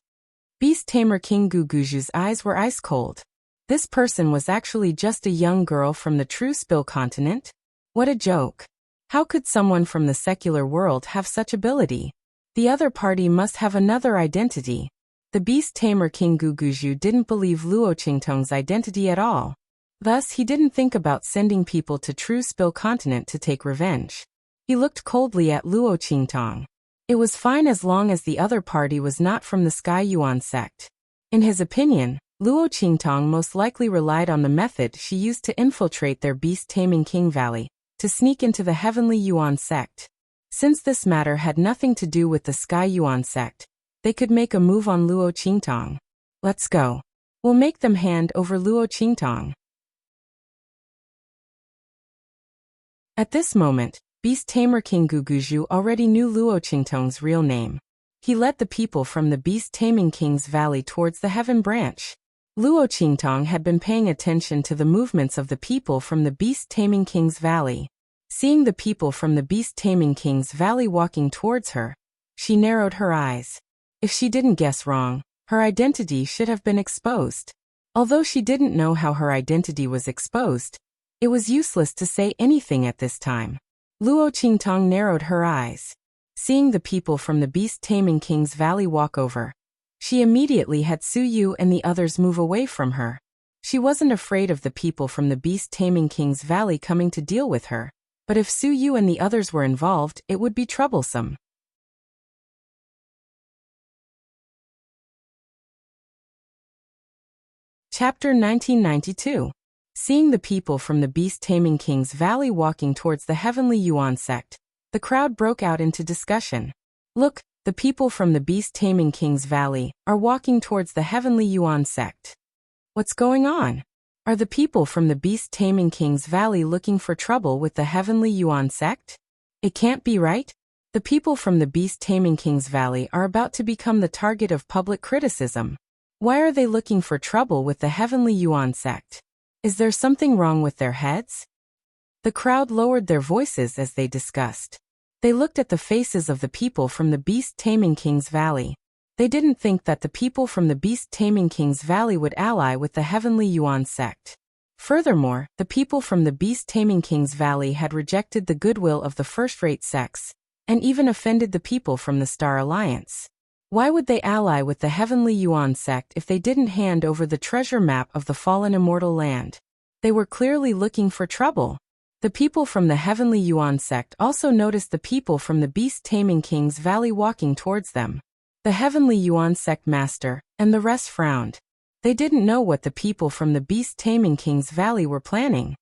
Beast Tamer King Guguju's eyes were ice cold. This person was actually just a young girl from the True Spill continent? What a joke. How could someone from the secular world have such ability? The other party must have another identity. The Beast Tamer King Guguju didn't believe Luo Qingtong's identity at all. Thus, he didn't think about sending people to True Spill continent to take revenge. He looked coldly at Luo Qingtong. It was fine as long as the other party was not from the Sky Yuan sect. In his opinion, Luo Qingtong most likely relied on the method she used to infiltrate their Beast Taming King Valley, to sneak into the Heavenly Yuan sect. Since this matter had nothing to do with the Sky Yuan sect, they could make a move on Luo Qingtong. Let's go. We'll make them hand over Luo Qingtong. At this moment, Beast Tamer King Guguju already knew Luo Qingtong's real name. He led the people from the Beast Taming King's Valley towards the Heaven Branch. Luo Qingtong had been paying attention to the movements of the people from the Beast Taming King's Valley. Seeing the people from the Beast Taming King's Valley walking towards her, she narrowed her eyes. If she didn't guess wrong, her identity should have been exposed. Although she didn't know how her identity was exposed, it was useless to say anything at this time. Luo Qingtong narrowed her eyes. Seeing the people from the Beast Taming King's Valley walk over, she immediately had Su Yu and the others move away from her. She wasn't afraid of the people from the Beast Taming King's Valley coming to deal with her, but if Su Yu and the others were involved, it would be troublesome. Chapter 1992. Seeing the people from the Beast Taming King's Valley walking towards the Heavenly Yuan sect, the crowd broke out into discussion. Look, the people from the Beast Taming King's Valley are walking towards the Heavenly Yuan sect. What's going on? Are the people from the Beast Taming King's Valley looking for trouble with the Heavenly Yuan sect? It can't be right. The people from the Beast Taming King's Valley are about to become the target of public criticism. Why are they looking for trouble with the Heavenly Yuan sect? Is there something wrong with their heads? The crowd lowered their voices as they discussed. They looked at the faces of the people from the Beast Taming King's Valley. They didn't think that the people from the Beast Taming King's Valley would ally with the Heavenly Yuan sect. Furthermore, the people from the Beast Taming King's Valley had rejected the goodwill of the first-rate sects, and even offended the people from the Star Alliance. Why would they ally with the Heavenly Yuan sect if they didn't hand over the treasure map of the fallen immortal land? They were clearly looking for trouble. The people from the Heavenly Yuan sect also noticed the people from the beast-taming King's Valley walking towards them. The Heavenly Yuan sect master and the rest frowned. They didn't know what the people from the beast-taming King's Valley were planning.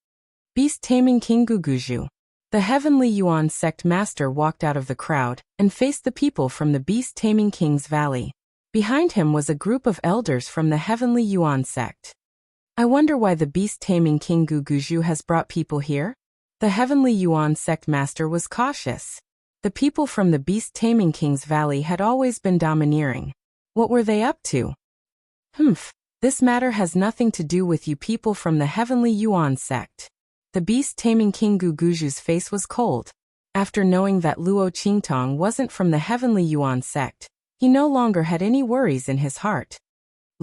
Beast-taming King Guguju. The Heavenly Yuan sect master walked out of the crowd and faced the people from the beast-taming King's Valley. Behind him was a group of elders from the Heavenly Yuan sect. I wonder why the beast-taming King Guguju has brought people here? The Heavenly Yuan sect master was cautious. The people from the beast-taming King's Valley had always been domineering. What were they up to? This matter has nothing to do with you people from the Heavenly Yuan sect. The beast-taming King Guguju's face was cold. After knowing that Luo Qingtong wasn't from the Heavenly Yuan sect, he no longer had any worries in his heart.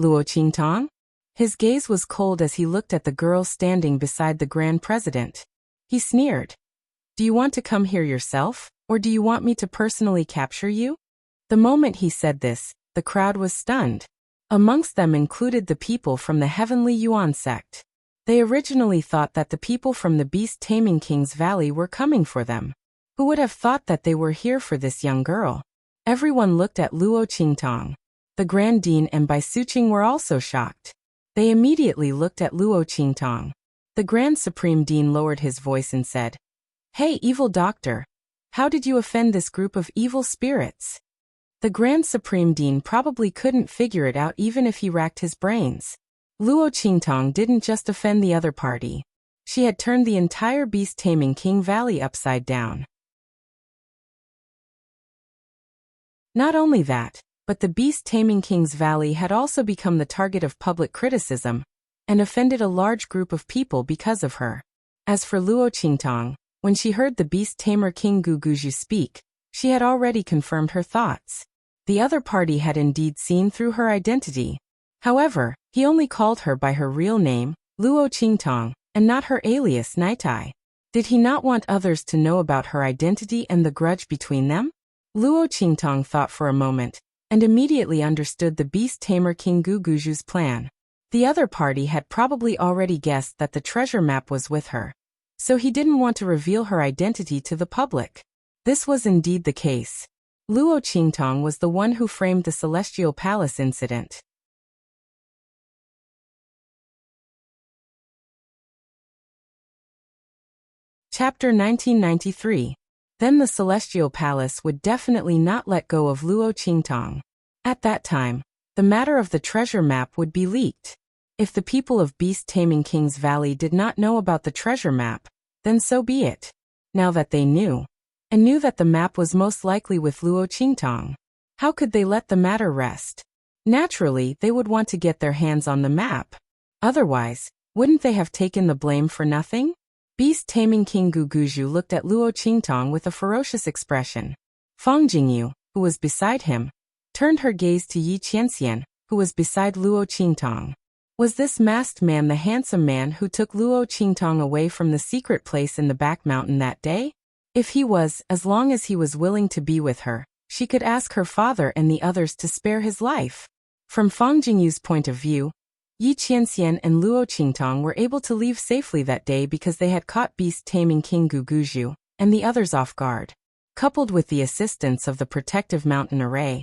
Luo Qingtong? His gaze was cold as he looked at the girl standing beside the Grand President. He sneered. Do you want to come here yourself, or do you want me to personally capture you? The moment he said this, the crowd was stunned. Amongst them included the people from the Heavenly Yuan sect. They originally thought that the people from the beast-taming King's Valley were coming for them. Who would have thought that they were here for this young girl? Everyone looked at Luo Qingtong. The Grand Dean and Bai Suqing were also shocked. They immediately looked at Luo Qingtong. The Grand Supreme Dean lowered his voice and said, Hey, evil doctor! How did you offend this group of evil spirits? The Grand Supreme Dean probably couldn't figure it out even if he racked his brains. Luo Qingtong didn't just offend the other party. She had turned the entire beast-taming King Valley upside down. Not only that, but the beast-taming King's Valley had also become the target of public criticism and offended a large group of people because of her. As for Luo Qingtong, when she heard the beast-tamer King Guguju speak, she had already confirmed her thoughts. The other party had indeed seen through her identity. However, he only called her by her real name, Luo Qingtong, and not her alias Naitai. Did he not want others to know about her identity and the grudge between them? Luo Qingtong thought for a moment, and immediately understood the beast-tamer King Guguju's plan. The other party had probably already guessed that the treasure map was with her, so he didn't want to reveal her identity to the public. This was indeed the case. Luo Qingtong was the one who framed the Celestial Palace incident. Chapter 1993. Then the Celestial Palace would definitely not let go of Luo Qingtong. At that time, the matter of the treasure map would be leaked. If the people of beast-taming King's Valley did not know about the treasure map, then so be it. Now that they knew, and knew that the map was most likely with Luo Qingtong, how could they let the matter rest? Naturally, they would want to get their hands on the map. Otherwise, wouldn't they have taken the blame for nothing? Beast-taming King Guguju looked at Luo Qingtong with a ferocious expression. Fang Jingyu, who was beside him, turned her gaze to Yi Qianxian, who was beside Luo Qingtong. Was this masked man the handsome man who took Luo Qingtong away from the secret place in the back mountain that day? If he was, as long as he was willing to be with her, she could ask her father and the others to spare his life. From Fang Jingyu's point of view, Yi Qianxian and Luo Qingtong were able to leave safely that day because they had caught beast-taming King Guguju and the others off guard. Coupled with the assistance of the protective mountain array,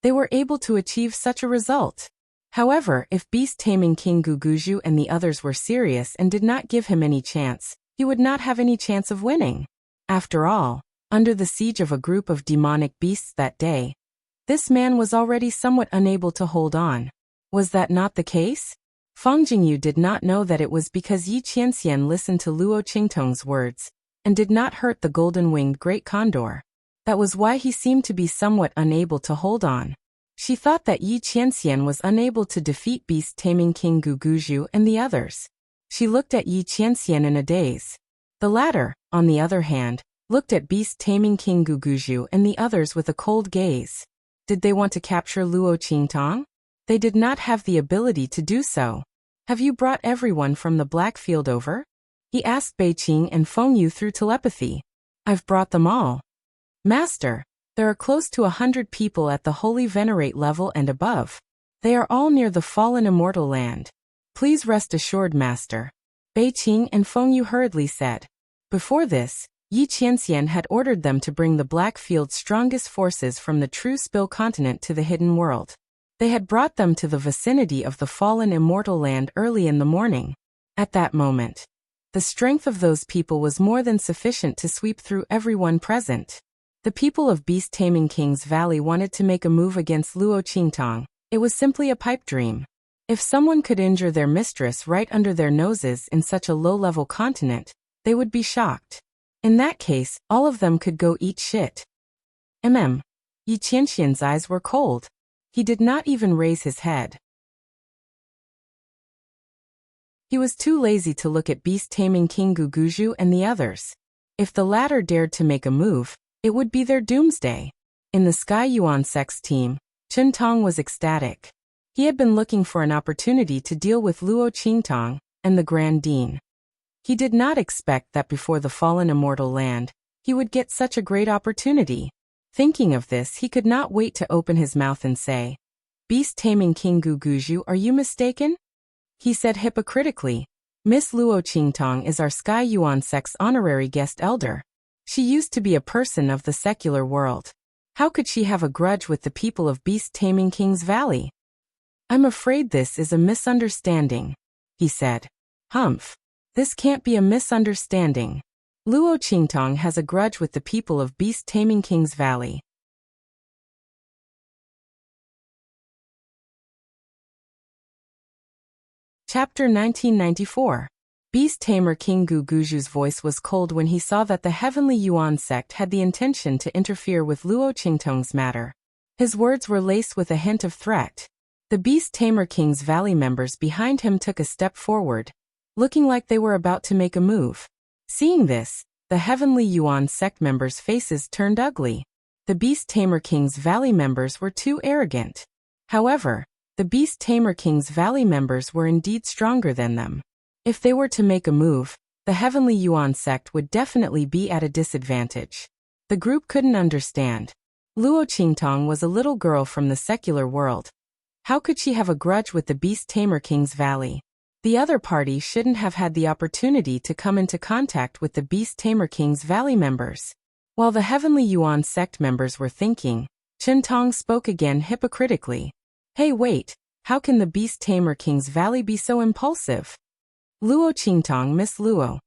they were able to achieve such a result. However, if beast-taming King Guguju and the others were serious and did not give him any chance, he would not have any chance of winning. After all, under the siege of a group of demonic beasts that day, this man was already somewhat unable to hold on. Was that not the case? Fang Jingyu did not know that it was because Yi Qianxian listened to Luo Qingtong's words and did not hurt the golden-winged great condor. That was why he seemed to be somewhat unable to hold on. She thought that Yi Qianxian was unable to defeat beast-taming King Guguju and the others. She looked at Yi Qianxian in a daze. The latter, on the other hand, looked at beast-taming King Guguju and the others with a cold gaze. Did they want to capture Luo Qingtong? They did not have the ability to do so. Have you brought everyone from the Black Field over? He asked Bei Qing and Feng Yu through telepathy. I've brought them all. Master, There are close to 100 people at the Holy Venerate level and above. They are all near the fallen immortal land. Please rest assured, Master. Beiqing and Feng Yu hurriedly said. Before this, Yi Qianxian had ordered them to bring the Blackfield's strongest forces from the True Spill continent to the hidden world. They had brought them to the vicinity of the fallen immortal land early in the morning. At that moment, the strength of those people was more than sufficient to sweep through everyone present. The people of beast-taming King's Valley wanted to make a move against Luo Qingtang. It was simply a pipe dream. If someone could injure their mistress right under their noses in such a low-level continent, they would be shocked. In that case, all of them could go eat shit. Yi Qianxian's eyes were cold. He did not even raise his head. He was too lazy to look at beast-taming King Guguju and the others. If the latter dared to make a move, it would be their doomsday. In the Sky Yuan Sect's team, Chen Tong was ecstatic. He had been looking for an opportunity to deal with Luo Qingtang and the Grand Dean. He did not expect that before the fallen immortal land, he would get such a great opportunity. Thinking of this, he could not wait to open his mouth and say, "Beast-taming King Guguju, are you mistaken?" He said hypocritically, "Miss Luo Qingtang is our Sky Yuan Sect's honorary guest elder. She used to be a person of the secular world. How could she have a grudge with the people of beast-taming King's Valley?" "I'm afraid this is a misunderstanding," he said. "Humph. This can't be a misunderstanding. Luo Qingtang has a grudge with the people of beast-taming King's Valley." Chapter 1994. Beast-tamer King Guguju's voice was cold when he saw that the Heavenly Yuan sect had the intention to interfere with Luo Qingtang's matter. His words were laced with a hint of threat. The Beast-tamer King's Valley members behind him took a step forward, looking like they were about to make a move. Seeing this, the Heavenly Yuan sect members' faces turned ugly. The Beast-tamer King's Valley members were too arrogant. However, the Beast-tamer King's Valley members were indeed stronger than them. If they were to make a move, the Heavenly Yuan sect would definitely be at a disadvantage. The group couldn't understand. Luo Qingtang was a little girl from the secular world. How could she have a grudge with the Beast-tamer King's Valley? The other party shouldn't have had the opportunity to come into contact with the Beast-tamer King's Valley members. While the Heavenly Yuan sect members were thinking, Chen Tong spoke again hypocritically. "Hey, wait, how can the Beast-tamer King's Valley be so impulsive? Luo Qingtang, Miss Luo,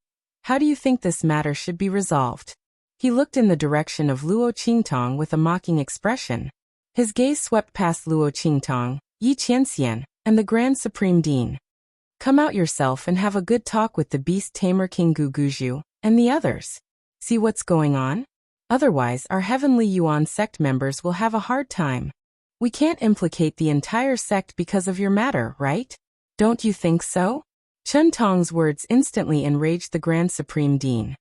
how do you think this matter should be resolved?" He looked in the direction of Luo Qingtang with a mocking expression. His gaze swept past Luo Qingtang, Yi Qianxian, and the Grand Supreme Dean. "Come out yourself and have a good talk with the Beast-tamer King Guguju and the others. See what's going on? Otherwise, our Heavenly Yuan sect members will have a hard time. We can't implicate the entire sect because of your matter, right? Don't you think so?" Chen Tong's words instantly enraged the Grand Supreme Dean.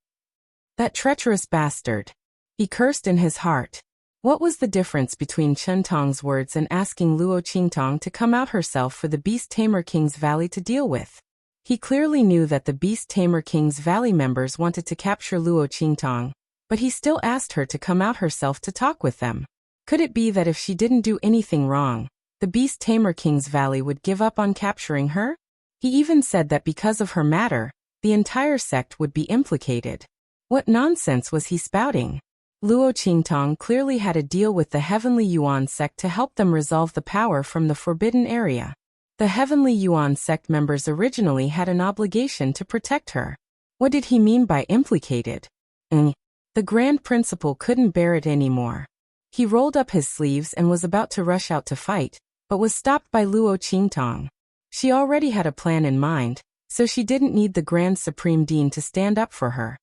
That treacherous bastard. He cursed in his heart. What was the difference between Chen Tong's words and asking Luo Qingtang to come out herself for the Beast-tamer King's Valley to deal with? He clearly knew that the Beast-tamer King's Valley members wanted to capture Luo Qingtang, but he still asked her to come out herself to talk with them. Could it be that if she didn't do anything wrong, the Beast-tamer King's Valley would give up on capturing her? He even said that because of her matter, the entire sect would be implicated. What nonsense was he spouting? Luo Qingtang clearly had a deal with the Heavenly Yuan sect to help them resolve the power from the forbidden area. The Heavenly Yuan sect members originally had an obligation to protect her. What did he mean by implicated? The Grand Principal couldn't bear it anymore. He rolled up his sleeves and was about to rush out to fight, but was stopped by Luo Qingtang. She already had a plan in mind, so she didn't need the Grand Supreme Dean to stand up for her.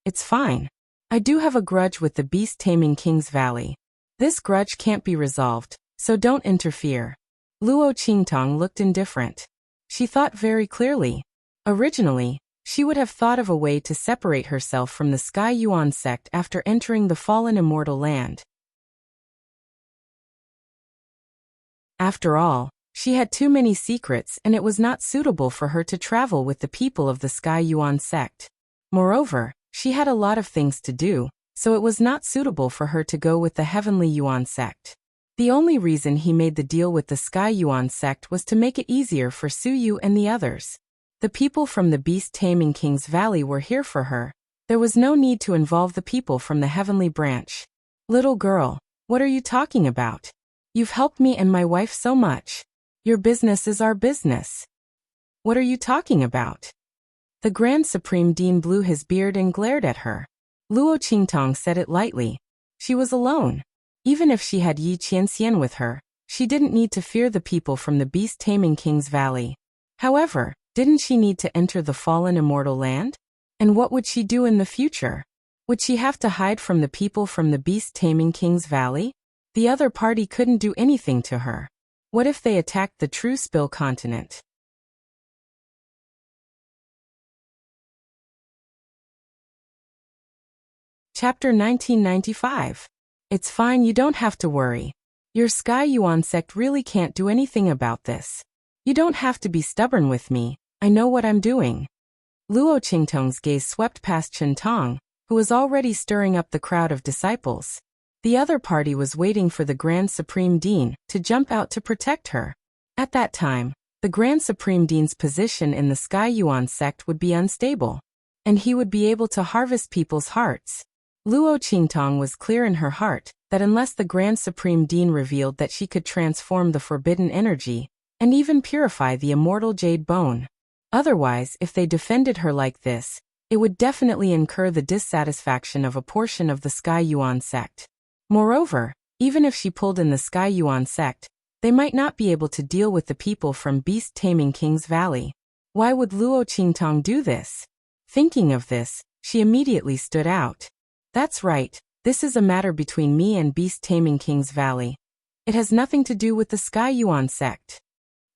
"It's fine. I do have a grudge with the Beast-taming King's Valley. This grudge can't be resolved, so don't interfere." Luo Qingtang looked indifferent. She thought very clearly. Originally, she would have thought of a way to separate herself from the Sky Yuan sect after entering the fallen immortal land. After all, she had too many secrets and it was not suitable for her to travel with the people of the Sky Yuan sect. Moreover, she had a lot of things to do, so it was not suitable for her to go with the Heavenly Yuan sect. The only reason he made the deal with the Sky Yuan sect was to make it easier for Su Yu and the others. The people from the beast-taming King's Valley were here for her. There was no need to involve the people from the Heavenly Branch. Little girl, what are you talking about? You've helped me and my wife so much. Your business is our business. What are you talking about? The Grand Supreme Dean blew his beard and glared at her. Luo Qingtong said it lightly. She was alone. Even if she had Yi Qianxian with her, she didn't need to fear the people from the beast-taming King's Valley. However, didn't she need to enter the fallen immortal land? And what would she do in the future? Would she have to hide from the people from the beast-taming King's Valley? The other party couldn't do anything to her. What if they attacked the true Spill continent? Chapter 1995. It's fine, you don't have to worry. Your Sky Yuan sect really can't do anything about this. You don't have to be stubborn with me, I know what I'm doing. Luo Qingtong's gaze swept past Chen Tong, who was already stirring up the crowd of disciples. The other party was waiting for the Grand Supreme Dean to jump out to protect her. At that time, the Grand Supreme Dean's position in the Sky Yuan sect would be unstable, and he would be able to harvest people's hearts. Luo Qingtong was clear in her heart that unless the Grand Supreme Dean revealed that she could transform the forbidden energy and even purify the immortal jade bone, otherwise, if they defended her like this, it would definitely incur the dissatisfaction of a portion of the Sky Yuan sect. Moreover, even if she pulled in the Sky Yuan sect, they might not be able to deal with the people from beast-taming King's Valley. Why would Luo Qingtong do this? Thinking of this, she immediately stood out. That's right, this is a matter between me and beast-taming King's Valley. It has nothing to do with the Sky Yuan sect.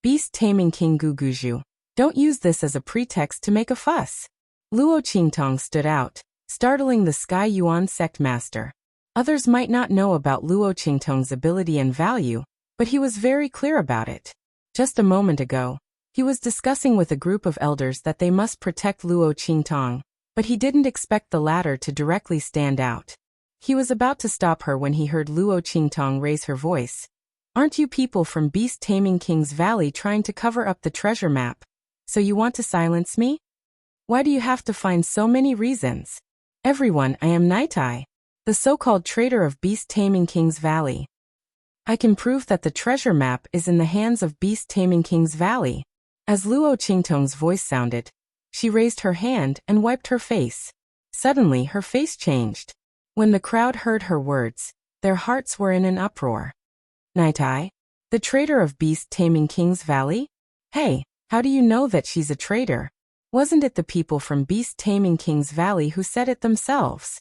Beast-taming King Guguju, don't use this as a pretext to make a fuss. Luo Qingtong stood out, startling the Sky Yuan sect master. Others might not know about Luo Qingtong's ability and value, but he was very clear about it. Just a moment ago, he was discussing with a group of elders that they must protect Luo Qingtong, but he didn't expect the latter to directly stand out. He was about to stop her when he heard Luo Qingtong raise her voice. Aren't you people from beast-taming King's Valley trying to cover up the treasure map? So you want to silence me? Why do you have to find so many reasons? Everyone, I am Nightai, the so-called traitor of beast-taming King's Valley. I can prove that the treasure map is in the hands of beast-taming King's Valley. As Luo Qingtong's voice sounded, she raised her hand and wiped her face. Suddenly her face changed. When the crowd heard her words, their hearts were in an uproar. Nightai? The traitor of beast-taming King's Valley? Hey, how do you know that she's a traitor? Wasn't it the people from beast-taming King's Valley who said it themselves?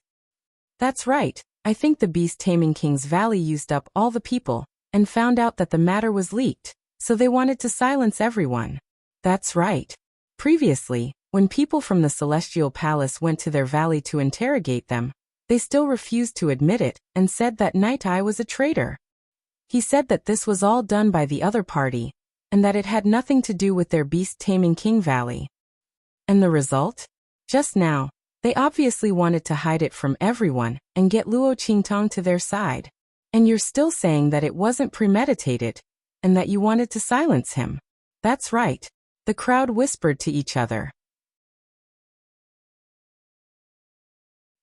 That's right, I think the beast-taming King's Valley used up all the people, and found out that the matter was leaked, so they wanted to silence everyone. That's right. Previously, when people from the Celestial Palace went to their valley to interrogate them, they still refused to admit it and said that Nightai was a traitor. He said that this was all done by the other party, and that it had nothing to do with their beast-taming King Valley. And the result? Just now, they obviously wanted to hide it from everyone and get Luo Qingtong to their side. And you're still saying that it wasn't premeditated, and that you wanted to silence him. That's right. The crowd whispered to each other.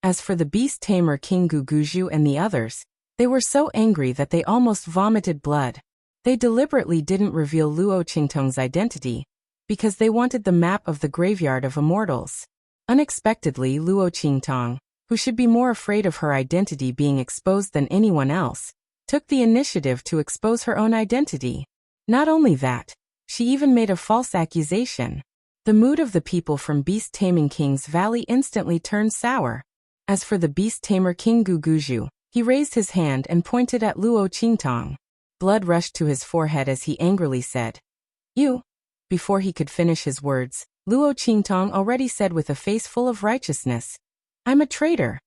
As for the beast-tamer King Guguju and the others, they were so angry that they almost vomited blood. They deliberately didn't reveal Luo Qingtong's identity, because they wanted the map of the Graveyard of Immortals. Unexpectedly, Luo Qingtong, who should be more afraid of her identity being exposed than anyone else, took the initiative to expose her own identity. Not only that, she even made a false accusation. The mood of the people from beast-taming King's Valley instantly turned sour. As for the beast-tamer King Guguju, he raised his hand and pointed at Luo Qingtong. Blood rushed to his forehead as he angrily said, "You." Before he could finish his words, Luo Qingtong already said with a face full of righteousness, "I'm a traitor."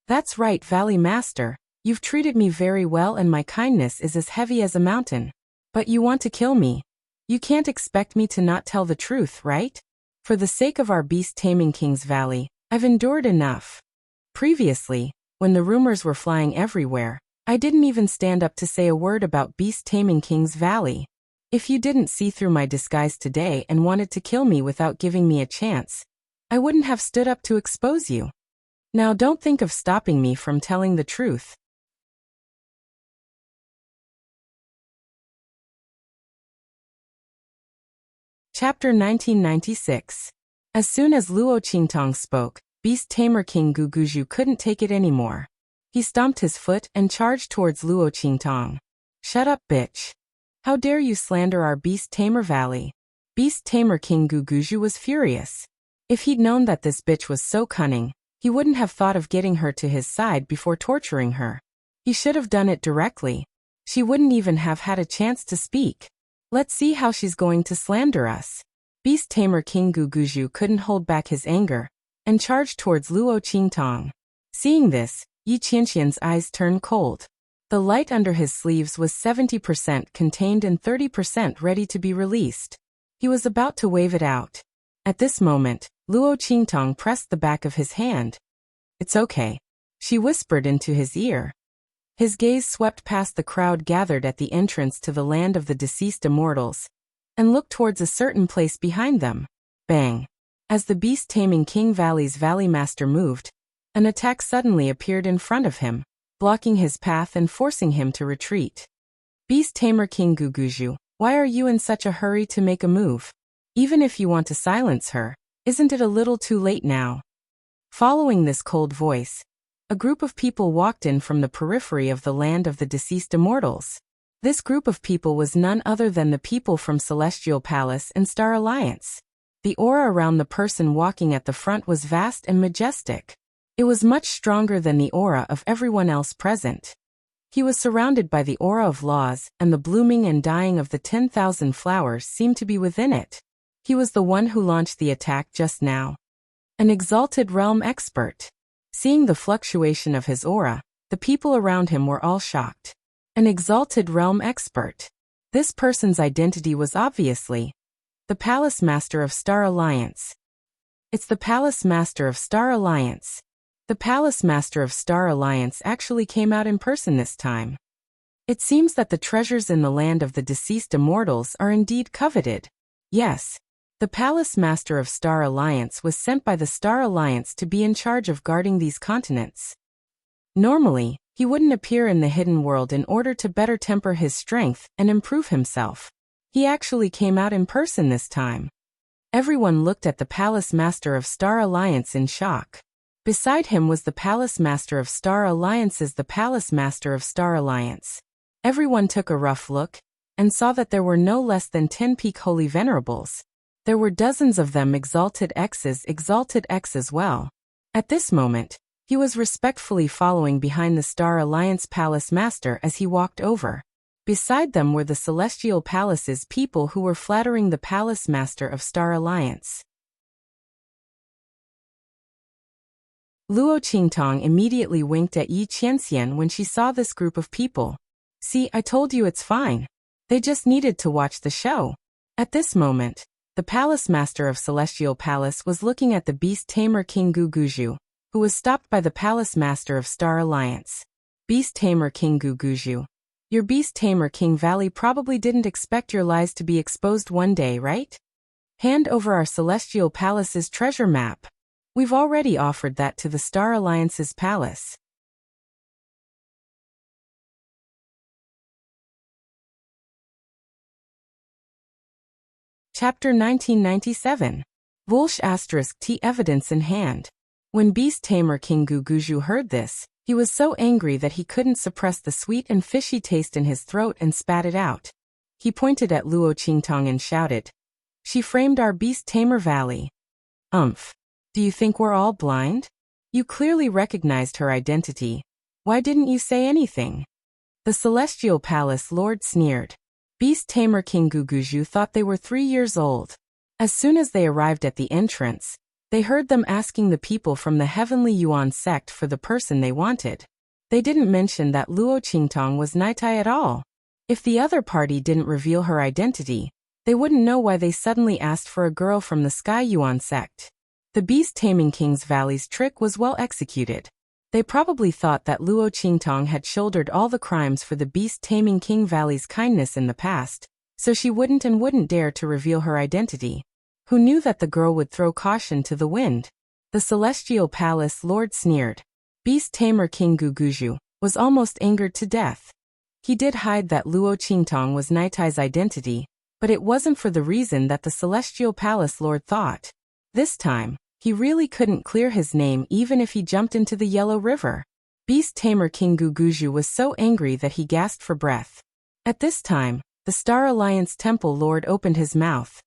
"That's right, Valley Master, you've treated me very well and my kindness is as heavy as a mountain. But you want to kill me. You can't expect me to not tell the truth, right? For the sake of our beast-taming King's Valley, I've endured enough." Previously, When the rumors were flying everywhere, I didn't even stand up to say a word about beast taming King's Valley. If you didn't see through my disguise today and wanted to kill me without giving me a chance, I wouldn't have stood up to expose you. Now don't think of stopping me from telling the truth. Chapter 1996. As soon as Luo Qingtong spoke, beast tamer King Guguju couldn't take it anymore. He stomped his foot and charged towards Luo Qingtong. Shut up, bitch. How dare you slander our beast tamer valley? Beast tamer King Guguju was furious. If he'd known that this bitch was so cunning, he wouldn't have thought of getting her to his side before torturing her. He should have done it directly. She wouldn't even have had a chance to speak. Let's see how she's going to slander us. Beast tamer King Guguju couldn't hold back his anger and charged towards Luo Qingtong. Seeing this, Yi Qianqian's eyes turned cold. The light under his sleeves was 70% contained and 30% ready to be released. He was about to wave it out. At this moment, Luo Qingtong pressed the back of his hand. It's okay, she whispered into his ear. His gaze swept past the crowd gathered at the entrance to the land of the deceased immortals, and looked towards a certain place behind them. Bang! As the beast-taming King Valley's Valley Master moved, an attack suddenly appeared in front of him, blocking his path and forcing him to retreat. Beast-tamer King Guguju, why are you in such a hurry to make a move? Even if you want to silence her, isn't it a little too late now? Following this cold voice, a group of people walked in from the periphery of the land of the deceased immortals. This group of people was none other than the people from Celestial Palace and Star Alliance. The aura around the person walking at the front was vast and majestic. It was much stronger than the aura of everyone else present. He was surrounded by the aura of laws, and the blooming and dying of the 10,000 flowers seemed to be within it. He was the one who launched the attack just now. An exalted realm expert. Seeing the fluctuation of his aura, the people around him were all shocked. An exalted realm expert. This person's identity was obviously the Palace Master of Star Alliance. It's the Palace Master of Star Alliance. The Palace Master of Star Alliance actually came out in person this time. It seems that the treasures in the land of the deceased immortals are indeed coveted. Yes. The Palace Master of Star Alliance was sent by the Star Alliance to be in charge of guarding these continents. Normally, he wouldn't appear in the hidden world in order to better temper his strength and improve himself. He actually came out in person this time. Everyone looked at the Palace Master of Star Alliance in shock. Beside him was the Palace Master of Star Alliance's the Palace Master of Star Alliance. Everyone took a rough look and saw that there were no less than 10 peak holy venerables. There were dozens of them exalted X as well. At this moment, he was respectfully following behind the Star Alliance Palace Master as he walked over. Beside them were the Celestial Palace's people who were flattering the Palace Master of Star Alliance. Luo Qingtong immediately winked at Yi Qianxian when she saw this group of people. See, I told you it's fine. They just needed to watch the show. At this moment, the Palace Master of Celestial Palace was looking at the beast tamer King Guguju, who was stopped by the Palace Master of Star Alliance. Beast tamer King Guguju. Your beast tamer King Valley probably didn't expect your lies to be exposed one day, right? Hand over our Celestial Palace's treasure map. We've already offered that to the Star Alliance's palace. Chapter 1997. Wuxia T evidence in hand. When beast tamer King Guguju heard this, he was so angry that he couldn't suppress the sweet and fishy taste in his throat and spat it out. He pointed at Luo Qingtong and shouted, "She framed our beast tamer valley. Do you think we're all blind? You clearly recognized her identity. Why didn't you say anything?" The Celestial Palace Lord sneered. Beast tamer King Guguju thought they were 3 years old. As soon as they arrived at the entrance, they heard them asking the people from the Heavenly Yuan sect for the person they wanted. They didn't mention that Luo Qingtong was Naitai at all. If the other party didn't reveal her identity, they wouldn't know why they suddenly asked for a girl from the Sky Yuan sect. The beast taming King's Valley's trick was well executed. They probably thought that Luo Qingtong had shouldered all the crimes for the beast-taming King Valley's kindness in the past, so she wouldn't dare to reveal her identity. Who knew that the girl would throw caution to the wind? The Celestial Palace Lord sneered. Beast-tamer King Guguju was almost angered to death. He did hide that Luo Qingtong was Naitai's identity, but it wasn't for the reason that the Celestial Palace Lord thought. This time, he really couldn't clear his name even if he jumped into the Yellow River. Beast-tamer King Guguju was so angry that he gasped for breath. At this time, the Star Alliance Temple Lord opened his mouth.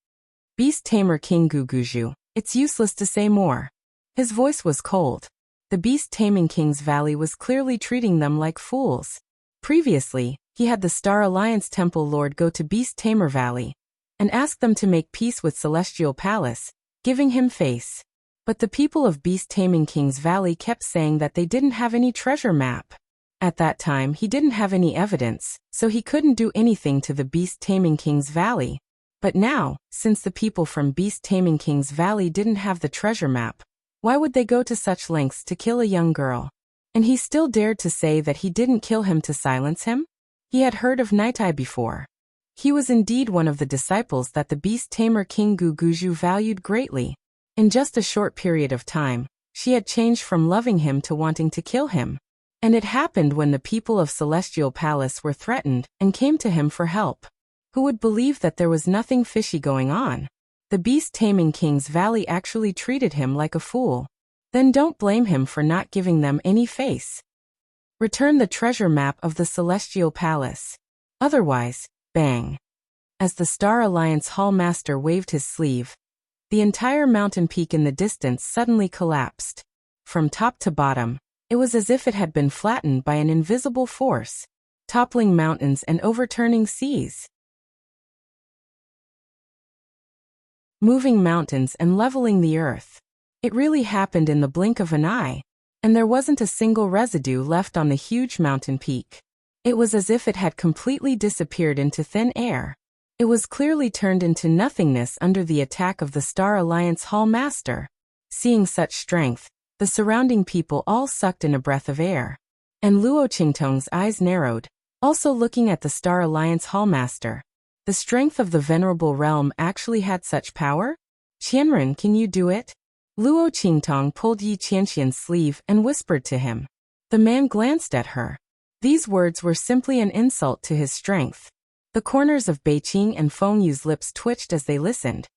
Beast-tamer King Guguju, it's useless to say more. His voice was cold. The beast-taming King's Valley was clearly treating them like fools. Previously, he had the Star Alliance Temple Lord go to Beast-tamer Valley and ask them to make peace with Celestial Palace, giving him face. But the people of Beast-taming King's Valley kept saying that they didn't have any treasure map. At that time he didn't have any evidence, so he couldn't do anything to the Beast-taming King's Valley. But now, since the people from Beast-taming King's Valley didn't have the treasure map, why would they go to such lengths to kill a young girl? And he still dared to say that he didn't kill him to silence him? He had heard of Naitai before. He was indeed one of the disciples that the beast-tamer King Guguju valued greatly. In just a short period of time, she had changed from loving him to wanting to kill him. And it happened when the people of Celestial Palace were threatened and came to him for help. Who would believe that there was nothing fishy going on? The beast-taming King's Valley actually treated him like a fool. Then don't blame him for not giving them any face. Return the treasure map of the Celestial Palace. Otherwise, bang. As the Star Alliance Hall Master waved his sleeve, the entire mountain peak in the distance suddenly collapsed. From top to bottom, it was as if it had been flattened by an invisible force, toppling mountains and overturning seas. Moving mountains and leveling the earth. It really happened in the blink of an eye, and there wasn't a single residue left on the huge mountain peak. It was as if it had completely disappeared into thin air. It was clearly turned into nothingness under the attack of the Star Alliance Hall Master. Seeing such strength, the surrounding people all sucked in a breath of air. And Luo Qingtong's eyes narrowed, also looking at the Star Alliance Hall Master. The strength of the Venerable Realm actually had such power? Qianren, can you do it? Luo Qingtong pulled Yi Qianxian's sleeve and whispered to him. The man glanced at her. These words were simply an insult to his strength. The corners of Beiqing and Fengyu's lips twitched as they listened.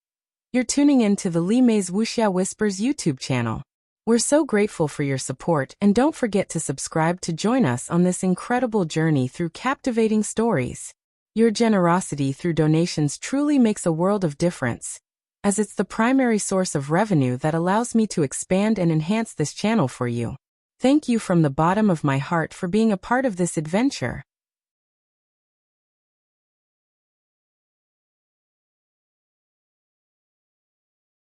You're tuning in to the Li Mei's Wuxia Whispers YouTube channel. We're so grateful for your support, and don't forget to subscribe to join us on this incredible journey through captivating stories. Your generosity through donations truly makes a world of difference, as it's the primary source of revenue that allows me to expand and enhance this channel for you. Thank you from the bottom of my heart for being a part of this adventure.